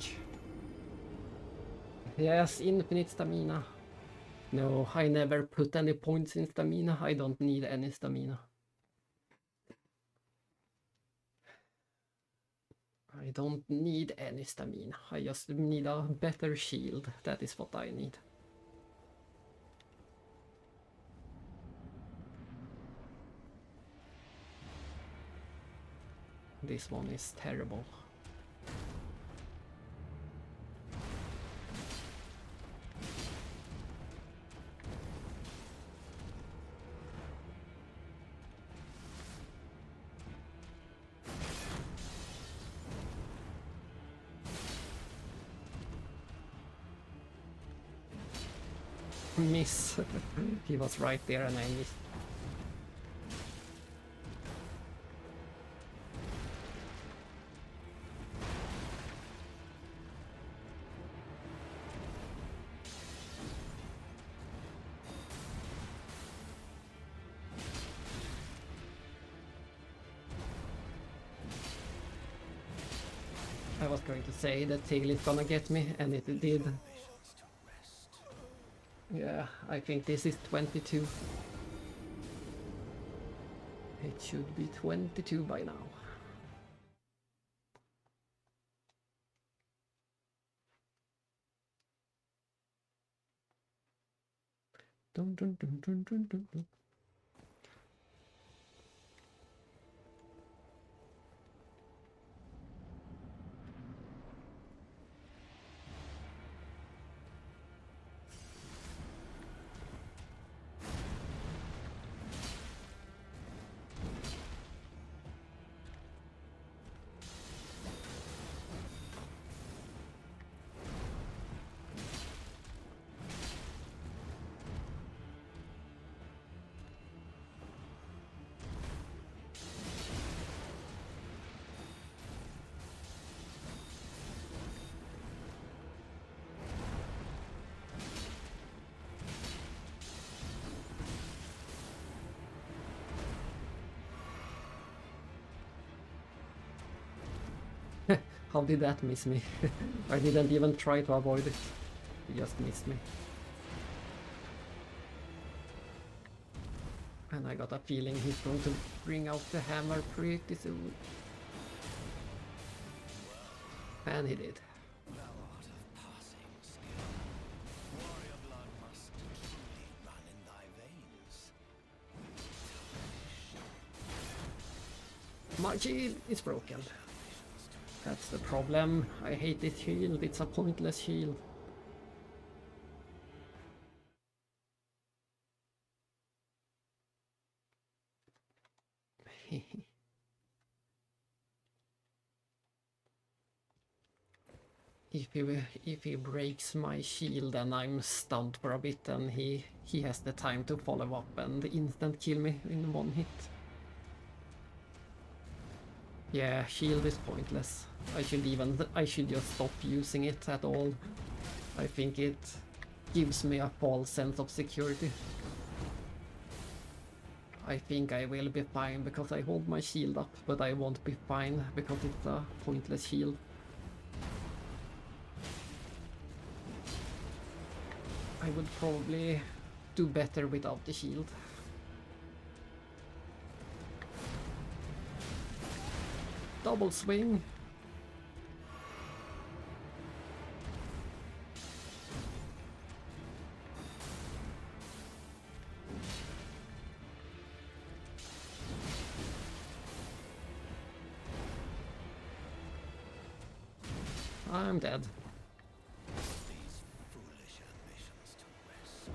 Yes, infinite stamina. No, I never put any points in stamina. I don't need any stamina. I don't need any stamina. I just need a better shield. That is what I need. This one is terrible. miss. He was right there and I missed. I was going to say that tail is gonna get me, and it did. Yeah, I think this is 22. It should be 22 by now. Dun, dun, dun, dun, dun, dun, dun. How did that miss me? I didn't even try to avoid it. It just missed me. And I got a feeling he's going to bring out the hammer pretty soon. And he did. The art of passing skill. Warrior blood must truly run in thy veins. Margit is broken. That's the problem. I hate this shield. It's a pointless shield. If he breaks my shield and I'm stunned for a bit, then he has the time to follow up and instant kill me in one hit. Yeah, shield is pointless. I should just stop using it at all. I think it gives me a false sense of security. I think I will be fine because I hold my shield up, but I won't be fine because it's a pointless shield. I would probably do better without the shield. Double swing. I'm dead. These foolish ambitions to rest.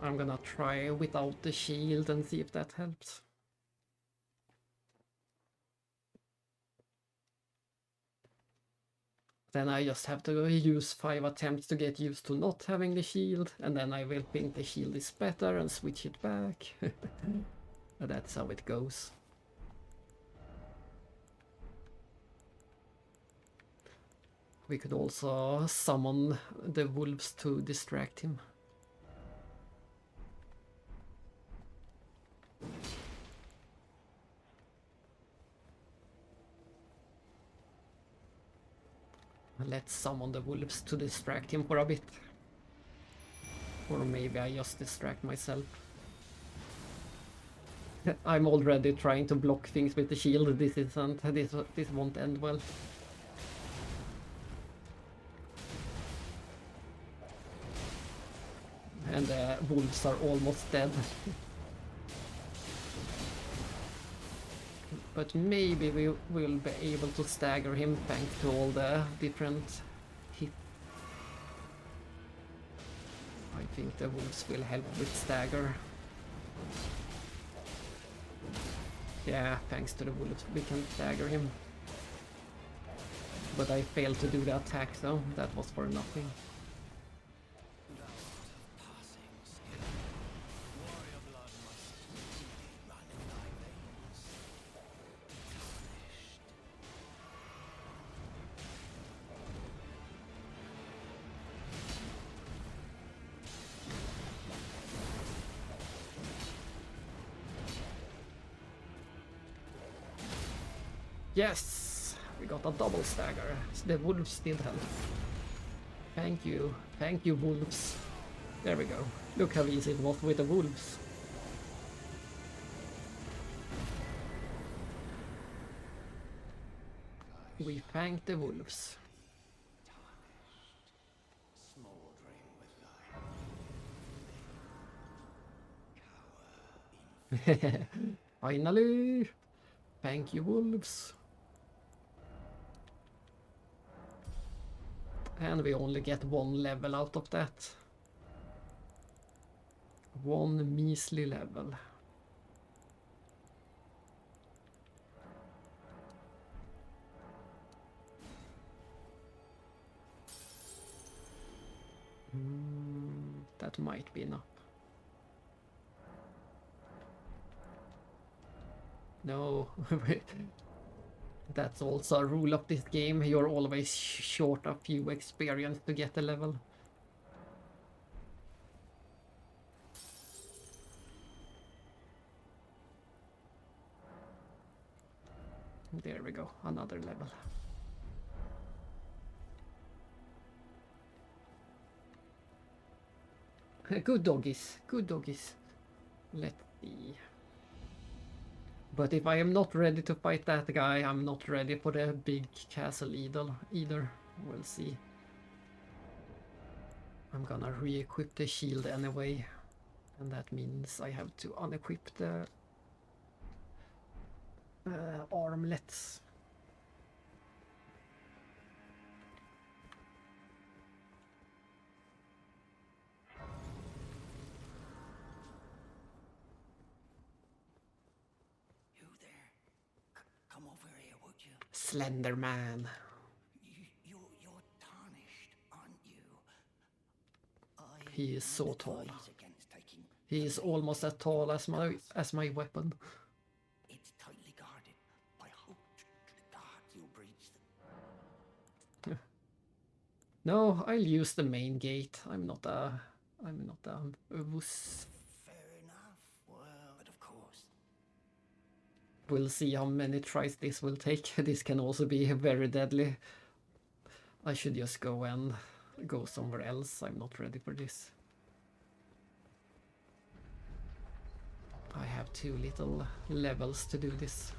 I'm gonna try without the shield and see if that helps. Then I just have to use 5 attempts to get used to not having the shield, and then I will think the shield is better and switch it back. That's how it goes. We could also summon the wolves to distract him. Let's summon the wolves to distract him for a bit. Or maybe I just distract myself. I'm already trying to block things with the shield. This won't end well. And the wolves are almost dead. But maybe we will be able to stagger him thanks to all the different hits. I think the wolves will help with stagger. Yeah, thanks to the wolves we can stagger him. But I failed to do the attack, so that was for nothing. Yes! We got a double stagger. The wolves still help. Thank you. Thank you, wolves. There we go. Look how easy it was with the wolves. We thank the wolves. Smoldering with life. Finally! Thank you, wolves. And we only get 1 level out of that. 1 measly level. That might be enough. No. That's also a rule of this game. You're always short a few experience to get a level. There we go, another level. Good doggies, good doggies. Let's see. But if I am not ready to fight that guy, I'm not ready for the big castle either. We'll see. I'm gonna re-equip the shield anyway. And that means I have to unequip the armlets. You there? Come over here, would you? Slender Man. You're tarnished, aren't you? He is so tall. advise against taking He is almost as tall as my weapon. It's tightly guarded. I hope to the gods you'll breach them. No, I'll use the main gate. I'm not a wuss. Fair enough. Well, but of course. We'll see how many tries this will take. This can also be very deadly. I should just go somewhere else. I'm not ready for this. I have 2 little levels to do this.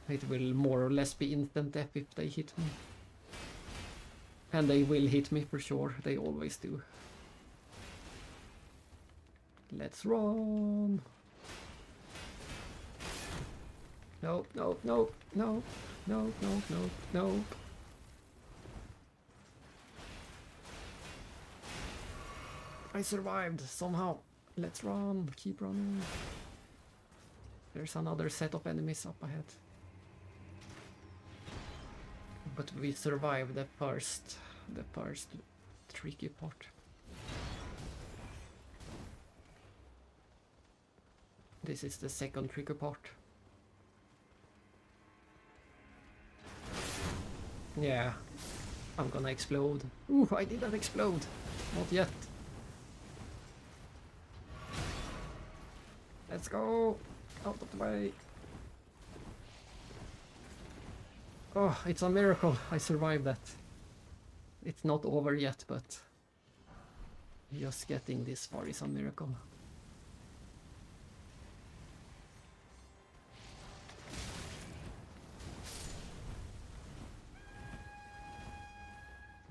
It will more or less be instant death if they hit me. And they will hit me for sure. They always do. Let's run. No, no, no, no, no, no, no, no. I survived somehow. Let's run. Keep running. There's another set of enemies up ahead. But we survived the first tricky part. This is the second tricky part. Yeah, I'm gonna explode. Ooh, I didn't explode. Not yet. Let's go. Out of the way. Oh, it's a miracle I survived that. It's not over yet, but just getting this far is a miracle.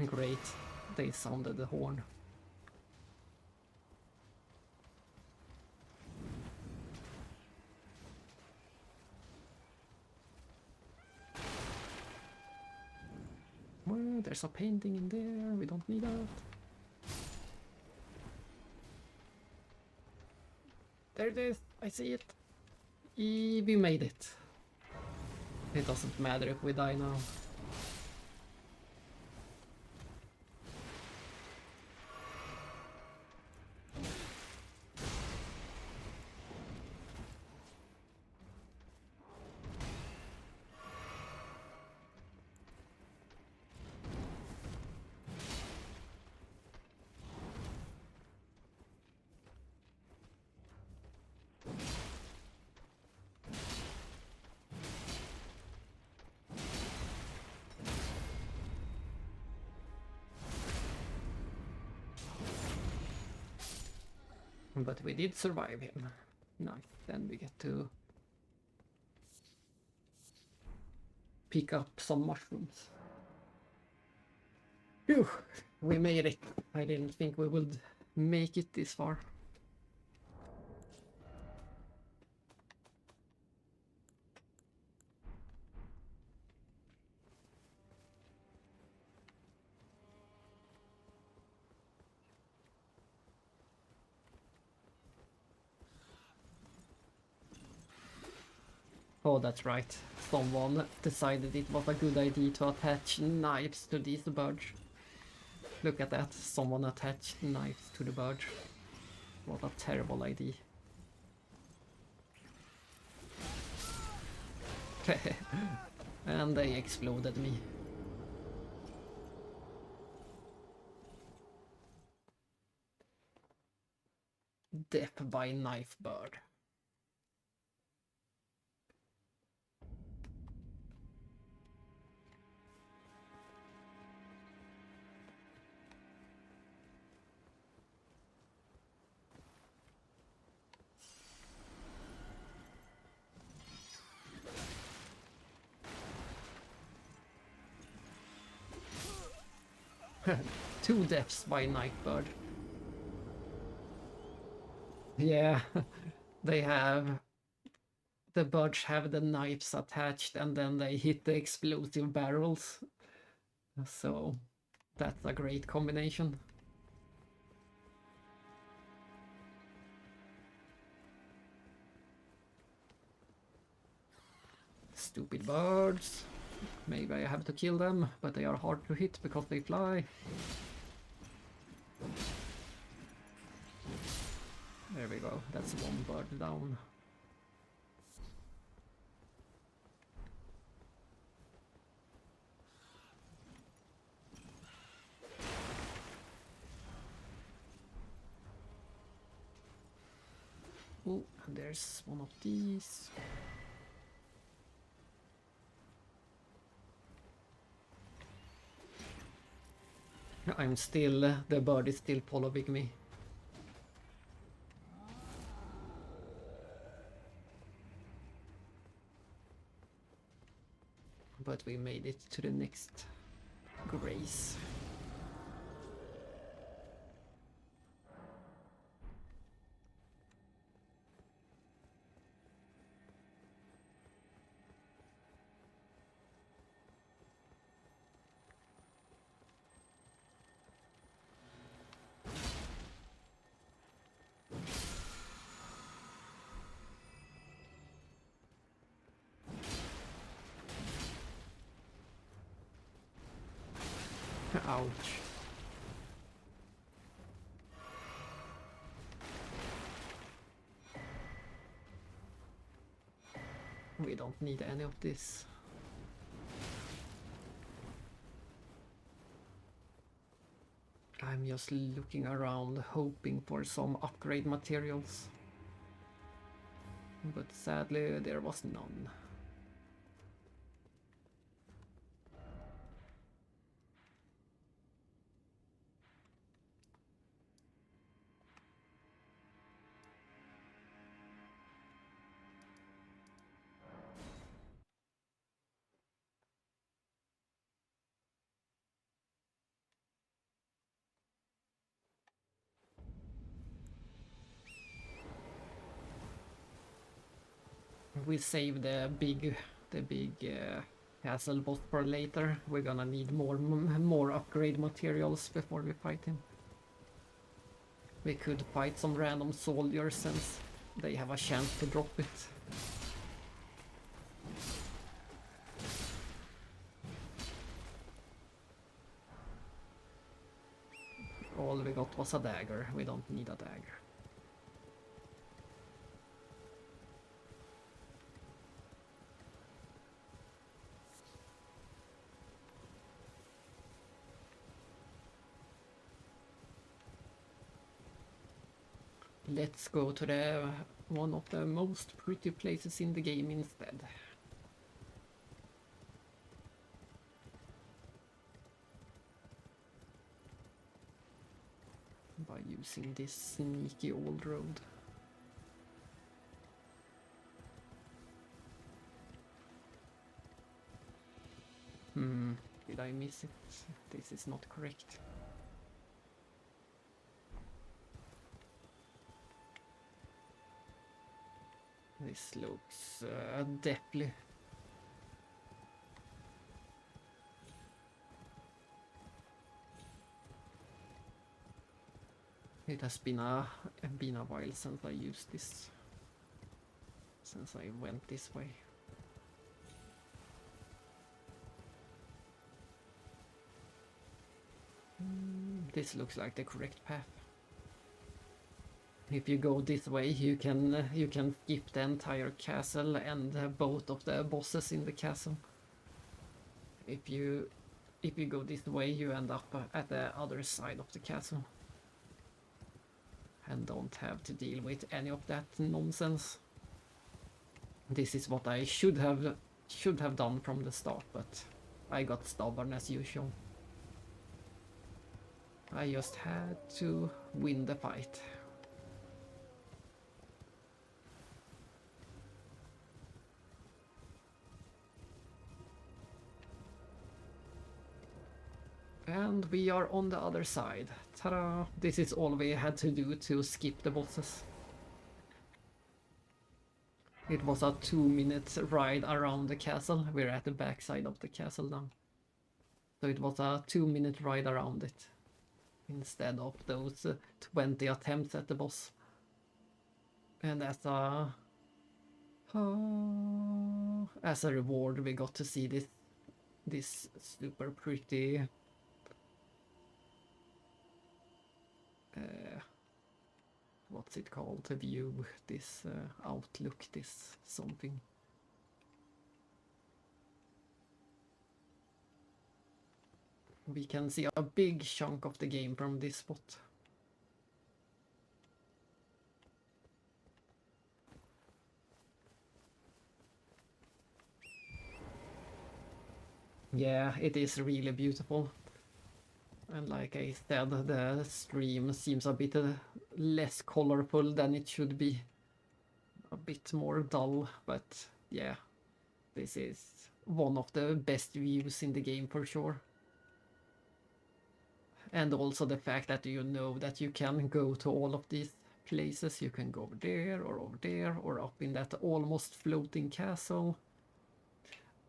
Great, they sounded the horn. Well, there's a painting in there, we don't need that. There it is, I see it. We made it. It doesn't matter if we die now. But we did survive him. Nice. Then we get to pick up some mushrooms. Phew, we made it. I didn't think we would make it this far. Oh, that's right. Someone decided it was a good idea to attach knives to these birds. Look at that. Someone attached knives to the bird. What a terrible idea. And they exploded me. Death by knife bird. Two deaths by Nightbird. Yeah, they have... The birds have the knives attached and then they hit the explosive barrels. So, that's a great combination. Stupid birds. Maybe I have to kill them, but they are hard to hit because they fly. There we go, that's one bird down. Oh, and there's one of these. I'm still... the bird is still following me. But we made it to the next grace. Ouch. We don't need any of this. I'm just looking around hoping for some upgrade materials. But sadly there was none. We save the big castle boss for later. We're gonna need more upgrade materials before we fight him. We could fight some random soldiers since they have a chance to drop it. All we got was a dagger. We don't need a dagger. Let's go to the one of the most pretty places in the game instead. By you. using this sneaky old road. Did I miss it? This is not correct. This looks deathly. It has been a while since I used this. Since I went this way. This looks like the correct path. If you go this way, you can skip the entire castle and both of the bosses in the castle. If you go this way, you end up at the other side of the castle and don't have to deal with any of that nonsense. This is what I should have done from the start, but I got stubborn as usual. I just had to win the fight. And we are on the other side. Ta-da! This is all we had to do to skip the bosses. It was a 2-minute ride around the castle. We're at the back side of the castle now. So it was a 2-minute ride around it. Instead of those 20 attempts at the boss. And as a reward we got to see this super pretty what's it called, the view, this outlook, this something. We can see a big chunk of the game from this spot. Yeah, it is really beautiful. And like I said, the stream seems a bit less colorful than it should be. A bit more dull, but yeah, this is one of the best views in the game for sure. And also the fact that you know that you can go to all of these places. You can go over there or up in that almost floating castle.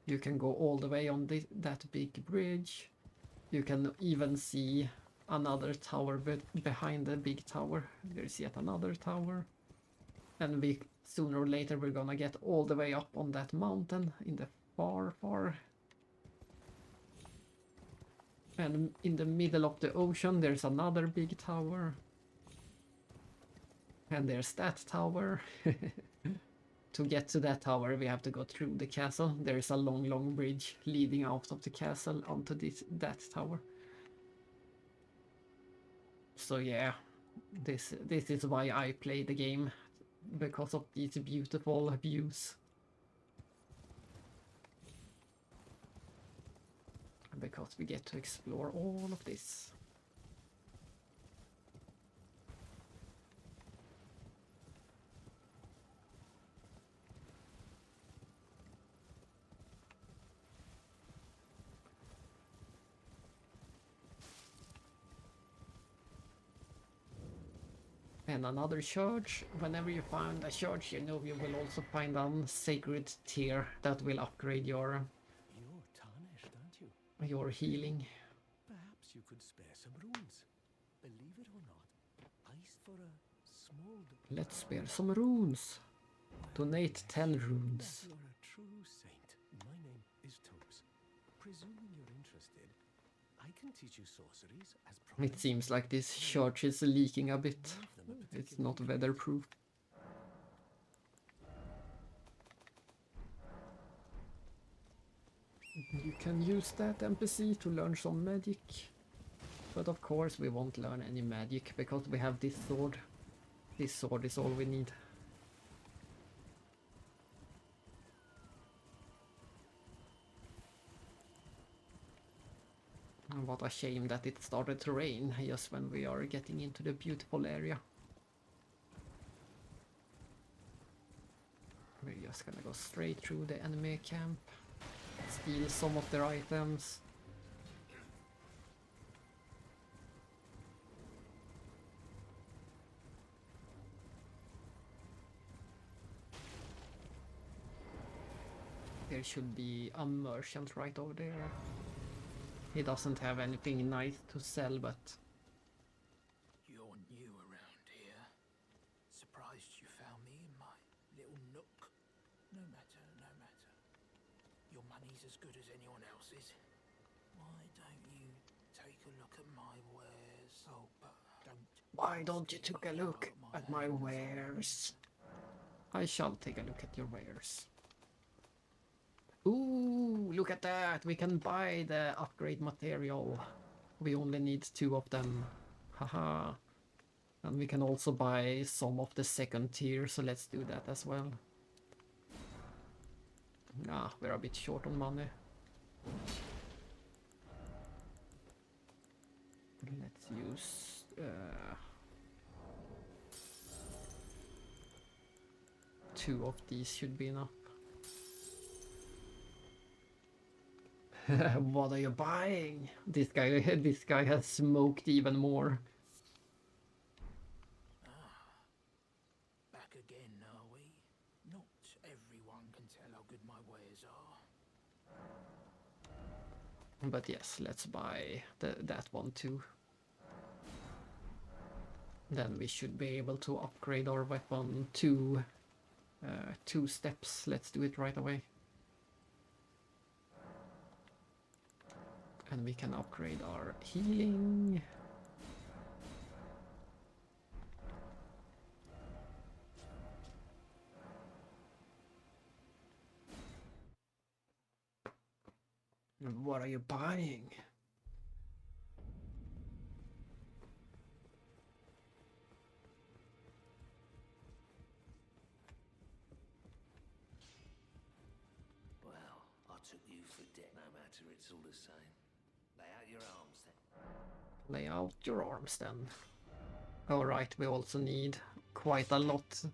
You can go all the way on that big bridge. You can even see another tower behind the big tower. There's yet another tower. And sooner or later we're gonna get all the way up on that mountain in the far. And in the middle of the ocean there's another big tower. And there's that tower. To get to that tower we have to go through the castle. There's a long bridge leading out of the castle onto that tower. So yeah, this is why I play the game, because of these beautiful views. Because we get to explore all of this. And another church. Whenever you find a church, you know you will also find a sacred tier that will upgrade your You're tarnished, aren't you? your healing. Perhaps you could spare some runes. Believe it or not, ice for a small... Let's spare some runes. Donate 10 runes. You're a true saint. My name is Topes. Presuming you're interested, I can teach you sorceries as It seems like this church is leaking a bit. It's not weatherproof. You can use that NPC to learn some magic. But of course we won't learn any magic because we have this sword. This sword is all we need. What a shame that it started to rain just when we are getting into the beautiful area. We're just gonna go straight through the enemy camp, steal some of their items. There should be a merchant right over there. He doesn't have anything nice to sell, but... You're new around here. Surprised you found me in my little nook. No matter, no matter. Your money's as good as anyone else's. Why don't you take a look at my wares? Oh, but don't... Why don't you take a look at my wares? I shall take a look at your wares. Ooh, look at that! We can buy the upgrade material. We only need 2 of them. Haha. And we can also buy some of the second tier, so let's do that as well. Ah, we're a bit short on money. Let's use... 2 of these should be enough. What are you buying? This guy has smoked even more. Back again, are we? Not everyone can tell how good my wares are. But yes, let's buy that one too. Then we should be able to upgrade our weapon to 2 steps. Let's do it right away. And we can upgrade our healing. What are you buying? Well, I took you for dead. No matter, it's all the same. Lay out your arms then. Lay out your arms then. Alright, we also need quite a lot.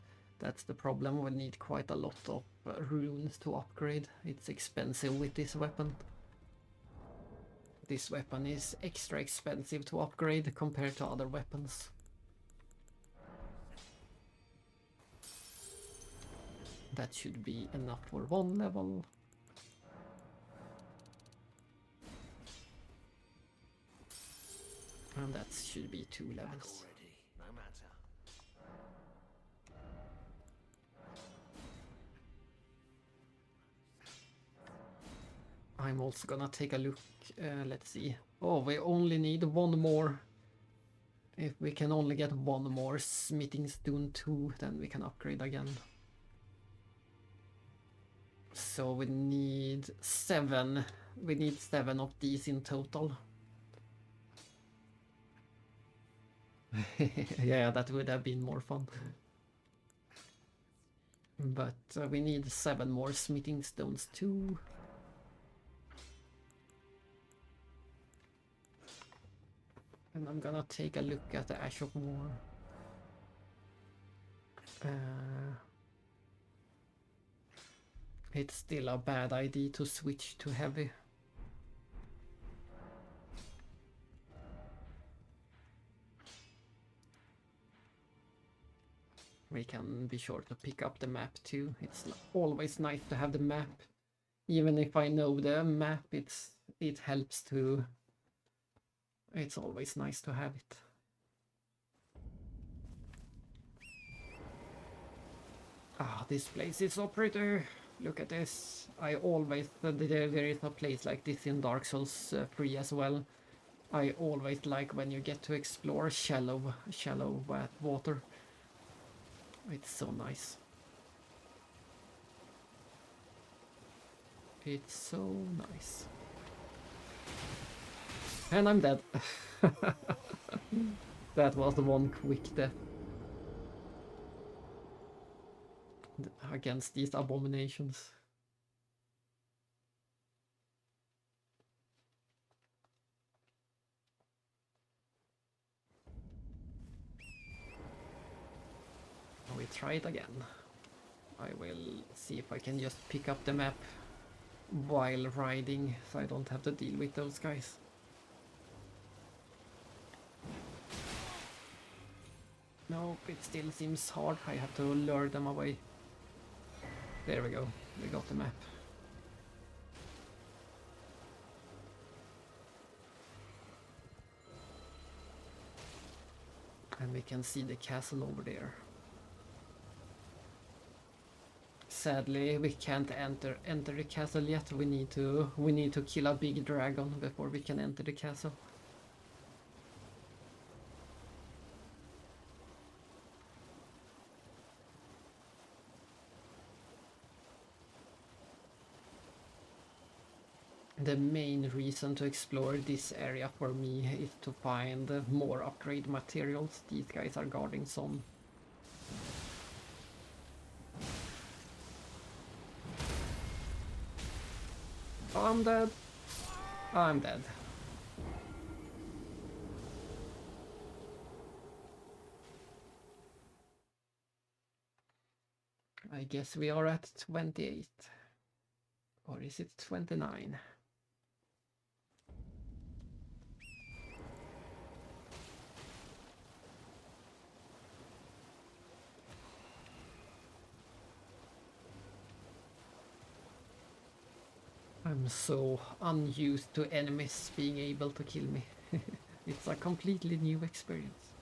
That's the problem, we need quite a lot of runes to upgrade. It's expensive with this weapon. This weapon is extra expensive to upgrade compared to other weapons. That should be enough for 1 level. And that should be 2 levels. Already, no matter. I'm also gonna take a look, let's see. Oh, we only need 1 more. If we can only get 1 more smithing stone 2, then we can upgrade again. So we need 7. We need 7 of these in total. Yeah, that would have been more fun. But we need 7 more smithing stones too. And I'm gonna take a look at the Ash of War. It's still a bad idea to switch to heavy. We can be sure to pick up the map too. It's always nice to have the map. Even if I know the map, it helps to... It's always nice to have it. Ah, this place is so pretty. Look at this. I always... there is a place like this in Dark Souls 3 as well. I always like when you get to explore shallow water. It's so nice. It's so nice. And I'm dead. That was the one quick death. Against these abominations. try it again. I will see if I can just pick up the map while riding, so I don't have to deal with those guys. Nope, it still seems hard. I have to lure them away. There we go. We got the map. And we can see the castle over there. Sadly, we can't enter the castle yet. We need to kill a big dragon before we can enter the castle. The main reason to explore this area for me is to find more upgrade materials. These guys are guarding some. I'm dead. I'm dead. I guess we are at 28. Or is it 29? I'm so unused to enemies being able to kill me. It's a completely new experience.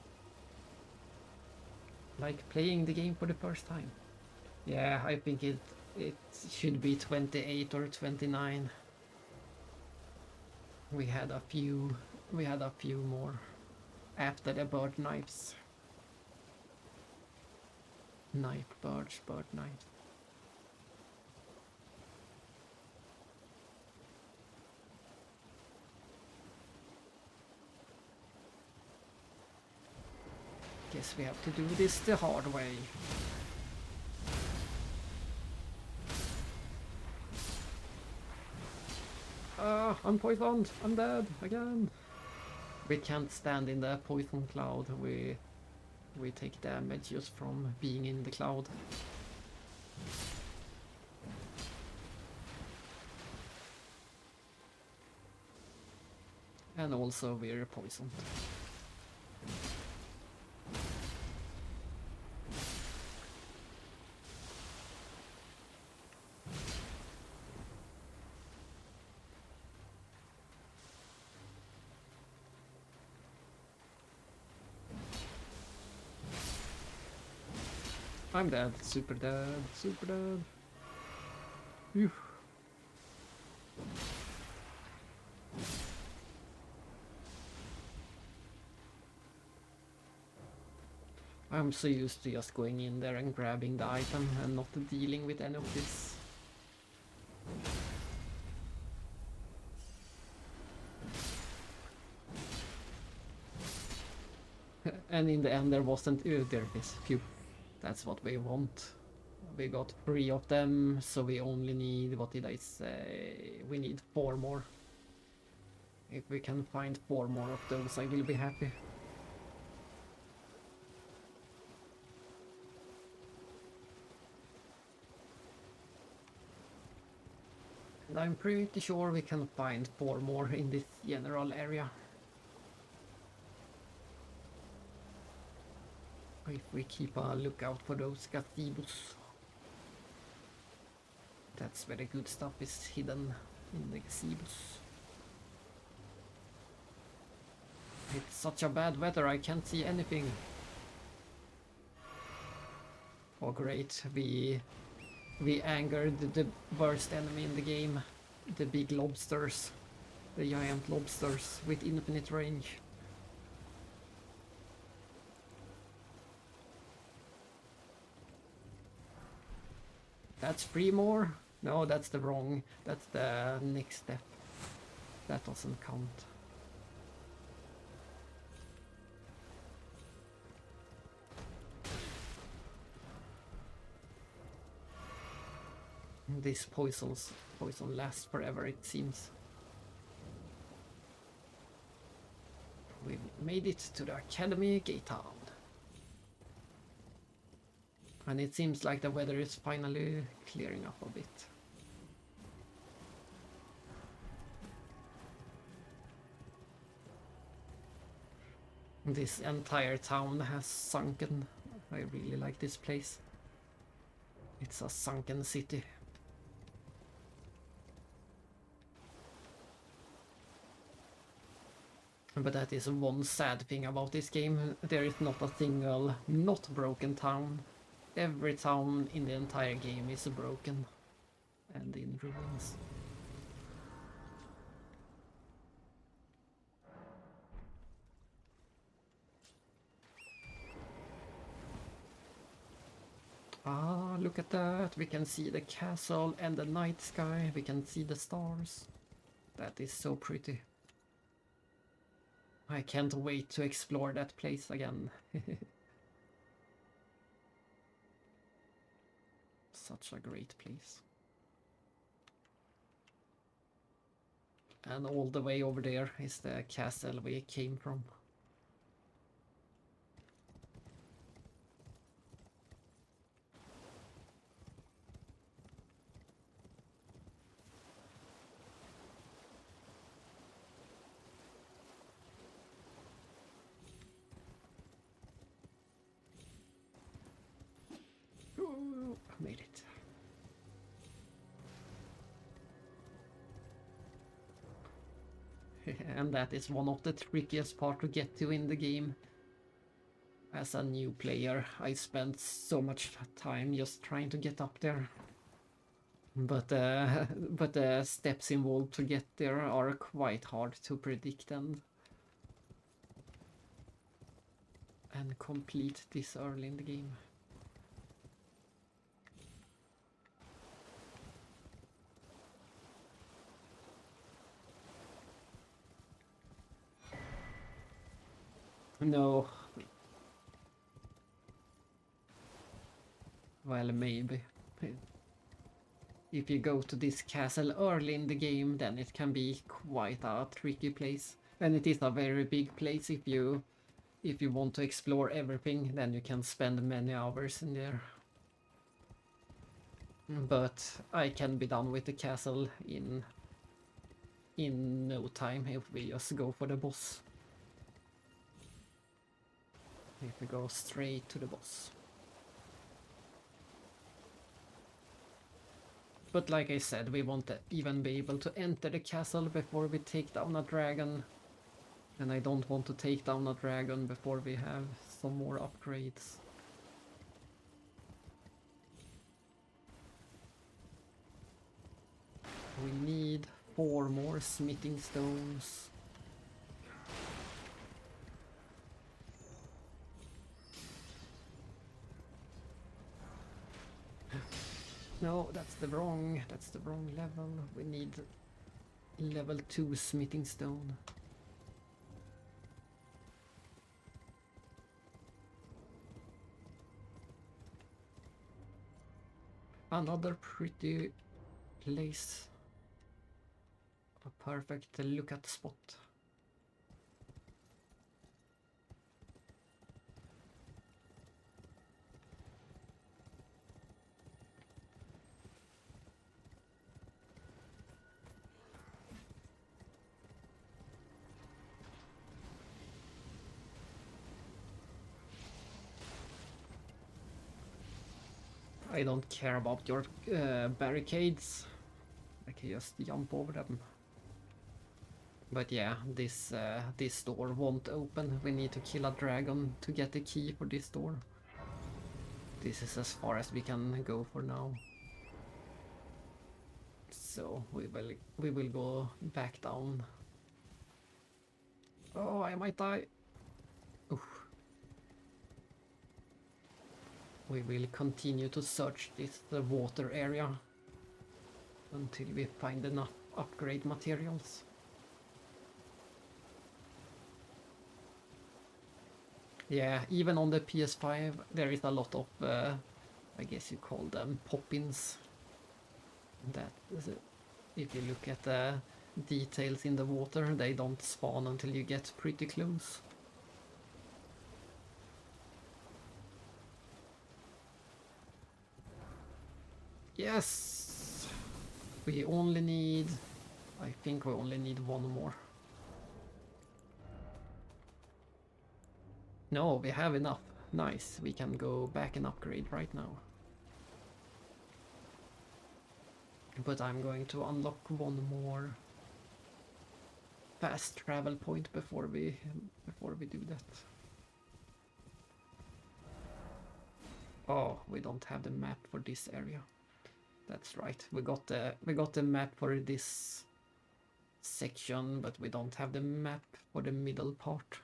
Like playing the game for the first time. Yeah, I think it should be 28 or 29. We had a few more after the bird knives. Knife birds, bird knife. Guess we have to do this the hard way. I'm poisoned. I'm dead again. We can't stand in the poison cloud. We take damage just from being in the cloud. And also we're poisoned. I'm dead, super dead, super dead. Phew. I'm so used to just going in there and grabbing the item and not dealing with any of this. And in the end there wasn't... there it is, phew. That's what we want. We got 3 of them, so we only need, what did I say? We need 4 more. If we can find 4 more of those, I will be happy. And I'm pretty sure we can find 4 more in this general area. If we keep a lookout for those gazebos. That's where the good stuff is hidden, in the gazebos. It's such a bad weather, I can't see anything. Oh great, we angered the worst enemy in the game. The big lobsters. The giant lobsters with infinite range. That's 3 more? No, that's the wrong. That's the next step. That doesn't count. This poison lasts forever, it seems. We've made it to the Academy Gate Town. And it seems like the weather is finally clearing up a bit. This entire town has sunken. I really like this place. It's a sunken city. But that is one sad thing about this game. There is not a single not broken town. Every town in the entire game is broken and in ruins. Ah, look at that. We can see the castle and the night sky. We can see the stars. That is so pretty. I can't wait to explore that place again. Such a great place. And all the way over there is the castle we came from. Ooh, I made it. And that is one of the trickiest part to get to in the game. As a new player, I spent so much time just trying to get up there. But the steps involved to get there are quite hard to predict and complete this early in the game. No. Well, maybe. If you go to this castle early in the game, then it can be quite a tricky place. And it is a very big place. If you want to explore everything, then you can spend many hours in there. But I can be done with the castle in no time if we just go for the boss. If we go straight to the boss. But like I said, we won't even be able to enter the castle before we take down a dragon. And I don't want to take down a dragon before we have some more upgrades. We need 4 more smithing stones. No, that's the wrong level. We need level 2 smithing stone. Another pretty place. A perfect look at spot. I don't care about your barricades. I can just jump over them. But yeah, this door won't open. We need to kill a dragon to get the key for this door. This is as far as we can go for now. So we will go back down. Oh, I might die. Oof. We will continue to search this water area until we find enough upgrade materials. Yeah, even on the PS5 there is a lot of, I guess you call them pop-ins. That is it. If you look at the details in the water, they don't spawn until you get pretty close. Yes! We only need... I think we only need one more. No, we have enough. Nice, we can go back and upgrade right now. But I'm going to unlock one more fast travel point before we do that. Oh, we don't have the map for this area. That's right. We got the map for this section, but we don't have the map for the middle part.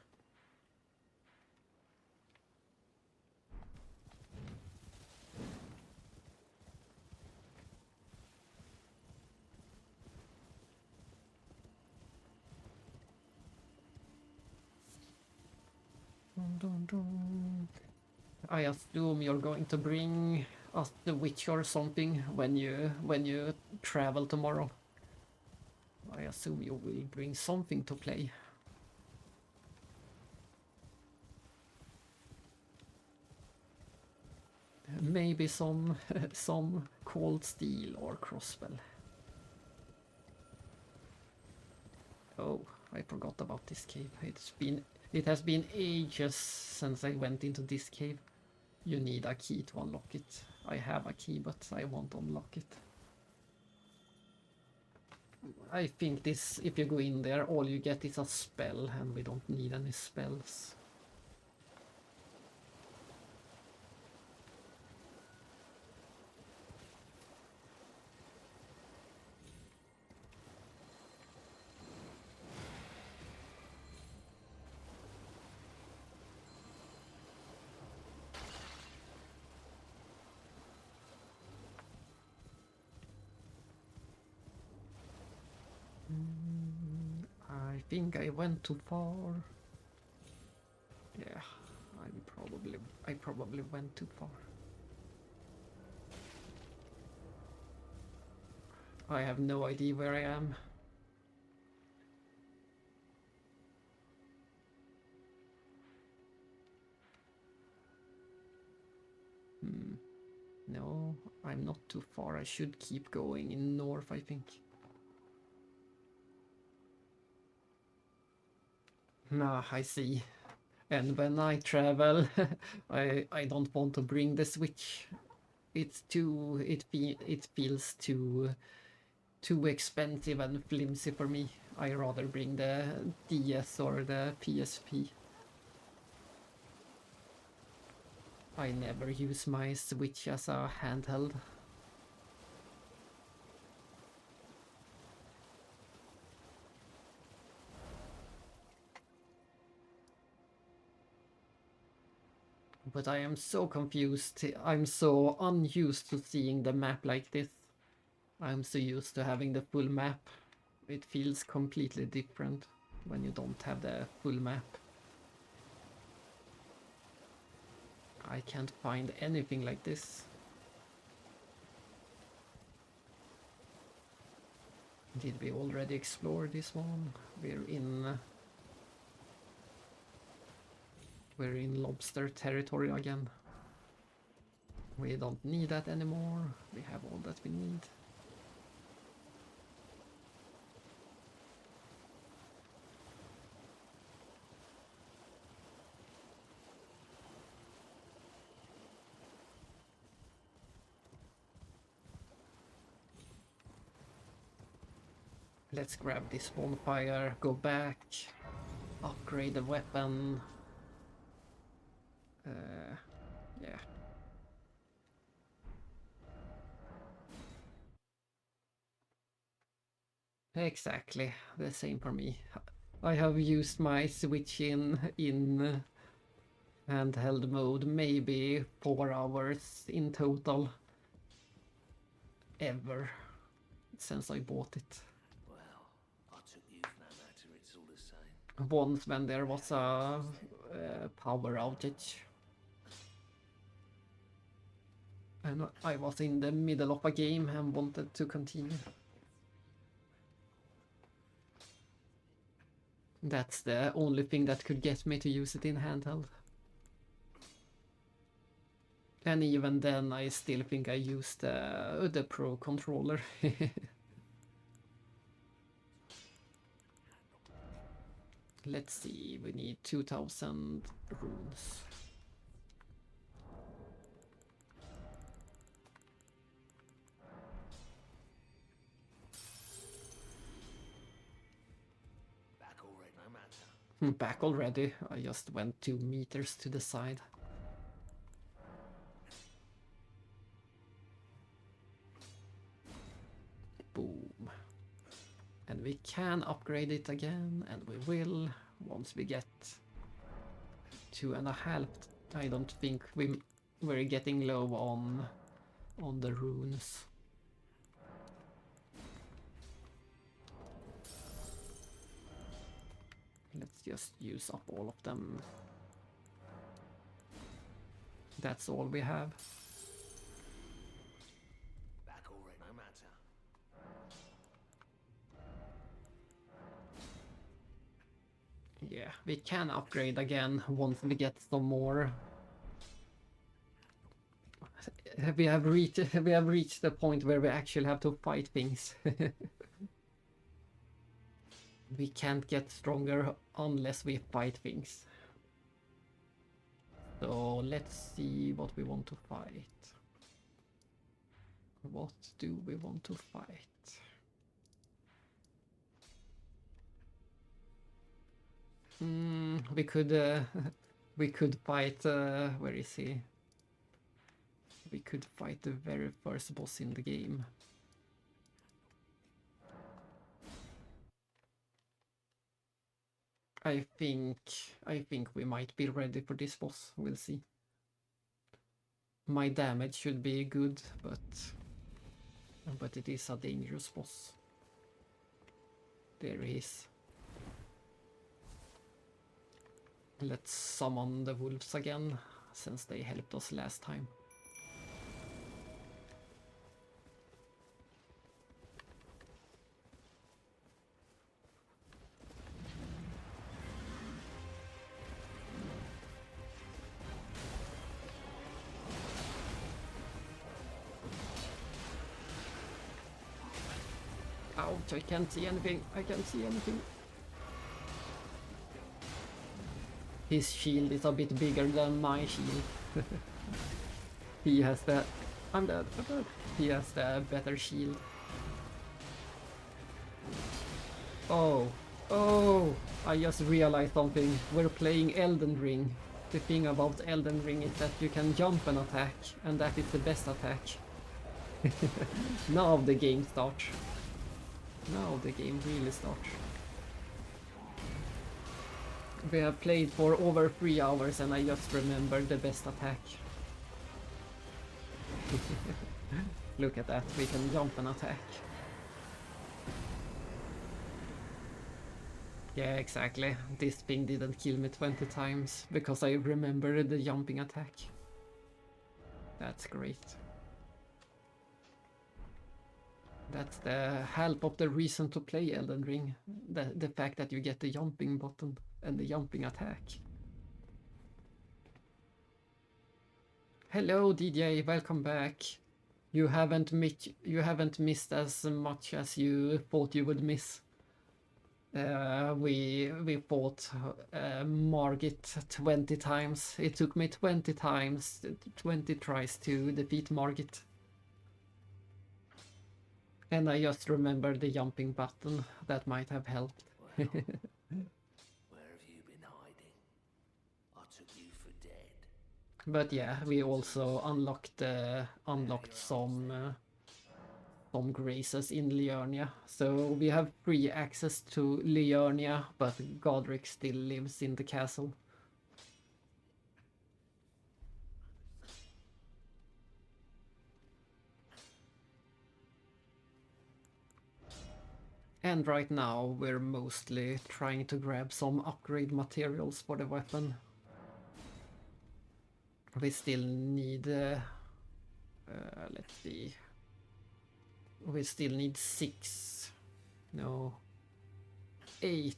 I assume you're going to bring us the witch or something when you travel tomorrow. I assume you will bring something to play. Maybe some some cold steel or crossbow. Oh, I forgot about this cave. It has been ages since I went into this cave. You need a key to unlock it. I have a key, but I won't unlock it. I think this, if you go in there, all you get is a spell, and we don't need any spells. I think I went too far. Yeah, I probably went too far. I have no idea where I am. No, I'm not too far. I should keep going in north, I think. Nah, I see. And when I travel, I don't want to bring the Switch. It feels too expensive and flimsy for me. I rather bring the DS or the PSP. I never use my Switch as a handheld. But I am so confused. I'm so unused to seeing the map like this. I'm so used to having the full map. It feels completely different when you don't have the full map. I can't find anything like this. Did we already explore this one? We're in lobster territory again. We don't need that anymore. We have all that we need. Let's grab this bonfire, go back, upgrade the weapon. Yeah. Exactly, the same for me. I have used my Switch in handheld mode maybe 4 hours in total ever since I bought it. Well, I took you for no matter, it's all the same. Once when there was a power outage. And I was in the middle of a game and wanted to continue. That's the only thing that could get me to use it in handheld. And even then, I still think I used the Pro controller. Let's see, we need 2000 runes. Back already, no matter. Back already. I just went 2 meters to the side. Boom. And we can upgrade it again, and we will once we get 2.5. I don't think we're getting low on the runes. Let's just use up all of them. That's all we have. Back already, no matter. Yeah, we can upgrade again once we get some more. We have reached the point where we actually have to fight things. We can't get stronger unless we fight things. So let's see what we want to fight. What do we want to fight? We could we could fight where is he? We could fight the very first boss in the game. I think we might be ready for this boss. We'll see. My damage should be good, but it is a dangerous boss. There he is. Let's summon the wolves again, since they helped us last time. Ouch, I can't see anything. I can't see anything. His shield is a bit bigger than my shield. He has the... I'm dead, I'm dead. He has the better shield. Oh, oh! I just realized something. We're playing Elden Ring. The thing about Elden Ring is that you can jump and attack, and that is the best attack. Now the game starts. Now the game really starts. We have played for over 3 hours and I just remembered the best attack. Look at that, we can jump and attack. Yeah, exactly. This thing didn't kill me 20 times because I remembered the jumping attack. That's great. That's the half of the reason to play Elden Ring. The fact that you get the jumping button and the jumping attack. Hello DJ, welcome back. You haven't missed as much as you thought you would miss. We fought Margit 20 times. It took me 20 times, 20 tries to defeat Margit. And I just remembered the jumping button. That might have helped. Well, where have you been hiding? I took you for dead. But yeah, we also unlocked some graces in Liurnia. So we have free access to Liurnia, but Godric still lives in the castle. And right now we're mostly trying to grab some upgrade materials for the weapon. We still need, let's see, we still need 6, no, 8,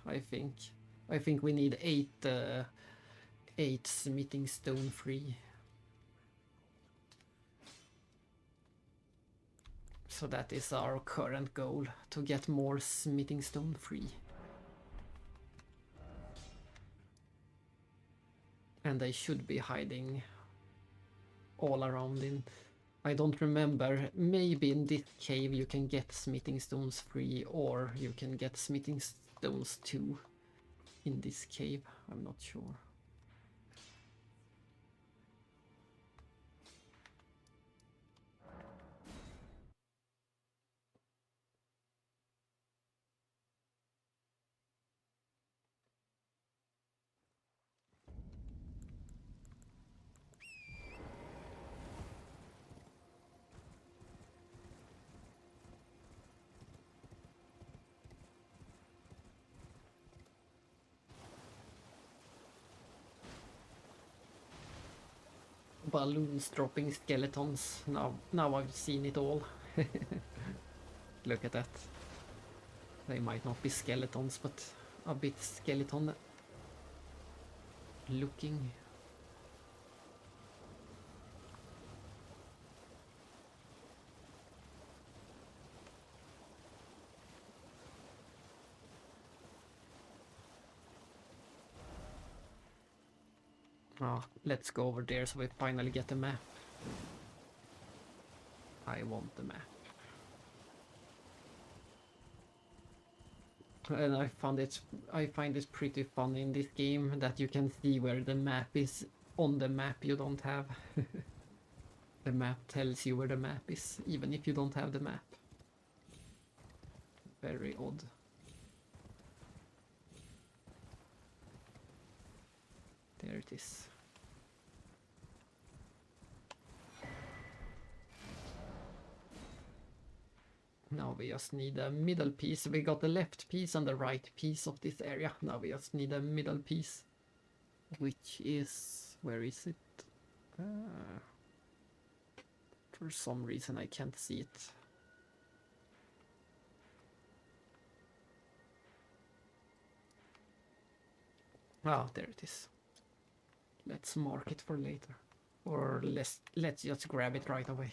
I think. I think we need 8 smithing stone free. So that is our current goal, to get more smithing stone free. And they should be hiding all around in... I don't remember, maybe in this cave you can get smithing stones free, or you can get smithing stones too in this cave, I'm not sure. Balloons dropping skeletons. Now I've seen it all. Look at that. They might not be skeletons, but a bit skeleton looking. Oh, let's go over there so we finally get the map. I want the map. And I find it pretty funny in this game that you can see where the map is on the map you don't have. The map tells you where the map is, even if you don't have the map. Very odd. There it is. Now we just need a middle piece. We got the left piece and the right piece of this area. Now we just need a middle piece. Which is... where is it? For some reason I can't see it. Ah, there it is. Let's mark it for later. Or let's just grab it right away.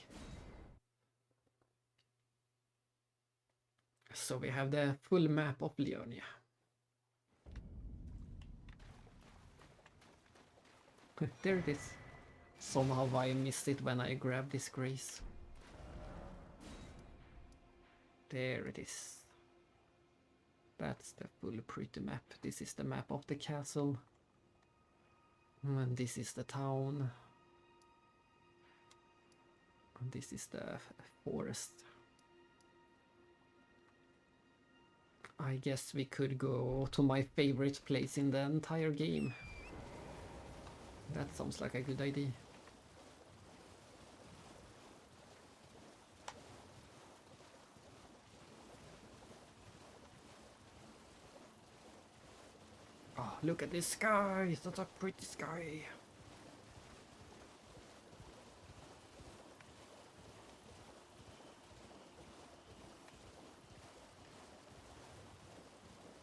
So we have the full map of Liurnia. There it is. Somehow I missed it when I grabbed this grace. There it is. That's the full pretty map. This is the map of the castle. And this is the town. And this is the forest. I guess we could go to my favorite place in the entire game. That sounds like a good idea. Oh, look at this sky! Such a pretty sky!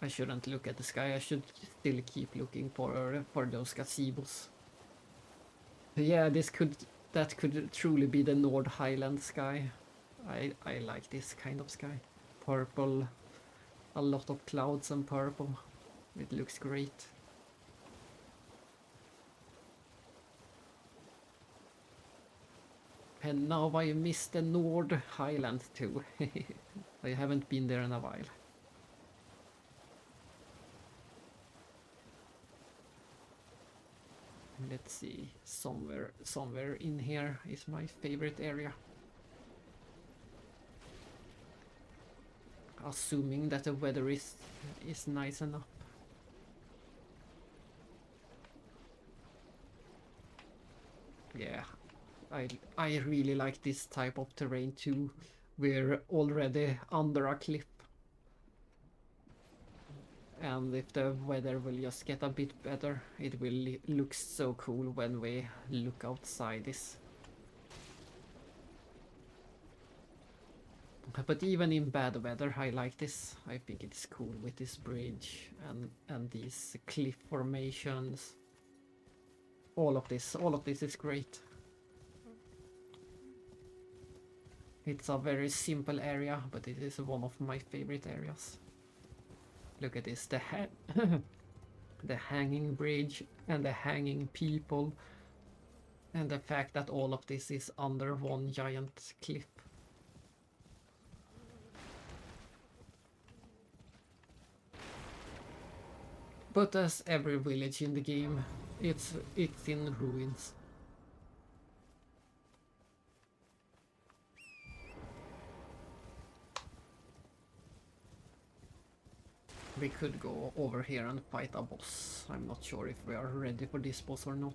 I shouldn't look at the sky, I should still keep looking for those gazebos. Yeah, that could truly be the Nord Highland sky. I like this kind of sky. Purple, a lot of clouds and purple. It looks great. And now I miss the Nord Highland too. I haven't been there in a while. Let's see, somewhere in here is my favorite area. Assuming that the weather is nice enough. Yeah, I really like this type of terrain too. We're already under a cliff. And if the weather will just get a bit better, it will look so cool when we look outside this. But even in bad weather, I like this. I think it's cool with this bridge and these cliff formations. All of this is great. It's a very simple area, but it is one of my favorite areas. Look at this, the the hanging bridge and the hanging people, and the fact that all of this is under one giant cliff. But as every village in the game, it's in ruins. We could go over here and fight a boss. I'm not sure if we are ready for this boss or not.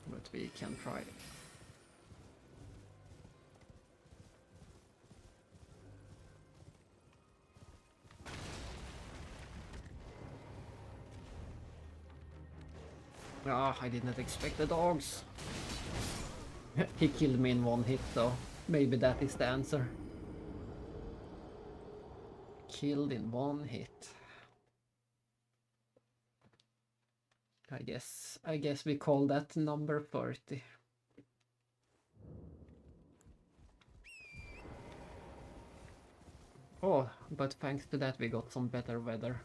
But we can try. Ah, I did not expect the dogs. He killed me in one hit though. Maybe that is the answer. Killed in one hit. I guess we call that number 30. Oh, but thanks to that we got some better weather.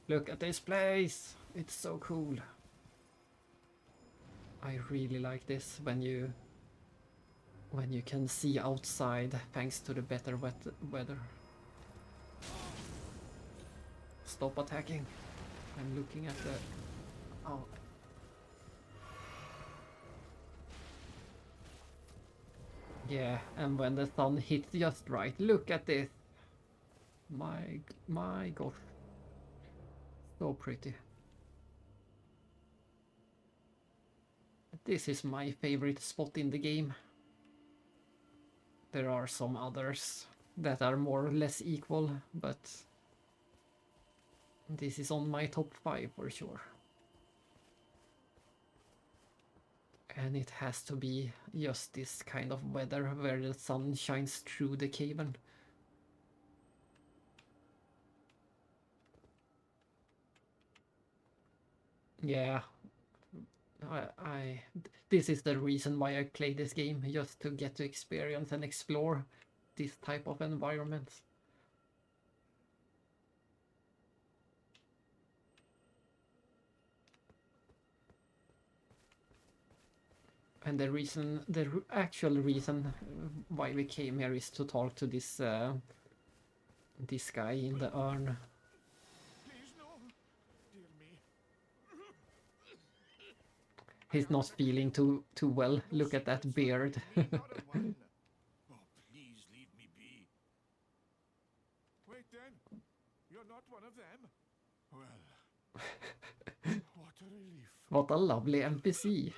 Look at this place! It's so cool. I really like this when you can see outside thanks to the better weather. Stop attacking. I'm looking at the... Oh. Yeah, and when the sun hits just right, look at this. My gosh. So pretty. This is my favorite spot in the game. There are some others that are more or less equal, but this is on my top 5 for sure. And it has to be just this kind of weather where the sun shines through the cavern. Yeah, this is the reason why I play this game, just to get to experience and explore this type of environments. And the actual reason why we came here is to talk to this this guy in the urn. Please, no. Dear me. He's not feeling too well. Look at that beard. Not a one. Oh, please leave me be. Wait then. You're not one of them? Well, what a relief. What a lovely NPC.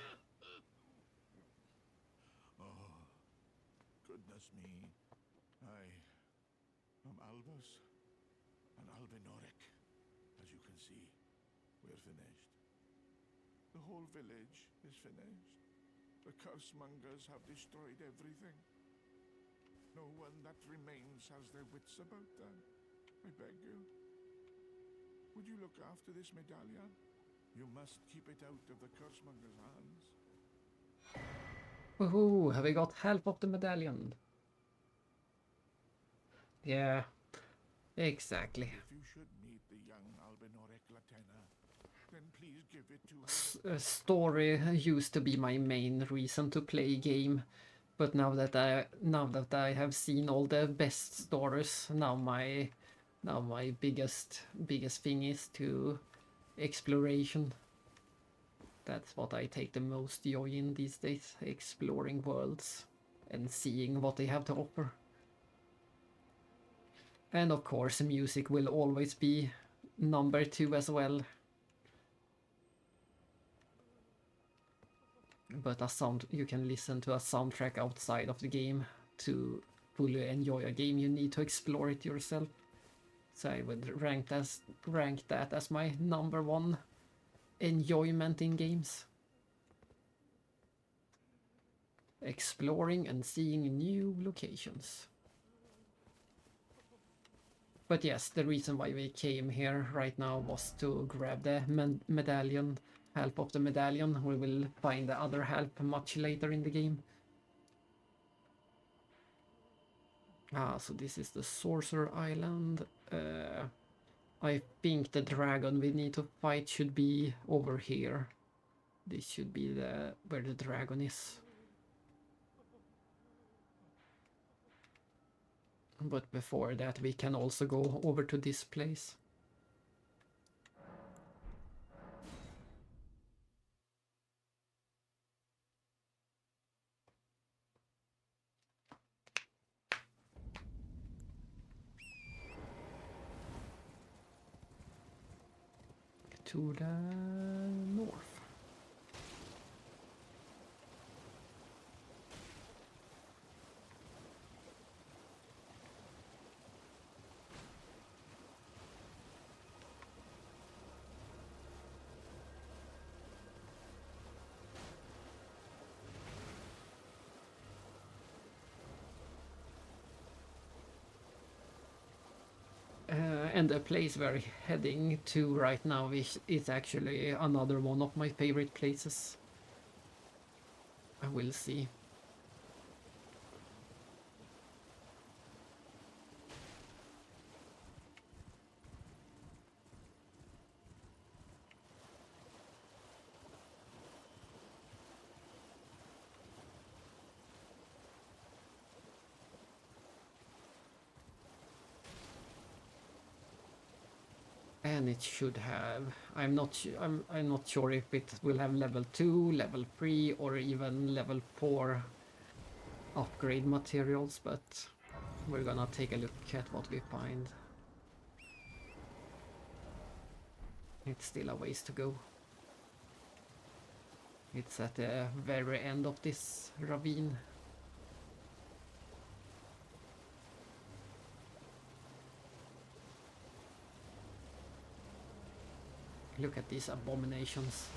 Oh, goodness me. I am Albus and Albinoric. As you can see, we're finished. The whole village is finished. The cursemongers have destroyed everything. No one that remains has their wits about them. I beg you. Would you look after this medallion? You must keep it out of the cursemongers' hands. Woohoo! Have we got half of the medallion? Yeah, exactly. If you should meet the young Albinoric Latena, then please give it to her. Story used to be my main reason to play a game, but now that I have seen all the best stories, now my biggest thing is to exploration. That's what I take the most joy in these days, exploring worlds and seeing what they have to offer. And of course, music will always be number 2 as well. But you can listen to a soundtrack outside of the game to fully enjoy a game. You need to explore it yourself. So I would rank that as my number 1 enjoyment in games. Exploring and seeing new locations. But yes, the reason why we came here right now was to grab the medallion, half of the medallion. We will find the other half much later in the game. Ah, so this is the Sorcerer Island. I think the dragon we need to fight should be over here. This should be the where the dragon is. But before that we can also go over to this place. To the north. And the place we're heading to right now is actually another one of my favorite places. I will see. And it should have. I'm not sure if it will have level 2, level 3, or even level 4 upgrade materials, but we're gonna take a look at what we find. It's still a ways to go. It's at the very end of this ravine. Look at these abominations.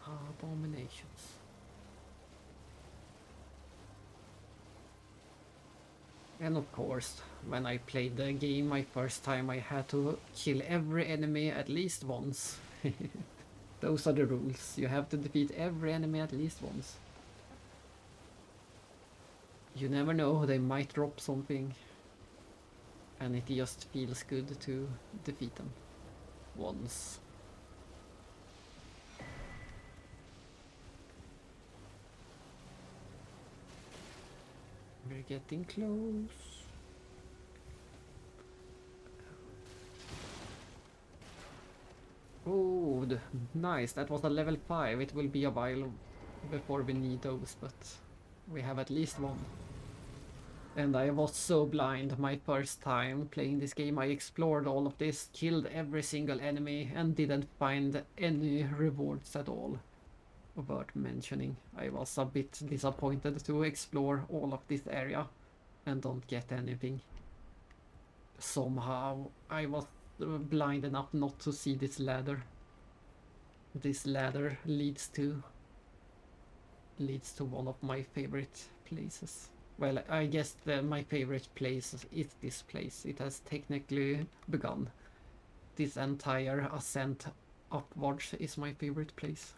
Abominations. And of course, when I played the game my first time, I had to kill every enemy at least once. Those are the rules. You have to defeat every enemy at least once. You never know, they might drop something. And it just feels good to defeat them once. We're getting close. Oh, nice. That was a level 5. It will be a while before we need those, but we have at least one. And I was so blind my first time playing this game. I explored all of this, killed every single enemy, and didn't find any rewards at all worth mentioning. I was a bit disappointed to explore all of this area and don't get anything. Somehow I was blind enough not to see this ladder. This ladder leads to one of my favorite places. Well, I guess my favorite place is this place. It has technically begun. This entire ascent upwards is my favorite place.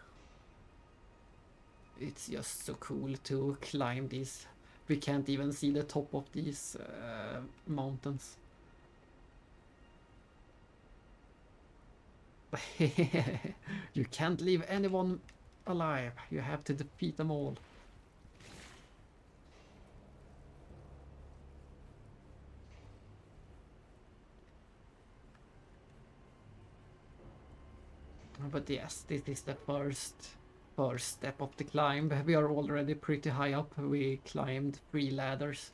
It's just so cool to climb these. We can't even see the top of these mountains. You can't leave anyone alive. You have to defeat them all. But yes, this is the first step of the climb. We are already pretty high up. We climbed 3 ladders.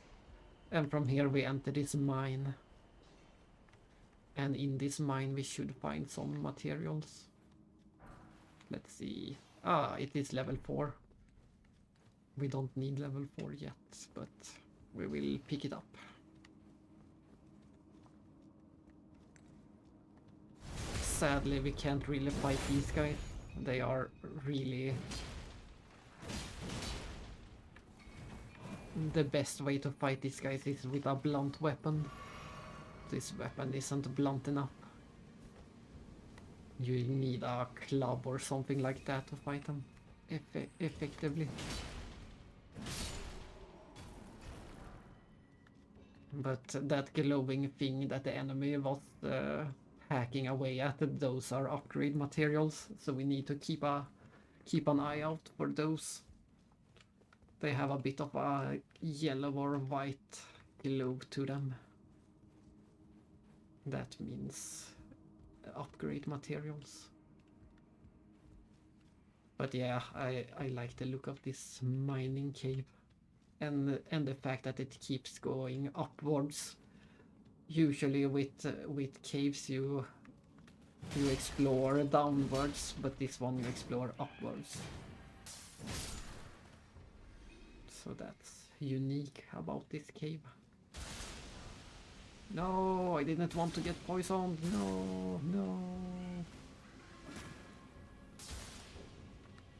And from here we enter this mine. And in this mine we should find some materials. Let's see. Ah, it is level 4. We don't need level 4 yet, but we will pick it up. Sadly, we can't really fight these guys. They are really... The best way to fight these guys is with a blunt weapon. This weapon isn't blunt enough. You need a club or something like that to fight them. effectively. But that glowing thing that the enemy was hacking away at, those are upgrade materials, so we need to keep an eye out for those. They have a bit of a yellow or white glow to them. That means upgrade materials. But yeah, I like the look of this mining cave. And the fact that it keeps going upwards. Usually with caves you explore downwards, but this one you explore upwards. So that's unique about this cave. No, I didn't want to get poisoned. No, no.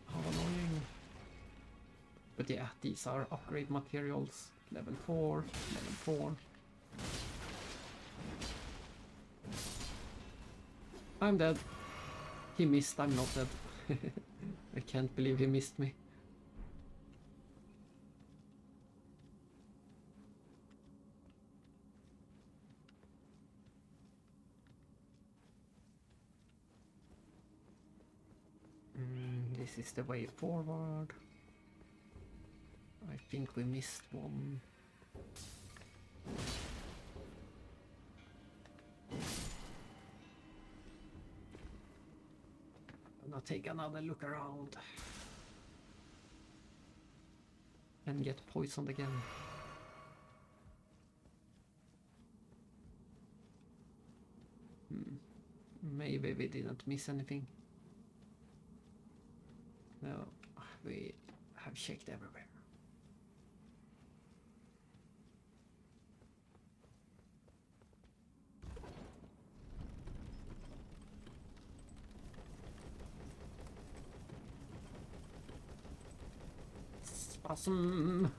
How annoying. But yeah, these are upgrade materials. Level 4, level 4. I'm dead. He missed, I'm not dead. I can't believe he missed me. This is the way forward. I think we missed one. I'm gonna take another look around. And get poisoned again. Maybe we didn't miss anything. No, we have checked everywhere. Awesome.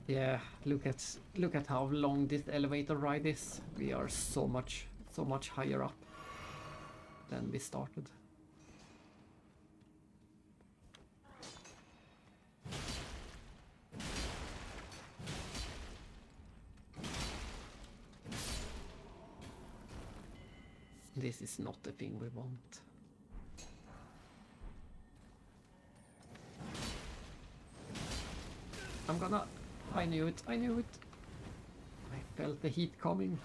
Yeah, look at how long this elevator ride is. We are so much higher up than we started. This is not the thing we want. I knew it. I felt the heat coming.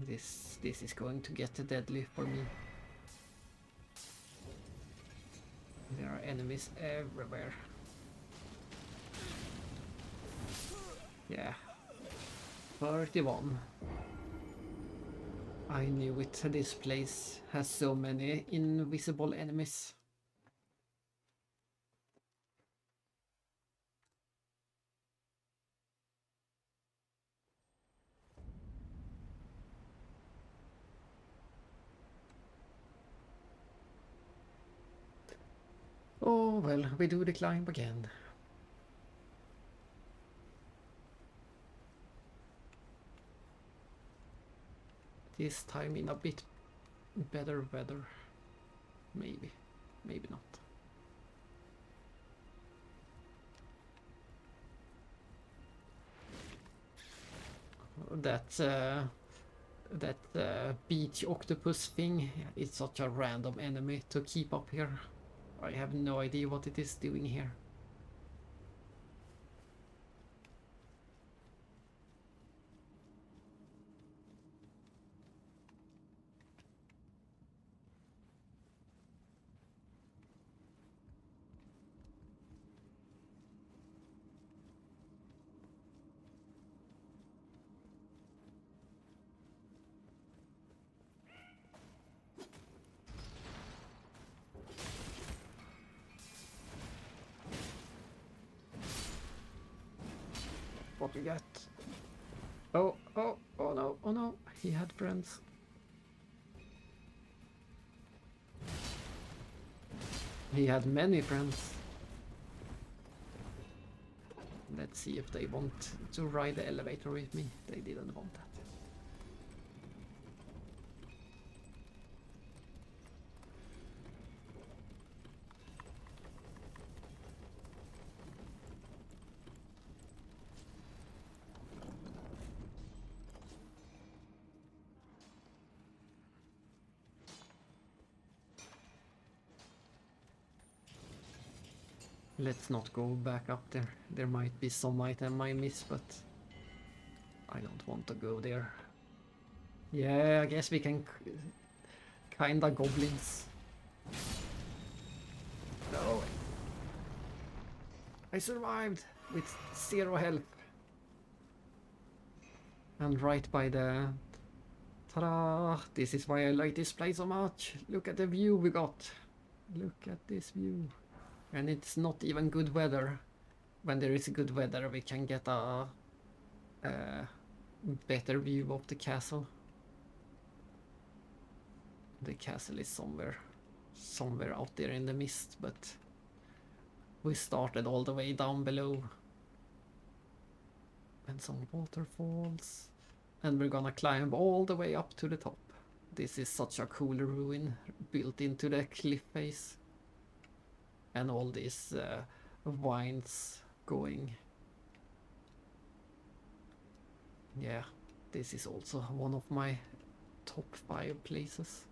This is going to get deadly for me. There are enemies everywhere. Yeah. 31. I knew it. This place has so many invisible enemies. Oh well, we do the climb again. This time in a bit better weather. Maybe. Maybe not. That beach octopus thing is such a random enemy to keep up here. I have no idea what it is doing here. What we got? Oh no, he had friends. He had many friends. Let's see if they want to ride the elevator with me. They didn't want that. Let's not go back up there. There might be some item I miss, but I don't want to go there. Yeah, I guess we can kinda goblins. No. I survived with 0 health. And right by the... Ta-da! This is why I like this place so much. Look at the view we got. Look at this view. And it's not even good weather. When there is good weather, we can get a better view of the castle. The castle is somewhere out there in the mist, but we started all the way down below. And some waterfalls. And we're gonna climb all the way up to the top. This is such a cool ruin built into the cliff face. And all these vines going. Yeah, this is also one of my top 5 places.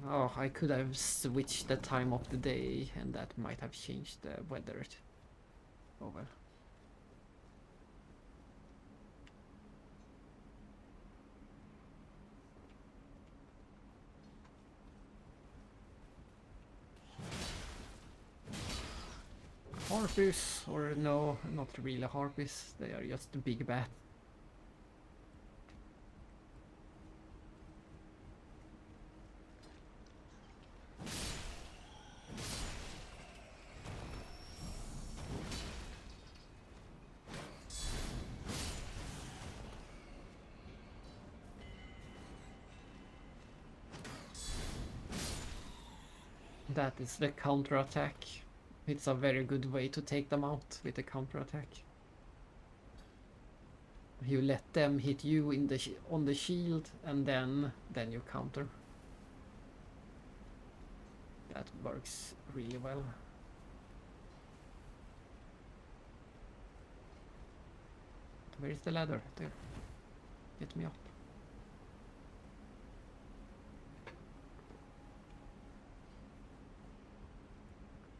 Oh, I could have switched the time of the day and that might have changed the weather. Oh well. Harpies, or no, not really harpies, they are just a big bat. That is the counter-attack. It's a very good way to take them out with the counter-attack. You let them hit you in the on the shield and then you counter. That works really well. Where is the ladder? There. Get me up.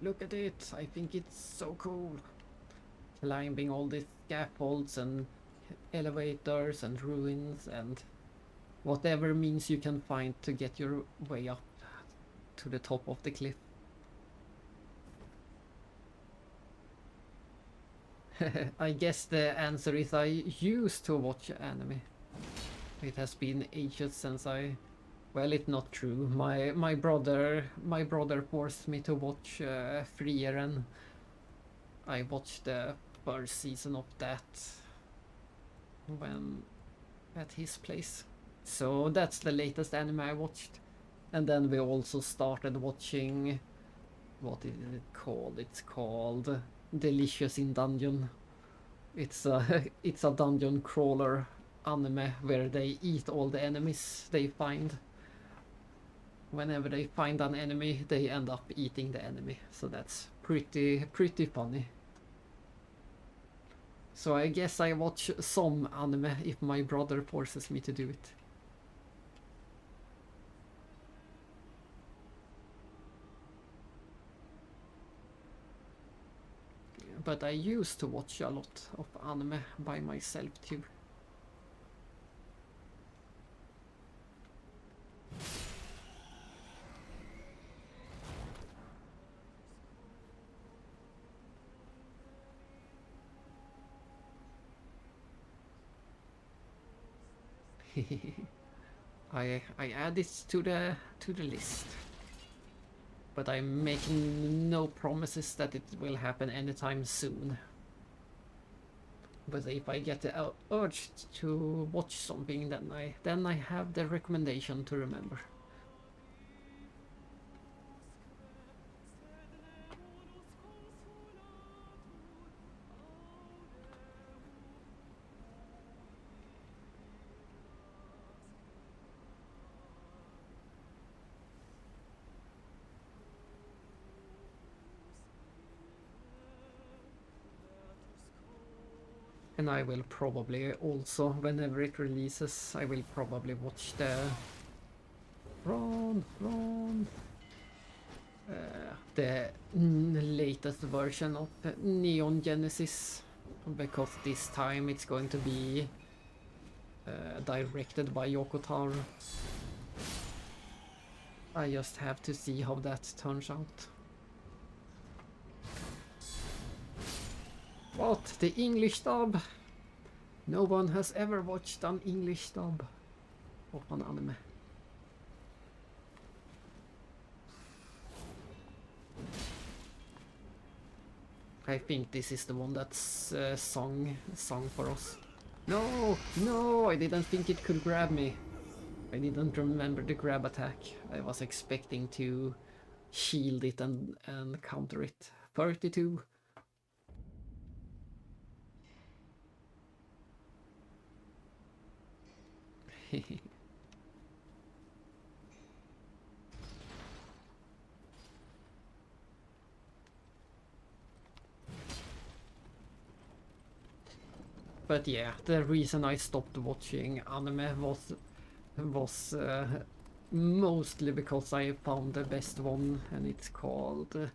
Look at it! I think it's so cool. Climbing all these scaffolds and elevators and ruins and whatever means you can find to get your way up to the top of the cliff. I guess the answer is I used to watch anime. It has been ages since I... Well, it's not true. My brother forced me to watch Frieren. I watched the first season of that when at his place. So that's the latest anime I watched. And then we also started watching... What is it called? It's called Delicious in Dungeon. It's a dungeon crawler anime where they eat all the enemies they find. Whenever they find an enemy, they end up eating the enemy. So that's pretty funny. So I guess I watch some anime if my brother forces me to do it. But I used to watch a lot of anime by myself too. I add it to the list. But I'm making no promises that it will happen anytime soon. But if I get the urge to watch something, then I have the recommendation to remember. And I will probably also, whenever it releases, I will probably watch the the latest version of Neon Genesis, because this time it's going to be directed by Yoko Taro. I just have to see how that turns out. What? The English dub? No one has ever watched an English dub of an anime. I think this is the one that's sung for us. No! No! I didn't think it could grab me. I didn't remember the grab attack. I was expecting to shield it and counter it. 32. But yeah, the reason I stopped watching anime was mostly because I found the best one, and it's called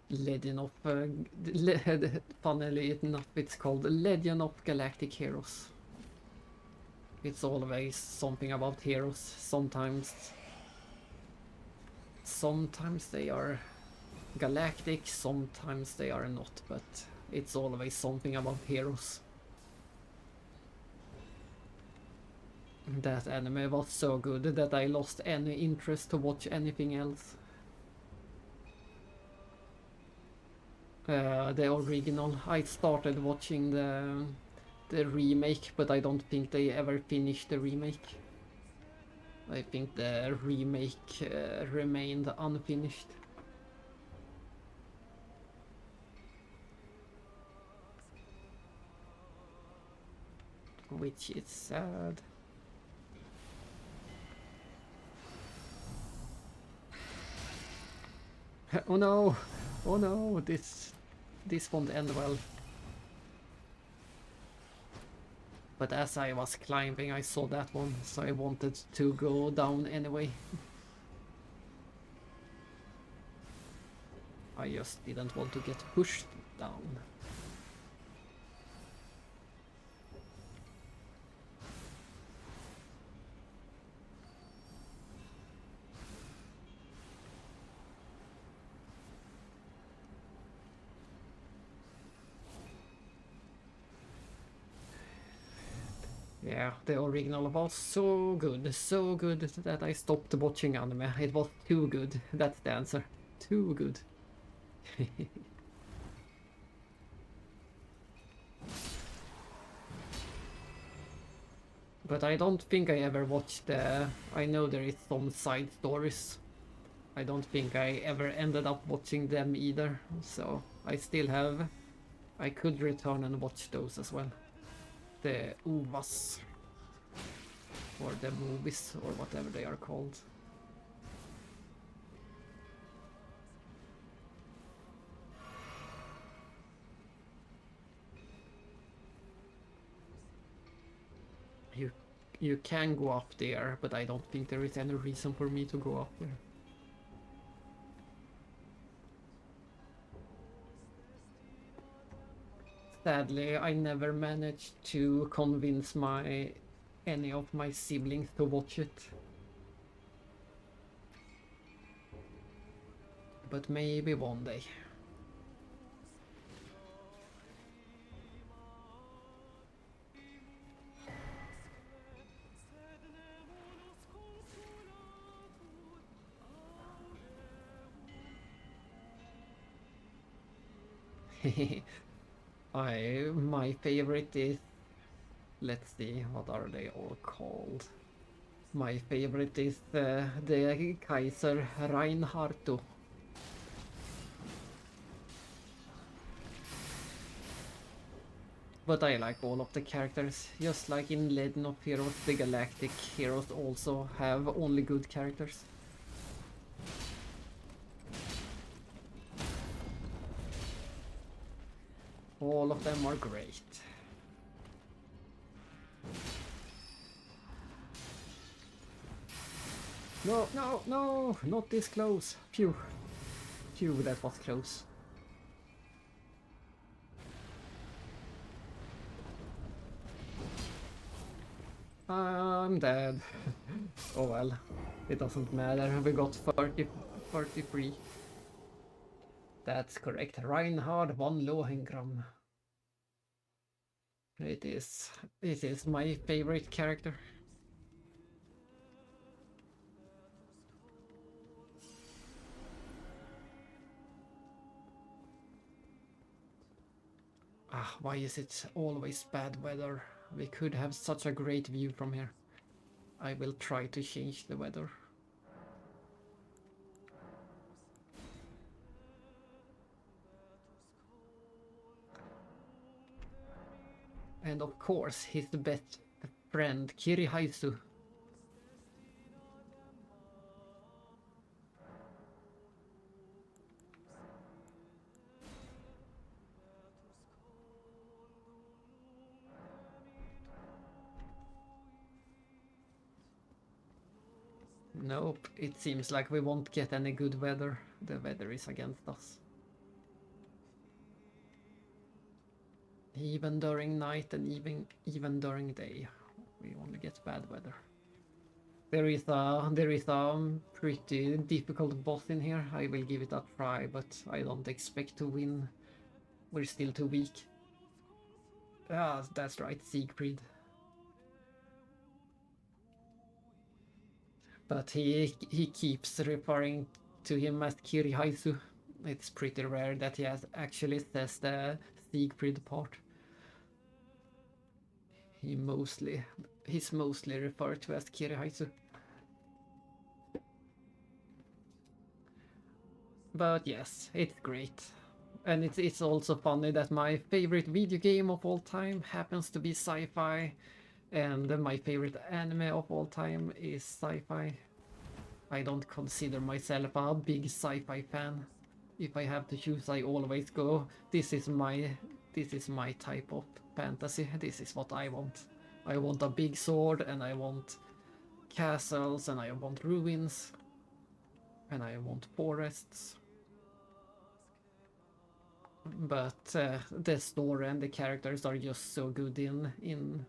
Legend of funnily enough, it's called Legend of Galactic Heroes. It's always something about heroes. Sometimes they are galactic, sometimes they are not, but it's always something about heroes. That anime was so good that I lost any interest to watch anything else. The original, I started watching the remake, but I don't think they ever finished the remake. I think the remake remained unfinished. Which is sad. Oh no! Oh no! This won't end well. But as I was climbing, I saw that one, so I wanted to go down anyway. I just didn't want to get pushed down. Yeah, the original was so good that I stopped watching anime. It was too good. That's the answer. Too good. But I don't think I ever watched the... I know there is some side stories. I don't think I ever ended up watching them either. So I still have... I could return and watch those as well. The OVAs. Or the movies, or whatever they are called. You can go up there, but I don't think there is any reason for me to go up there. Sadly, I never managed to convince any of my siblings to watch it. But maybe one day. My favorite is, let's see, what are they all called? My favorite is the Kaiser Reinhardt. But I like all of the characters, just like in Legend of Heroes, the Galactic Heroes also have only good characters. All of them are great. No, no, no, not this close. Phew. Phew, that was close. I'm dead. Oh well, it doesn't matter. We got 33. That's correct. Reinhard von Lohengram. It is my favorite character. Ah, why is it always bad weather? We could have such a great view from here. I will try to change the weather. And of course, his best friend, Kirihaisu. Nope, it seems like we won't get any good weather. The weather is against us. Even during night and even during day, we only get bad weather. There is a pretty difficult boss in here. I will give it a try, but I don't expect to win. We're still too weak. Ah, that's right, Siegfried. But he keeps referring to him as Kirihaisu. It's pretty rare that he actually says the Siegfried part. He's mostly referred to as Kirihaisu. But yes, it's great. And it's also funny that my favorite video game of all time happens to be sci-fi, and my favorite anime of all time is sci-fi. I don't consider myself a big sci-fi fan. If I have to choose, I always go, this is my type of fantasy. This is what I want. I want a big sword, and I want castles, and I want ruins, and I want forests. But the story and the characters are just so good in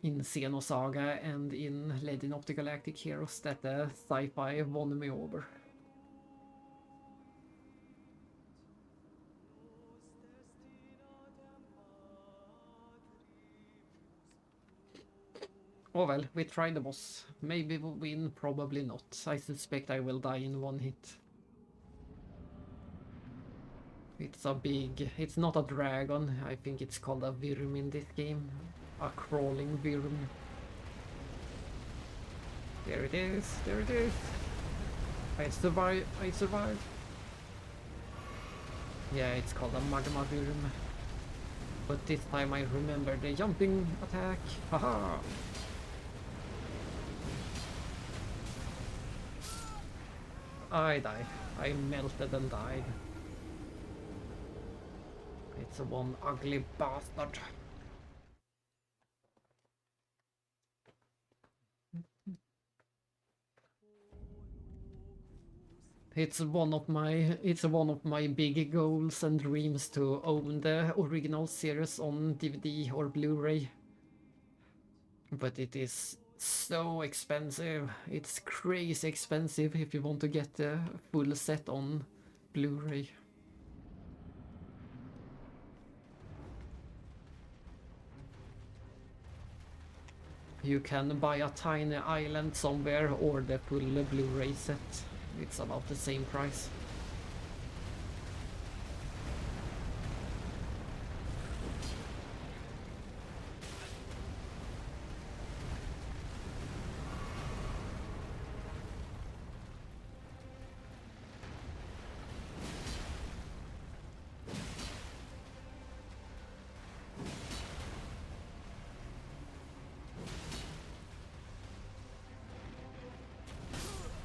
Xenosaga and in Legend of the Galactic Heroes that the sci-fi won me over. Oh well, we tried the boss. Maybe we'll win, probably not. I suspect I will die in one hit. It's not a dragon, I think it's called a Wyrm in this game. A crawling Wyrm. There it is, there it is. I survived. Yeah, it's called a Magma Wyrm. But this time I remember the jumping attack. Haha! I died. I melted and died. It's one ugly bastard. It's one of my big goals and dreams to own the original series on DVD or Blu-ray. But it is so expensive. It's crazy expensive if you want to get the full set on Blu-ray. You can buy a tiny island somewhere or the full Blu-ray set. It's about the same price.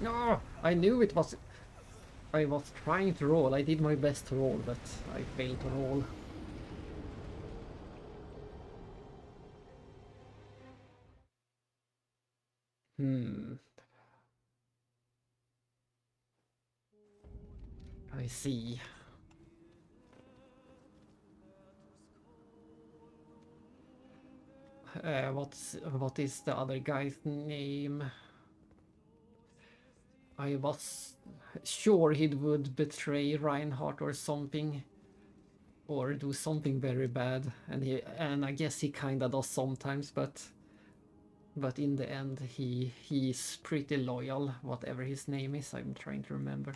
No! I knew it was... I was trying to roll. I did my best to roll, but I failed to roll. I see. What is the other guy's name? I was sure he would betray Reinhardt or something, or do something very bad, and I guess he kinda does sometimes, but in the end he's pretty loyal, whatever his name is. I'm trying to remember.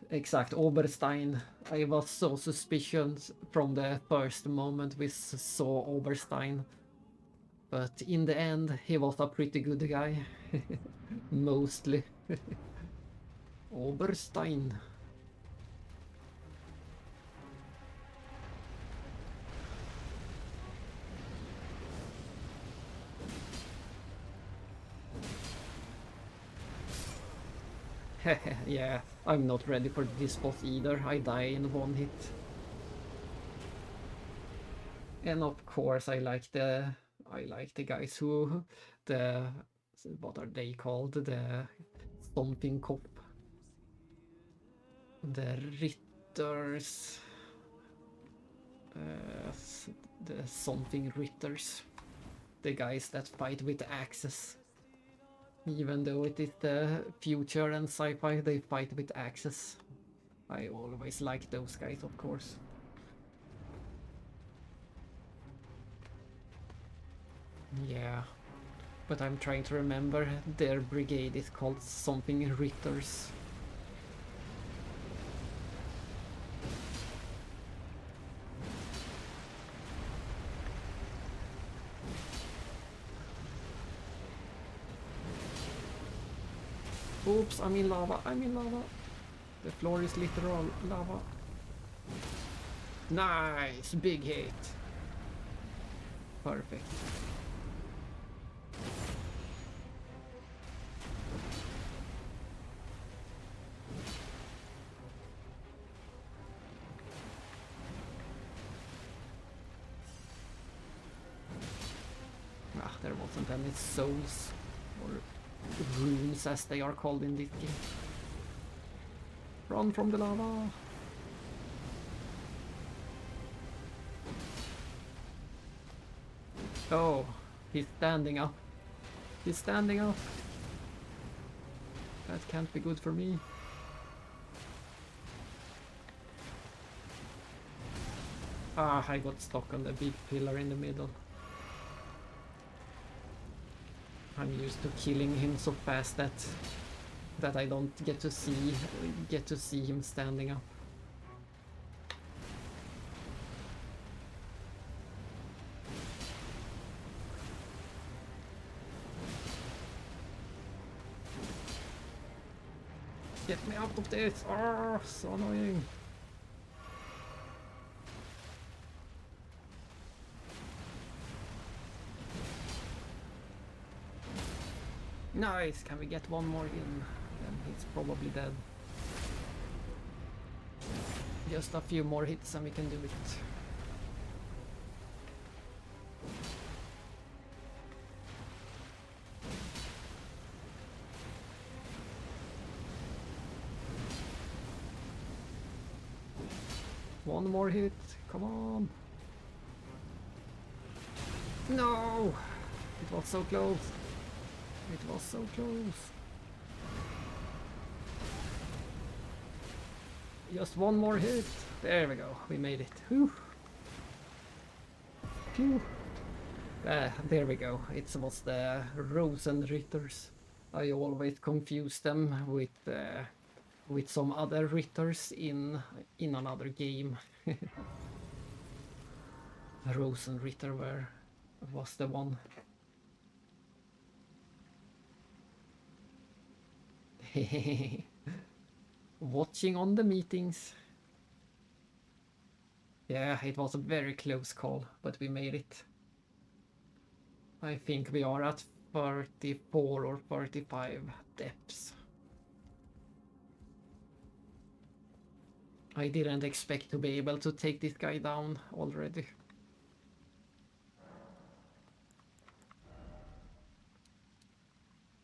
Exact, Oberstein. I was so suspicious from the first moment we saw Oberstein. But in the end, he was a pretty good guy. Mostly. Oberstein. Yeah, I'm not ready for this boss either. I die in one hit. And of course I like the guys who what are they called? The something cop. The Ritters. The something Ritters. The guys that fight with axes. Even though it is the future and sci-fi, they fight with axes. I always like those guys, of course. Yeah, but I'm trying to remember. Their brigade is called something Ritters. Oops, I'm in lava, I'm in lava. The floor is literal lava. Nice, big hit. Perfect. Ah, there wasn't any souls or runes as they are called in this game. Run from the lava! Oh, he's standing up. He's standing up. That can't be good for me. Ah, I got stuck on the big pillar in the middle. I'm used to killing him so fast that I don't get to see him standing up. Get me out of this! Oh, so annoying. Nice! Can we get one more in? Then he's probably dead. Just a few more hits and we can do it. One more hit, come on! No! It was so close! It was so close! Just one more hit! There we go, we made it. Whew. Phew. There we go, it was the Rosenritters. I always confuse them with some other Ritters in another game. Rosenritter was the one. Watching on the meetings. Yeah, it was a very close call, but we made it. I think we are at 34 or 35 depths. I didn't expect to be able to take this guy down already.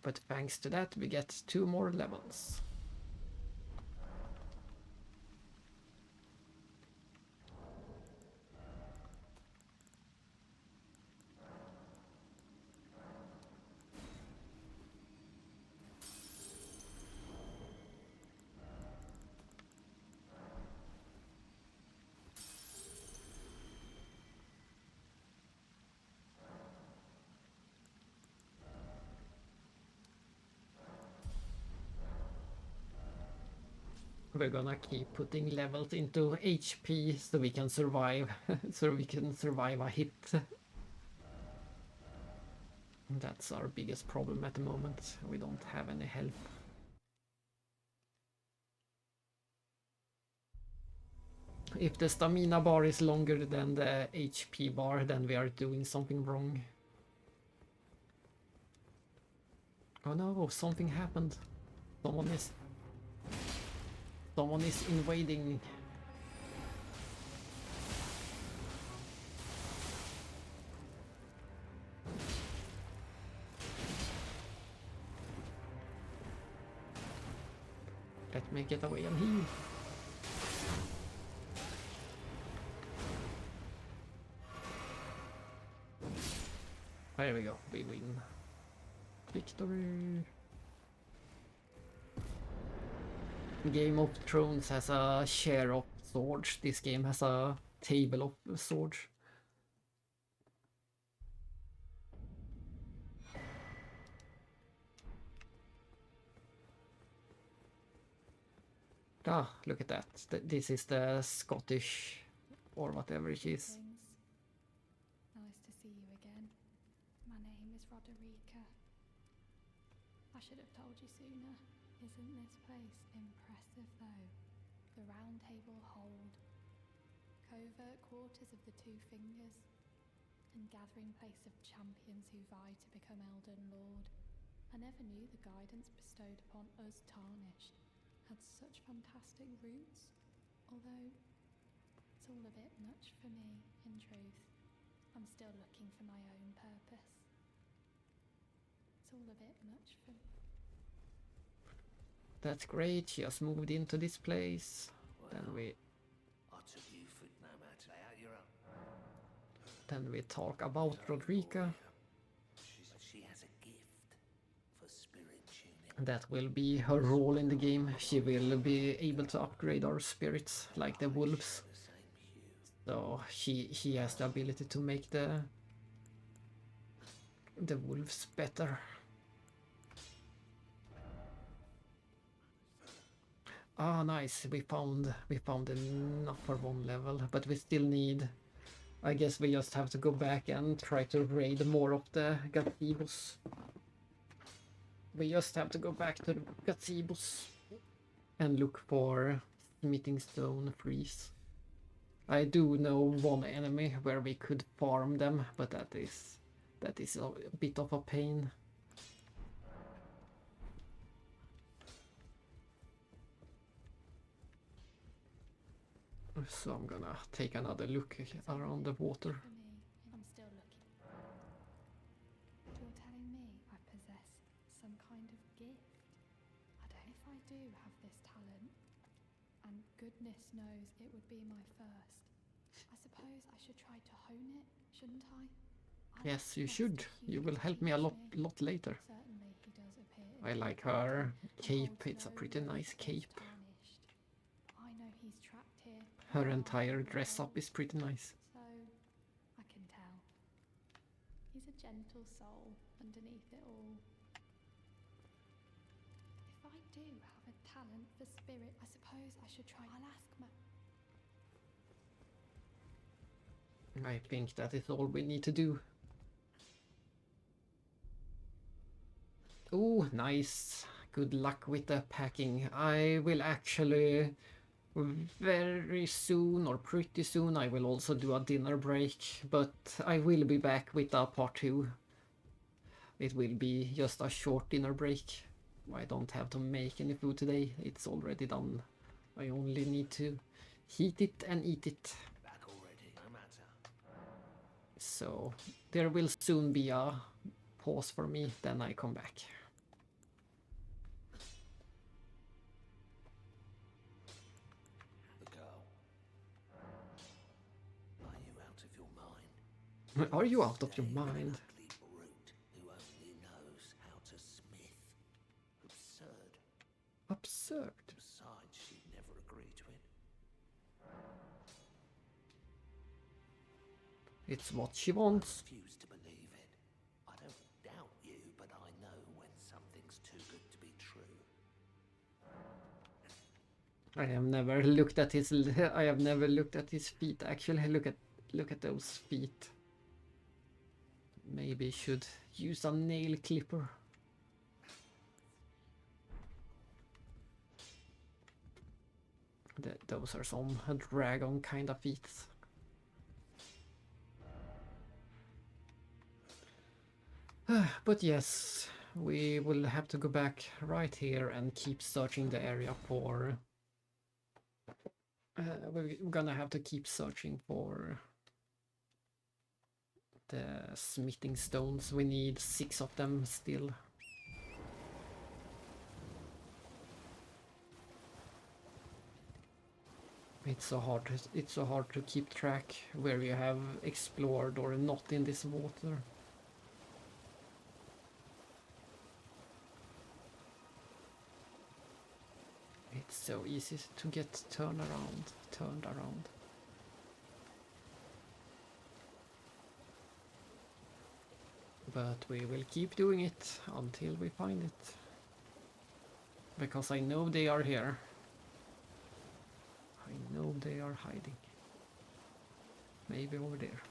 But thanks to that, we get 2 more levels. We're gonna keep putting levels into HP so we can survive, so we can survive a hit. That's our biggest problem at the moment. We don't have any help. If the stamina bar is longer than the HP bar, then we are doing something wrong. Oh no, something happened. Someone is invading. Let me get away and heal. There we go, we win. Victory! Game of Thrones has a share of swords. This game has a table of swords. Ah, look at that. This is the Scottish or whatever it is. Nice to see you again. My name is Roderica. I should have told you sooner. Isn't this place impressive though? The round table hold, covert quarters of the Two Fingers, and gathering place of champions who vie to become Elden Lord. I never knew the guidance bestowed upon us tarnished had such fantastic roots, although it's all a bit much for me, in truth. I'm still looking for my own purpose. It's all a bit much for me. That's great, she has moved into this place. Well, Then we I took you for no matter how you're up. talk about Roderica. She has a gift for spirit tuning. That will be her role in the game. She will be able to upgrade our spirits like the wolves. The same hue. So she has the ability to make the wolves better. Ah, nice. We found enough for 1 level, but we still need. I guess we just have to go back and try to raid more of the gazebos. We just have to go back to the gazebos and look for smithing stone freeze. I do know one enemy where we could farm them, but that is a bit of a pain. So I'm gonna take another look around the water. For me, I'm still looking. You're telling me I possess some kind of gift? I don't know if I do have this talent, and goodness knows it would be my first. I suppose I should try to hone it, shouldn't I? Yes, you should. You will help me a lot later. Certainly he does appear. I like her cape. It's a pretty nice cape. I know he's trapped here. Her entire dress up is pretty nice. So I can tell. He's a gentle soul underneath it all. If I do have a talent for spirit, I suppose I should try. I'll ask my. I think that is all we need to do. Oh, nice. Good luck with the packing. I will actually very soon, or pretty soon, I will also do a dinner break, but I will be back with a part 2. it will be just a short dinner break. I don't have to make any food today, it's already done. I only need to heat it and eat it. Back already, no matter. So there will soon be a pause for me, then I come back. The girl. Are you out of your mind? Are you out of your Stay with an mind? ugly brute who only knows how to smith. Absurd. Absurd. Besides, she'd never agree to it. It's what she wants. I refuse to believe it. I don't doubt you, but I know when something's too good to be true. I have never looked at his. I have never looked at his feet. Actually, look at those feet. Maybe should use a nail clipper. Those are some dragon kind of feet. But yes, we will have to go back right here and keep searching the area for... we're gonna have to keep searching for the smithing stones. We need 6 of them still. It's so hard to keep track where you have explored or not in this water. It's so easy to get turned around. But we will keep doing it until we find it. Because I know they are here. I know they are hiding. Maybe over there.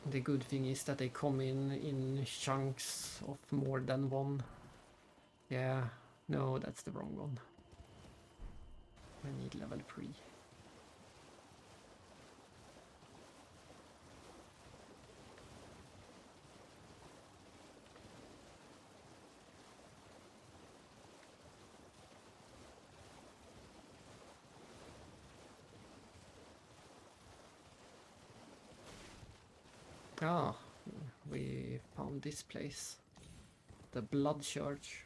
The good thing is that they come in chunks of more than one. Yeah, no, that's the wrong one. I need level 3. Ah, we found this place. The Blood Church.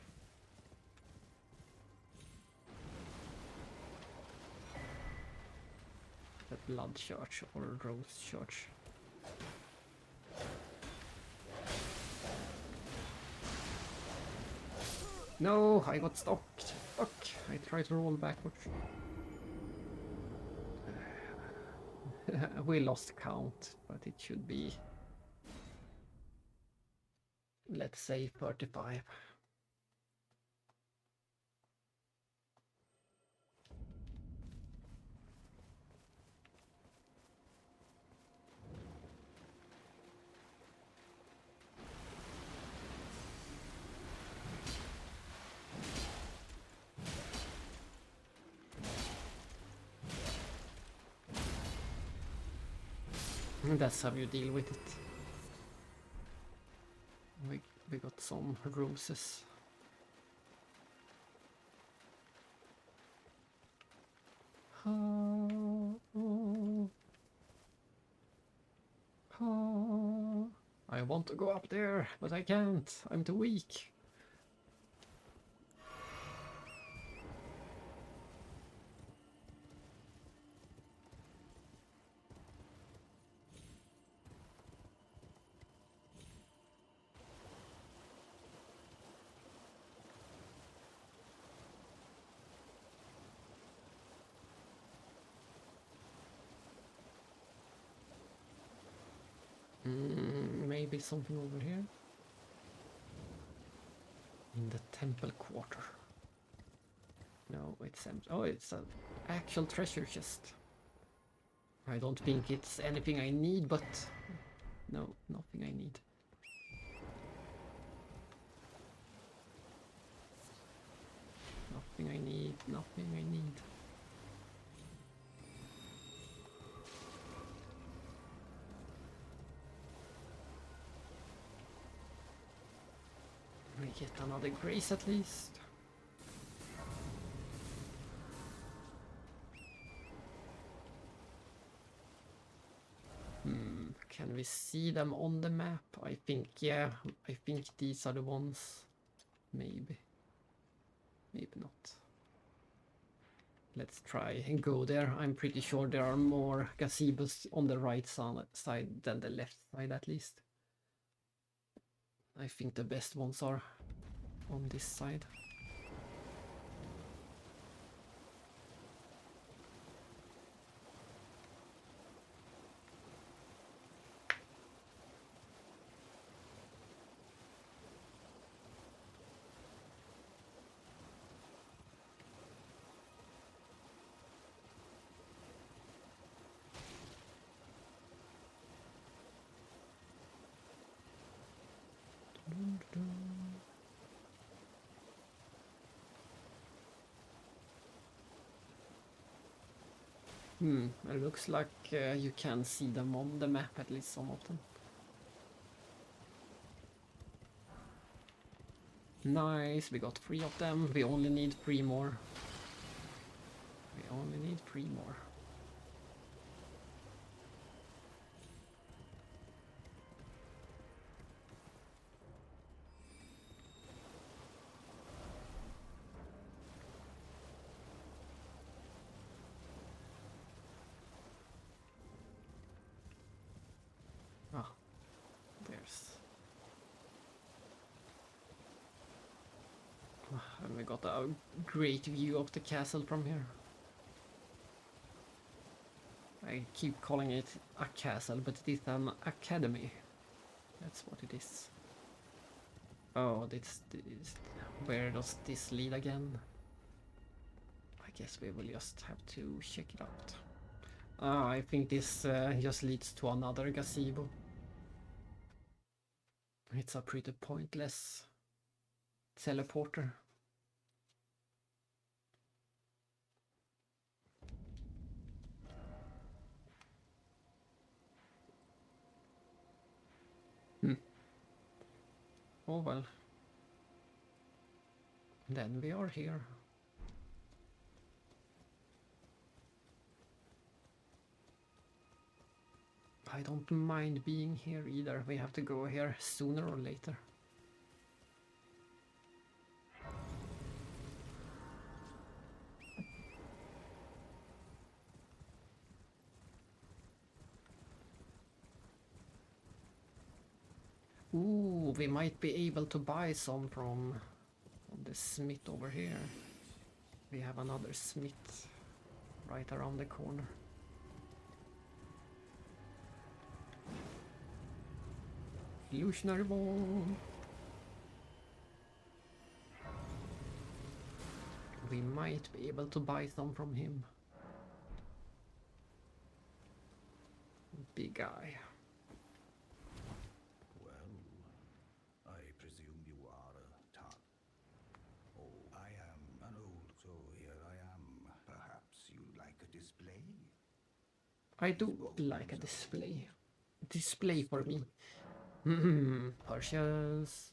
The Blood Church or Rose Church. No, I got stuck. Fuck, I tried to roll backwards. We lost count, but it should be, let's say, 35. That's how you deal with it. We got some roses. I want to go up there, but I can't. I'm too weak. Maybe something over here. In the temple quarter. No, it's empty. Oh, it's an actual treasure chest. I don't think it's anything I need, but no, nothing I need. Nothing I need, nothing I need. Get another grace at least. Can we see them on the map? I think, yeah, I think these are the ones. Maybe. Maybe not. Let's try and go there. I'm pretty sure there are more gazebos on the right side than the left side, at least. I think the best ones are on this side. It looks like you can see them on the map, at least some of them. Nice, we got 3 of them. We only need 3 more. We only need 3 more. Ah, there's... And we got a great view of the castle from here. I keep calling it a castle, but it is an academy. That's what it is. Oh, this where does this lead again? I guess we will just have to check it out. I think this just leads to another gazebo. It's a pretty pointless teleporter. Oh well. Then we are here. I don't mind being here either. We have to go here sooner or later. Ooh, we might be able to buy some from the smith over here. We have another smith right around the corner. Illusionary ball. We might be able to buy some from him. Big guy. Well, I presume you are a Tan. Oh, I am an old, so here I am. Perhaps you'd like a display? I do like a display. Display for me. Purchase.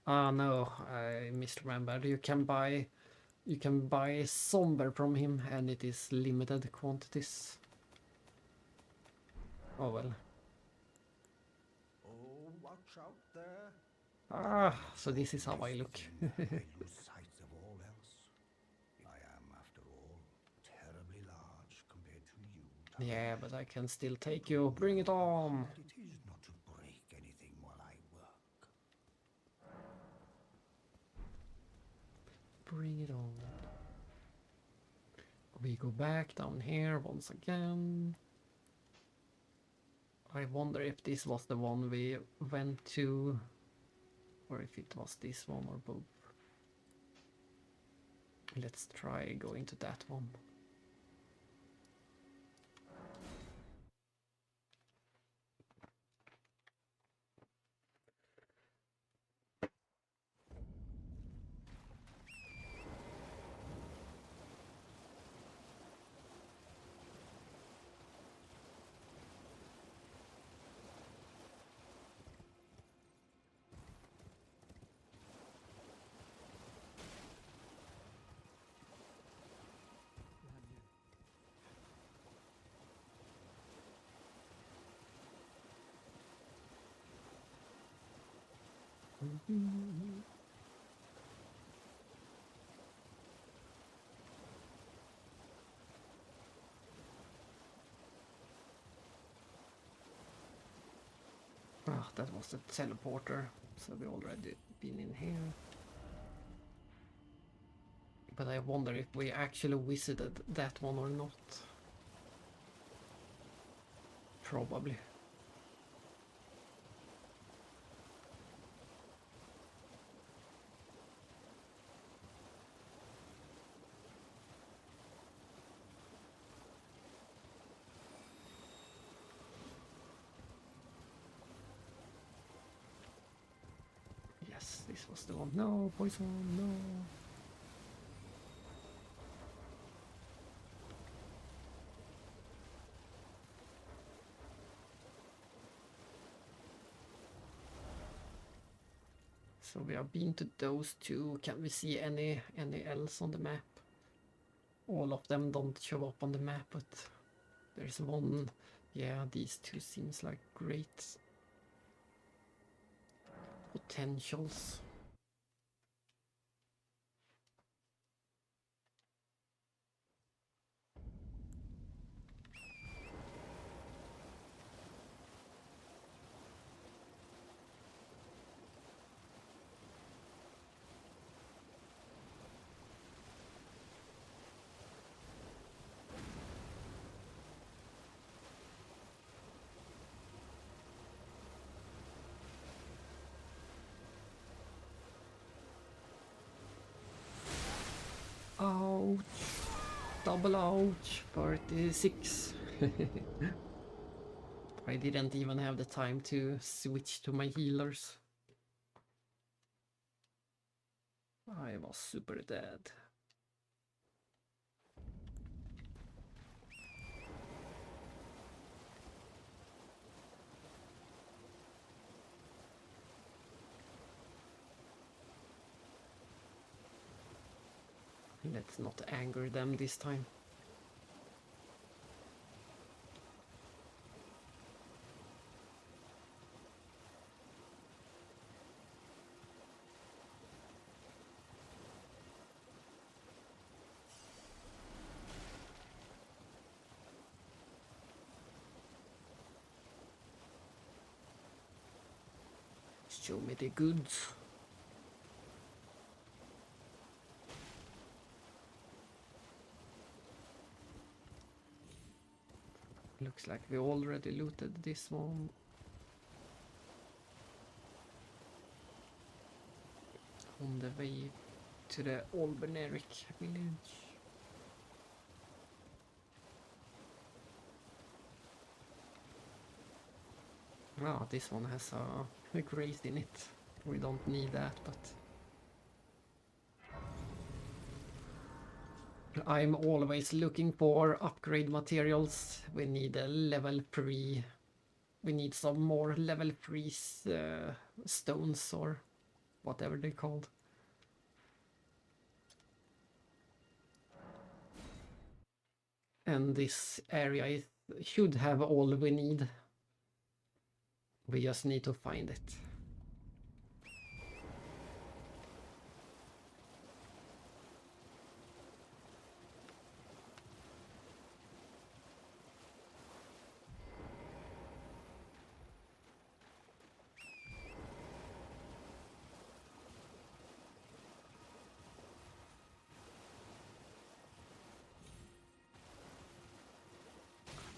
Ah no, I misremembered. You can buy somber from him, and it is limited quantities. Oh well. Oh, watch out there. Ah, so this is how I look. I lose sight of all else. I am, after all, terribly large compared to you. Yeah, but I can still take you. Bring it on. But it is not to break anything while I work. Bring it on. We go back down here once again. I wonder if this was the one we went to, or if it was this one or both. Let's try going to that one. Ah, that was the teleporter, so we already been in here. But I wonder if we actually visited that one or not. Probably. Yes, this was the one. No, poison, no. So we have been to those two. Can we see any else on the map? All of them don't show up on the map, but there's one. Yeah, these two seems like great potentials. Ouch! Double ouch! 36. I didn't even have the time to switch to my healers. I was super dead. Let's not anger them this time. Show me the goods. Looks like we already looted this one. On the way to the Olbeneric village. Ah, this one has a grace in it. We don't need that, but I'm always looking for upgrade materials. We need a level 3. We need some more level 3 stones or whatever they're called. And this area should have all we need. We just need to find it.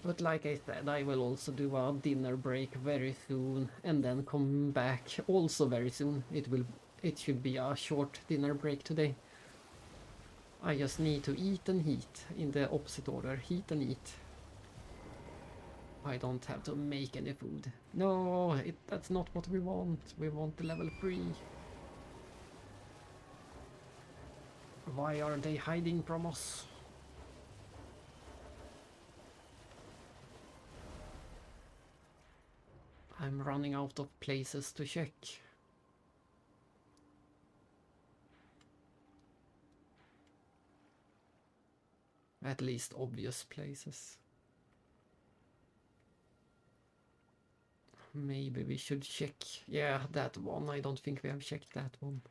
But like I said, I will also do a dinner break very soon and then come back also very soon. It should be a short dinner break today. I just need to eat and heat in the opposite order. Heat and eat. I don't have to make any food. No, that's not what we want. We want the level 3. Why are they hiding from us? I'm running out of places to check. At least obvious places. maybe we should check. Yeah, that one. I don't think we have checked that one.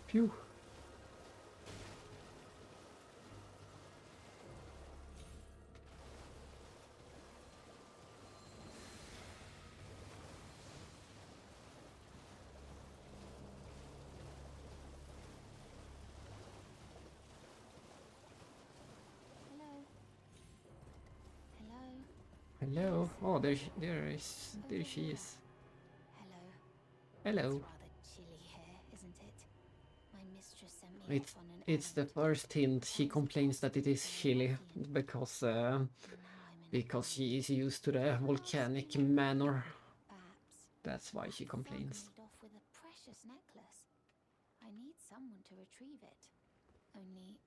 Phew. Hello. Hello. Hello. Oh, there she Here. is. Hello. Hello. It's rather chilly here, isn't it? My mistress sent me It's off on an it's the errand. first hint. She I was complains that it is attesting to the chilly ruffian, because and now I'm in a because bind. she is used to the Can I ask volcanic you what you manor. need? Perhaps That's why she that thug complains. made off with a precious necklace. I need someone to retrieve it. Only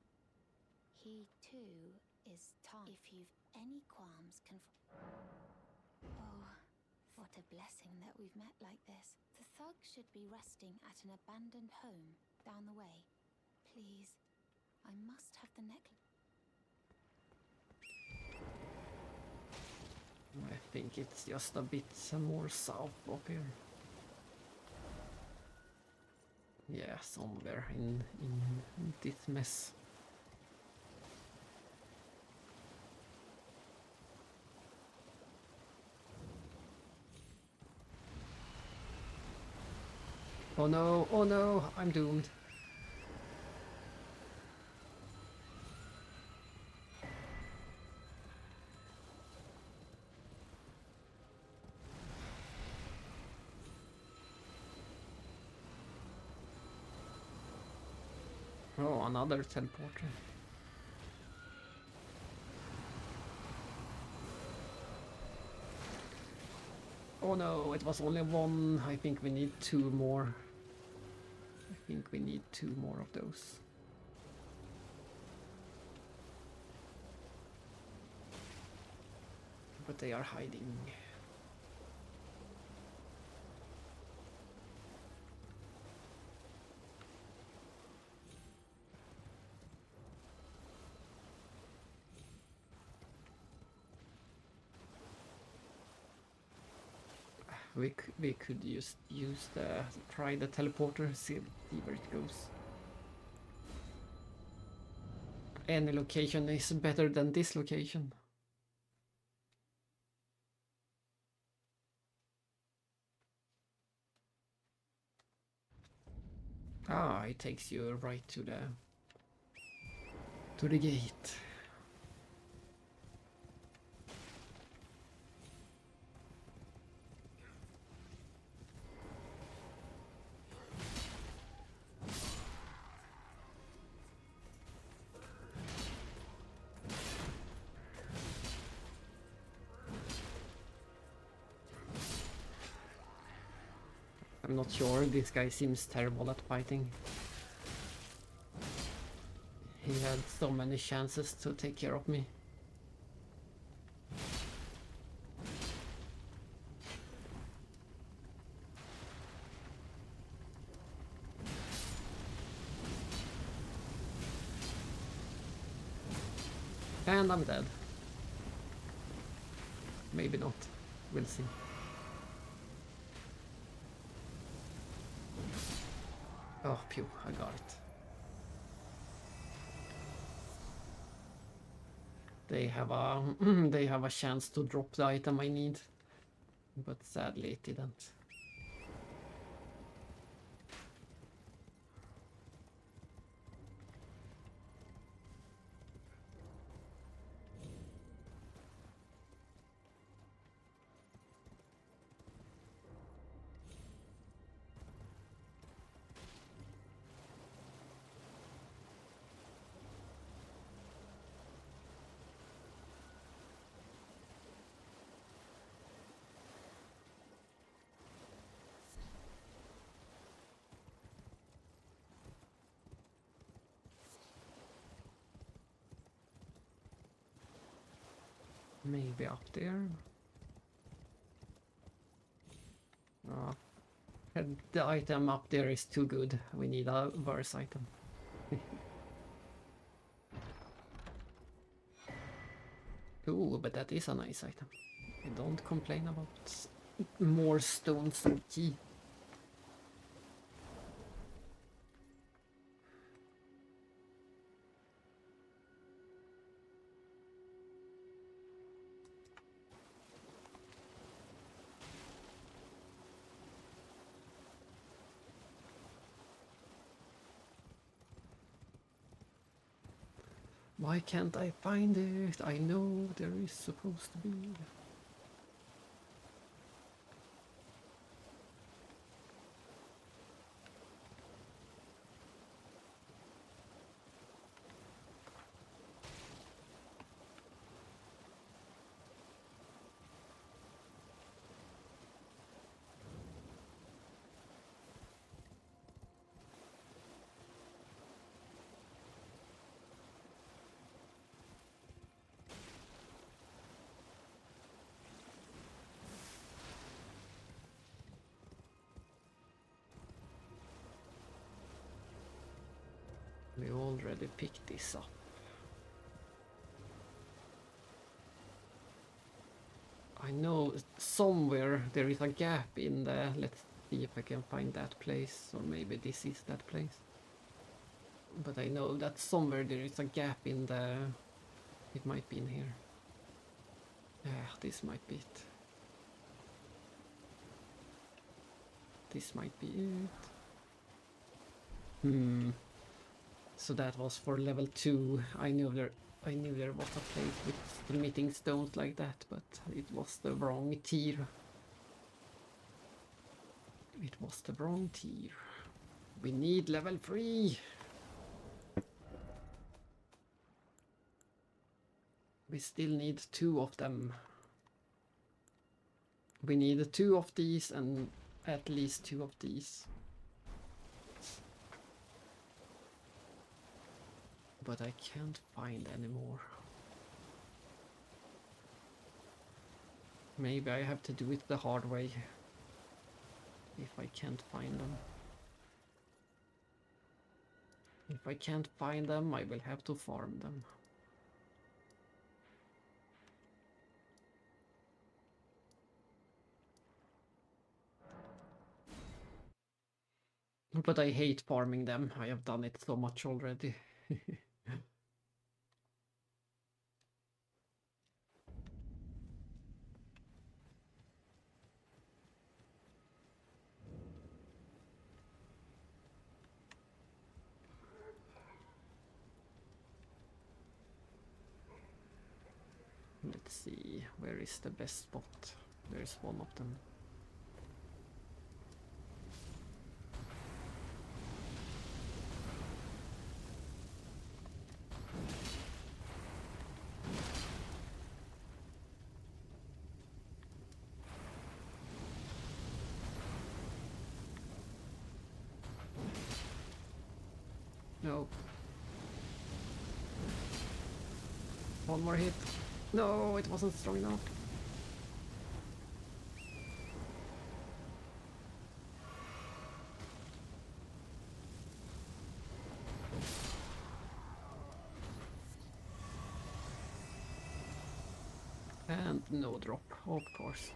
he too is Tom. If you've any qualms, oh, what a blessing that we've met like this. The thug should be resting at an abandoned home down the way. Please, I must have the necklace. I think it's just a bit more south up here. Yeah, somewhere in this mess. Oh no, I'm doomed. Oh, another teleporter. Oh no, it was only one. I think we need two more. I think we need two more of those. But they are hiding. We could use the try the teleporter, see where it goes. Any location is better than this location. Ah, it takes you right to the gate. I'm not sure, this guy seems terrible at fighting. He had so many chances to take care of me. And I'm dead. Maybe not. We'll see. Oh, phew, I got it. They have a they have a chance to drop the item I need, but sadly it didn't. Maybe up there. Oh, the item up there is too good. We need a worse item. Ooh, but that is a nice item. I don't complain about more stones and key. Why can't I find it? I know there is supposed to be. We already picked this up. I know somewhere there is a gap in the... Let's see if I can find that place, or maybe this is that place. But I know that somewhere there is a gap in the... It might be in here. Yeah, this might be it. This might be it. So that was for level 2. I knew there was a place with emitting stones like that, but it was the wrong tier. It was the wrong tier. We need level 3. We still need 2 of them. We need 2 of these and at least 2 of these. But I can't find any more. Maybe I have to do it the hard way. If I can't find them. If I can't find them, I will have to farm them. But I hate farming them. I have done it so much already. Let's see, where is the best spot? There's one of them. No. One more hit. No, it wasn't strong enough. And no drop, of course.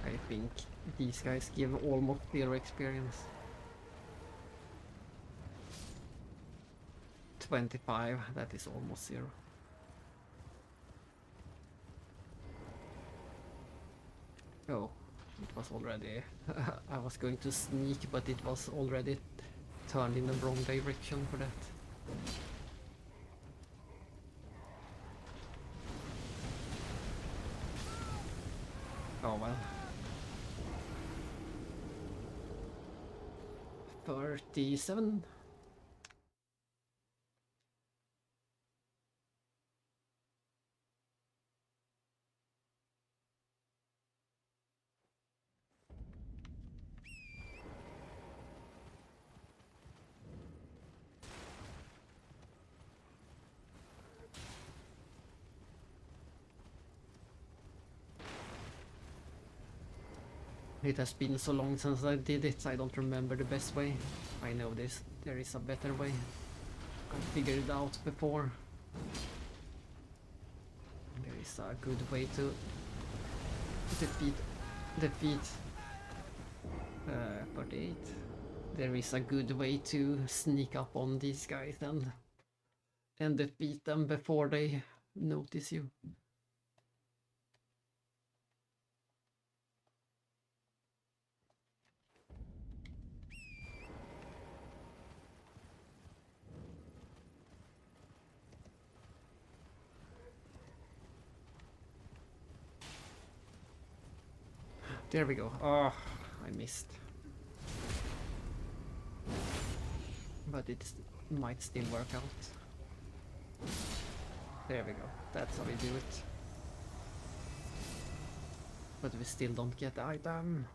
I think these guys give almost 0 experience. 25, that is almost 0. Oh, it was already... I was going to sneak, but it was already turned in the wrong direction for that. Oh well. 37. It has been so long since I did it, I don't remember the best way. I know this. There is a better way. I figured it out before. There is a good way to defeat 48. There is a good way to sneak up on these guys and defeat them before they notice you. There we go. Oh, I missed. But it might still work out. There we go. That's how we do it. But we still don't get the item.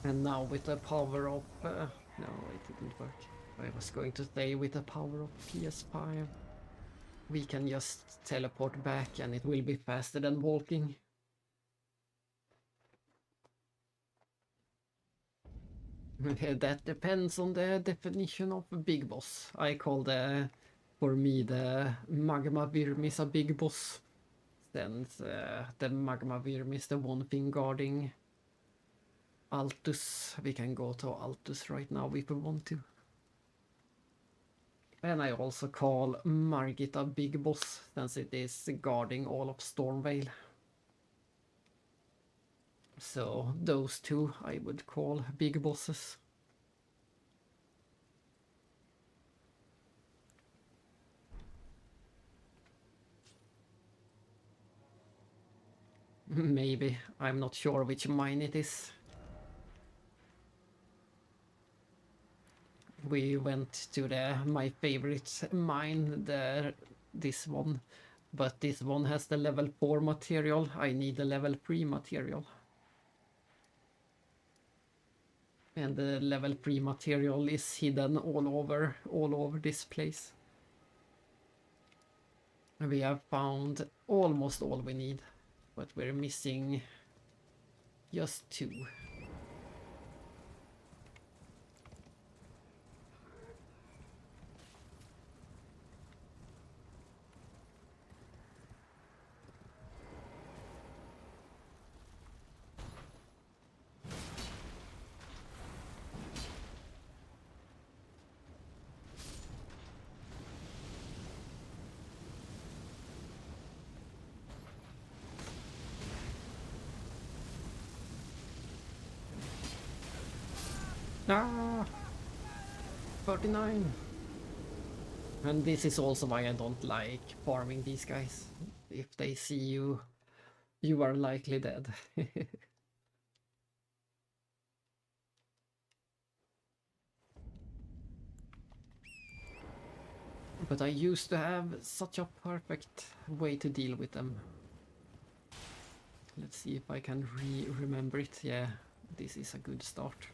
And now with the power of... no, it didn't work. I was going to say with the power of PS5, we can just teleport back and it will be faster than walking. That depends on the definition of a big boss. I call for me, the Magma Wyrm is a big boss. Since the Magma Wyrm is the one thing guarding Altus. We can go to Altus right now if we want to. And I also call Margit a big boss, since it is guarding all of Stormvale. So those two I would call big bosses. Maybe. I'm not sure which mine it is. We went to my favorite mine, this one. But this one has the level 4 material. I need the level 3 material. And the level 3 material is hidden all over this place. We have found almost all we need, but we're missing just 2. Ah, 39. And this is also why I don't like farming these guys. If they see you, you are likely dead. But I used to have such a perfect way to deal with them. Let's see if I can remember it. Yeah, this is a good start.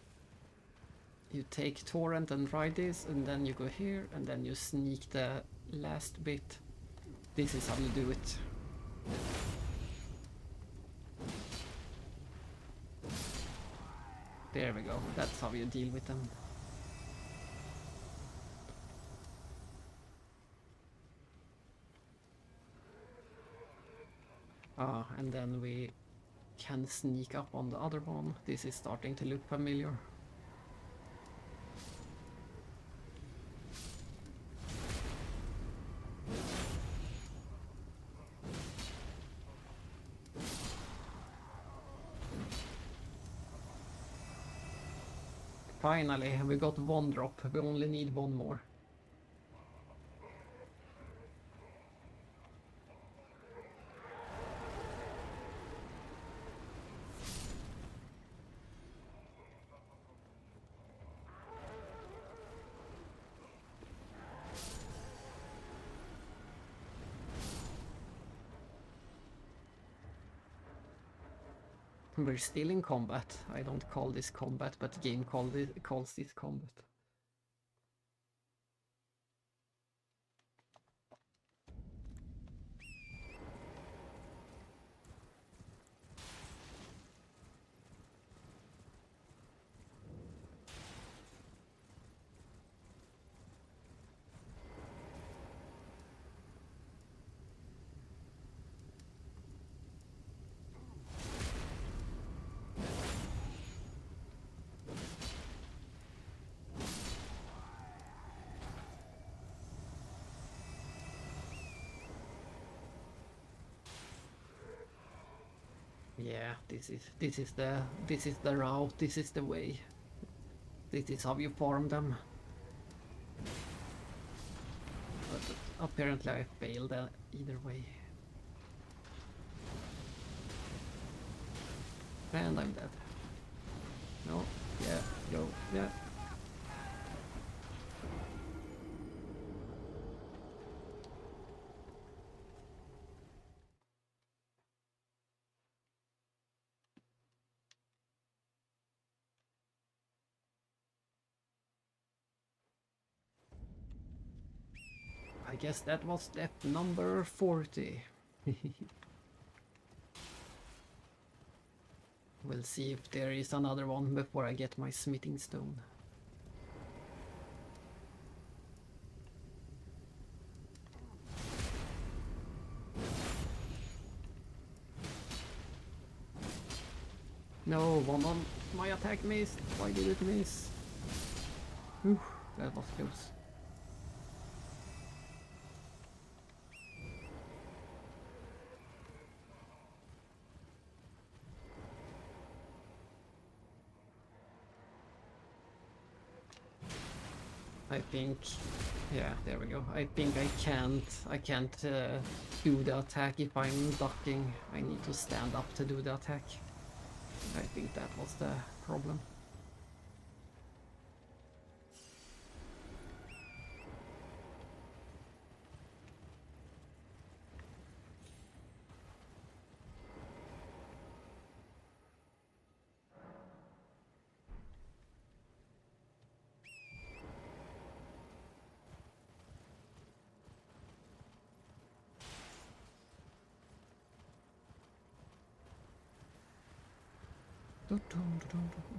You take Torrent and ride this, and then you go here, and then you sneak the last bit. This is how you do it. There we go. That's how you deal with them. Ah, and then we can sneak up on the other one. This is starting to look familiar. Finally, we got one drop. We only need one more. We're still in combat. I don't call this combat, but game calls this combat. Yeah, this is the route, this is the way. This is how you farm them. But apparently I failed either way. And I'm dead. No, yeah, go, yeah. I guess that was step number 40. We'll see if there is another one before I get my smithing stone. No, one on my attack missed. Why did it miss? Whew, that was close. I think, yeah, there we go. I think I can't do the attack if I'm ducking. I need to stand up to do the attack. I think that was the problem.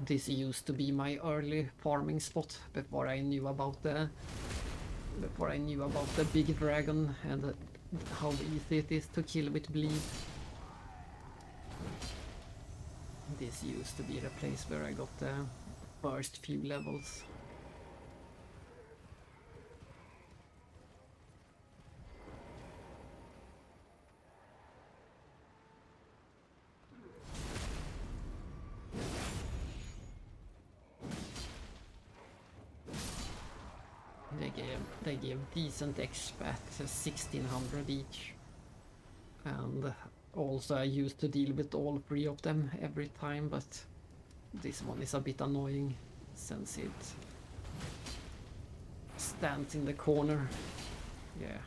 This used to be my early farming spot before I knew about the big dragon and how easy it is to kill with bleed. This used to be the place where I got the first few levels. They gave decent XP at 1600 each, and also I used to deal with all three of them every time, but this one is a bit annoying since it stands in the corner. Yeah,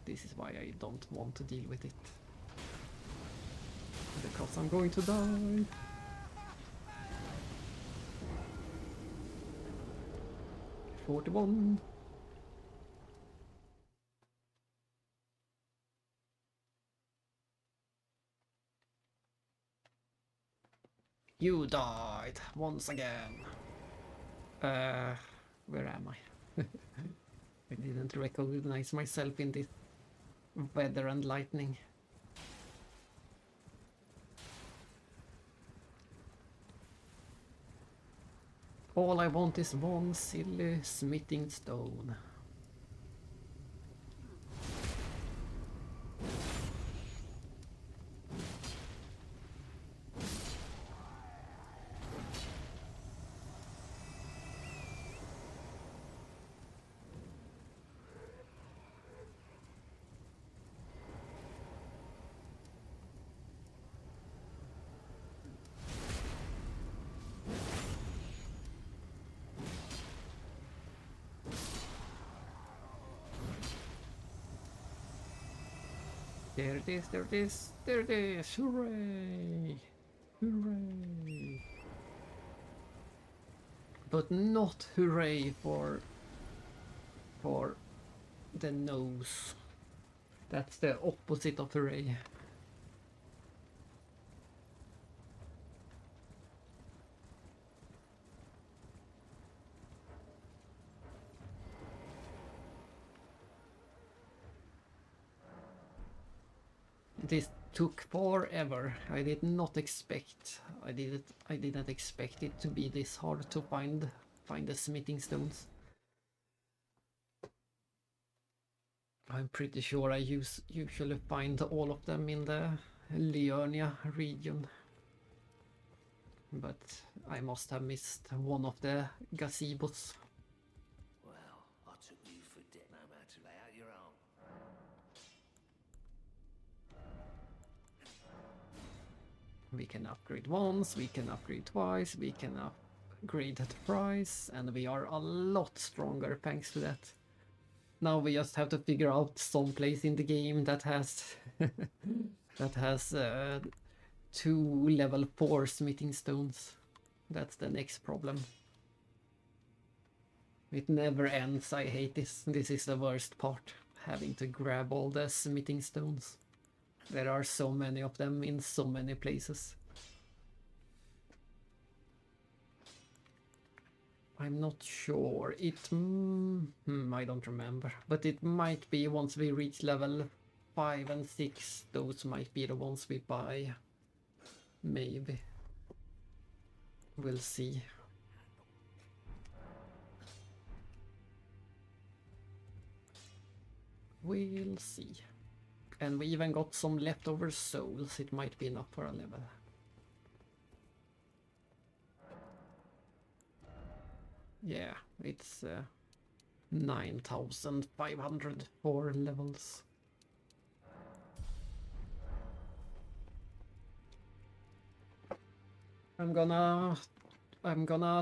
this is why I don't want to deal with it, because I'm going to die. $41. You died once again. Where am I? I didn't recognize myself in this weather and lightning. All I want is one silly smithing stone. There it is, there it is, there it is! Hooray! Hooray! But not hooray for the nose. That's the opposite of hooray. This took forever. I did not expect. I didn't expect it to be this hard to find the smithing stones. I'm pretty sure I usually find all of them in the Liurnia region. But I must have missed one of the gazebos. Well, I took you for dead. No matter, lay out your arm. We can upgrade once, we can upgrade twice, we can upgrade at price, and we are a lot stronger thanks to that. Now we just have to figure out some place in the game that has that has 2 level 4 smithing stones. That's the next problem. It never ends. I hate this. This is the worst part. Having to grab all the smithing stones. There are so many of them in so many places. I'm not sure. I don't remember. But it might be once we reach level 5 and 6. Those might be the ones we buy. Maybe. We'll see. We'll see. And we even got some leftover souls. It might be enough for a level. Yeah, it's 9,500 for levels. I'm gonna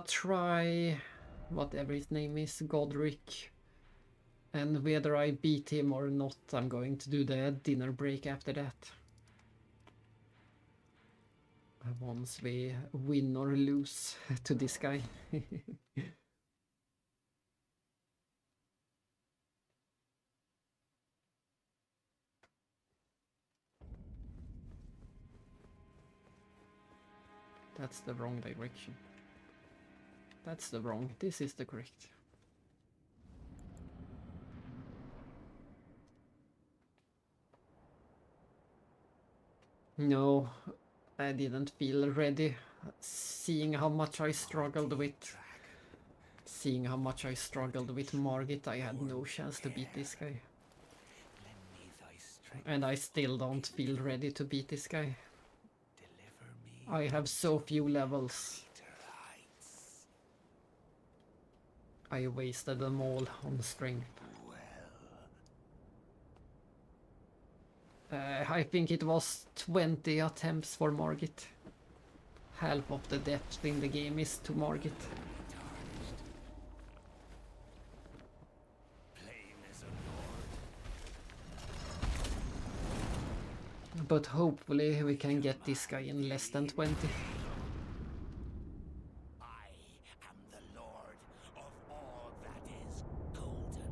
try whatever his name is, Godric. And whether I beat him or not, I'm going to do the dinner break after that. Once we win or lose to this guy. That's the wrong direction. That's the wrong. This is the correct. No, I didn't feel ready. Seeing how much I struggled with Margit, I had no chance to beat this guy. And I still don't feel ready to beat this guy. I have so few levels. I wasted them all on strength. I think it was 20 attempts for Margit. Half of the depth in the game is to Margit. But hopefully we can get this guy in less than 20. I am the lord of all that is golden.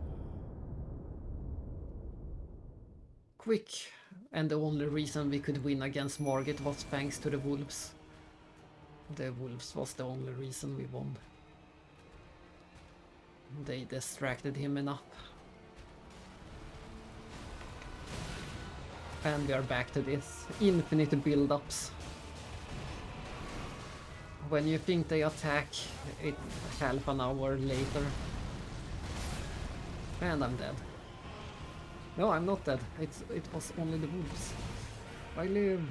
Quick! And the only reason we could win against Margit was thanks to the wolves. The wolves was the only reason we won. They distracted him enough. And we are back to this. Infinite build-ups. When you think they attack, it's half an hour later. And I'm dead. No, I'm not dead. It was only the wolves. I live.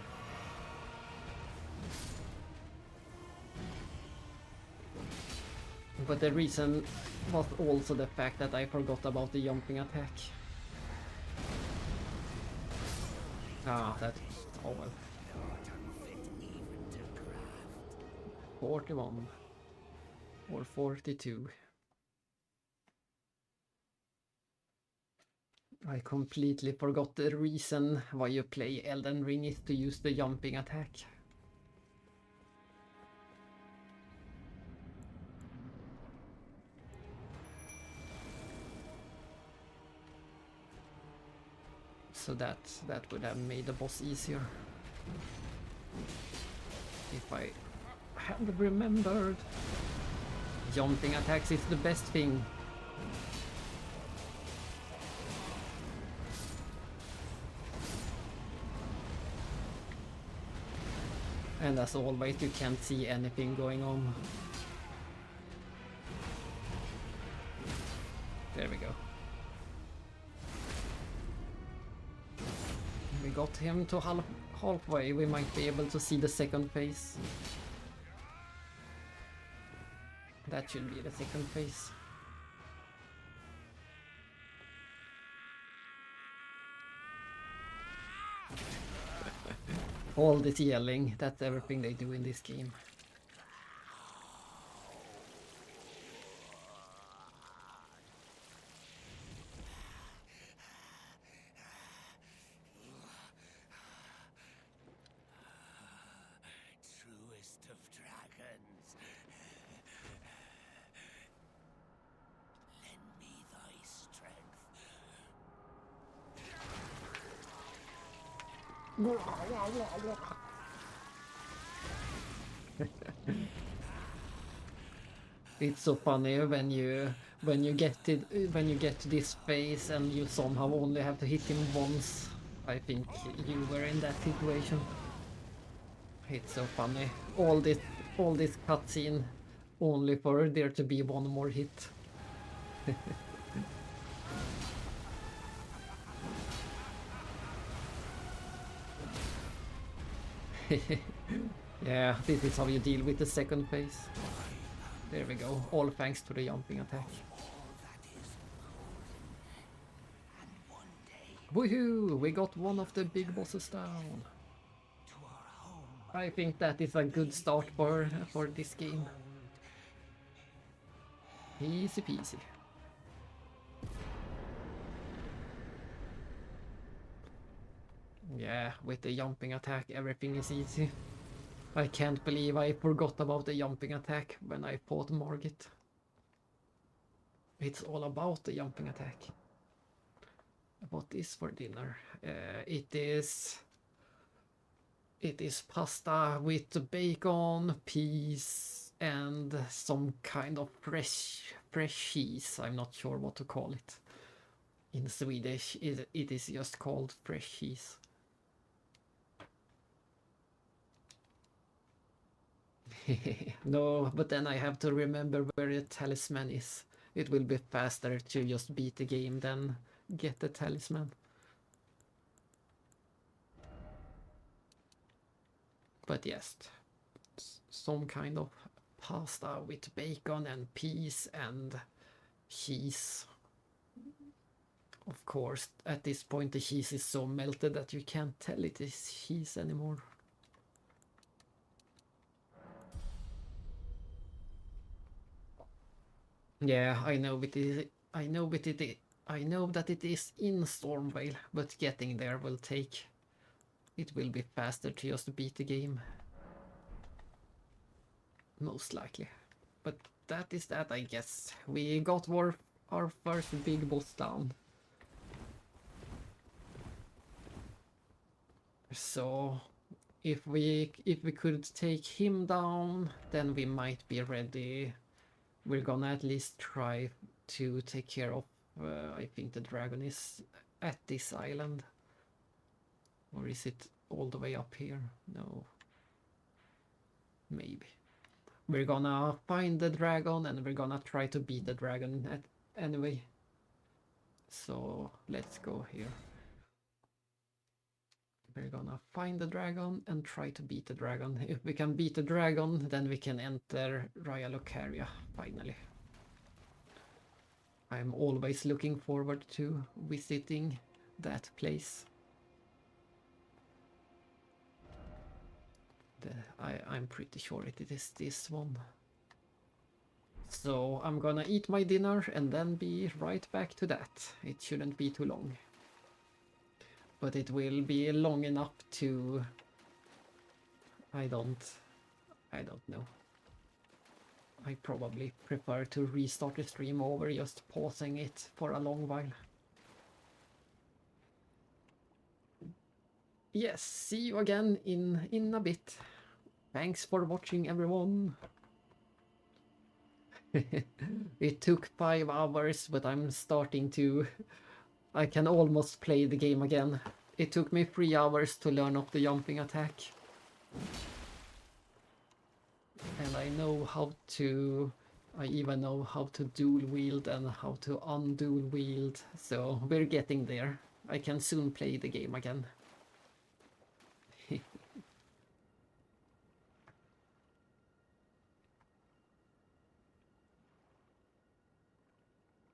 But the reason was also the fact that I forgot about the jumping attack. Ah, that... oh well. 41. Or 42. I completely forgot the reason why you play Elden Ring is to use the jumping attack. So that would have made the boss easier. If I had remembered. Jumping attacks is the best thing. And as always, you can't see anything going on. There we go. We got him to halfway. We might be able to see the second phase. That should be the second phase. All this yelling, that's everything they do in this game. Truest of dragons. Lend me thy strength. It's so funny when you get to this phase and you somehow only have to hit him once. I think you were in that situation. It's so funny. All this cutscene only for there to be one more hit. Yeah, this is how you deal with the second phase. There we go, all thanks to the jumping attack. Woohoo! We got one of the big bosses down. I think that is a good start for this game. Easy peasy. Yeah, with the jumping attack everything is easy. I can't believe I forgot about the jumping attack when I fought Margit. It's all about the jumping attack. What is for dinner? It is pasta with bacon, peas, and some kind of fresh cheese. I'm not sure what to call it. In Swedish, it is just called fresh cheese. No, but then I have to remember where the talisman is. It will be faster to just beat the game than get the talisman. But yes, some kind of pasta with bacon and peas and cheese. Of course, at this point the cheese is so melted that you can't tell it is cheese anymore. Yeah, I know that it is in Stormvale, but getting there will take. It will be faster to just beat the game. Most likely. But that is that, I guess. We got our first big boss down. So if we could take him down, then we might be ready. We're gonna at least try to take care of, I think the dragon is at this island. Or is it all the way up here? No. Maybe. We're gonna find the dragon and we're gonna try to beat the dragon anyway. So let's go here. We're gonna find the dragon and try to beat the dragon. If we can beat the dragon, then we can enter Raya Lucaria, finally. I'm always looking forward to visiting that place. I'm pretty sure it is this one. So I'm gonna eat my dinner and then be right back to that. It shouldn't be too long. but it will be long enough to... I don't know. I probably prefer to restart the stream over just pausing it for a long while. Yes, see you again in a bit. Thanks for watching, everyone. It took 5 hours, but I'm starting to... I can almost play the game again. It took me 3 hours to learn of the jumping attack. And I know how to... I even know how to dual wield and how to undual wield. So we're getting there. I can soon play the game again.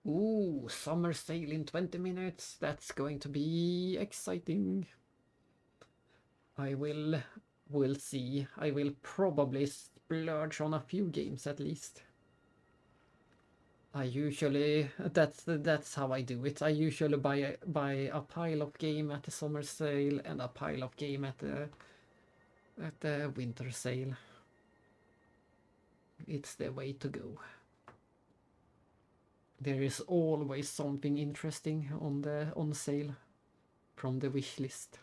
Ooh, summer sale in 20 minutes. That's going to be exciting. We'll see. I will probably splurge on a few games at least. I usually, that's how I do it. I usually buy a pile of game at the summer sale and a pile of game at the winter sale. It's the way to go. There is always something interesting on sale from the wish list.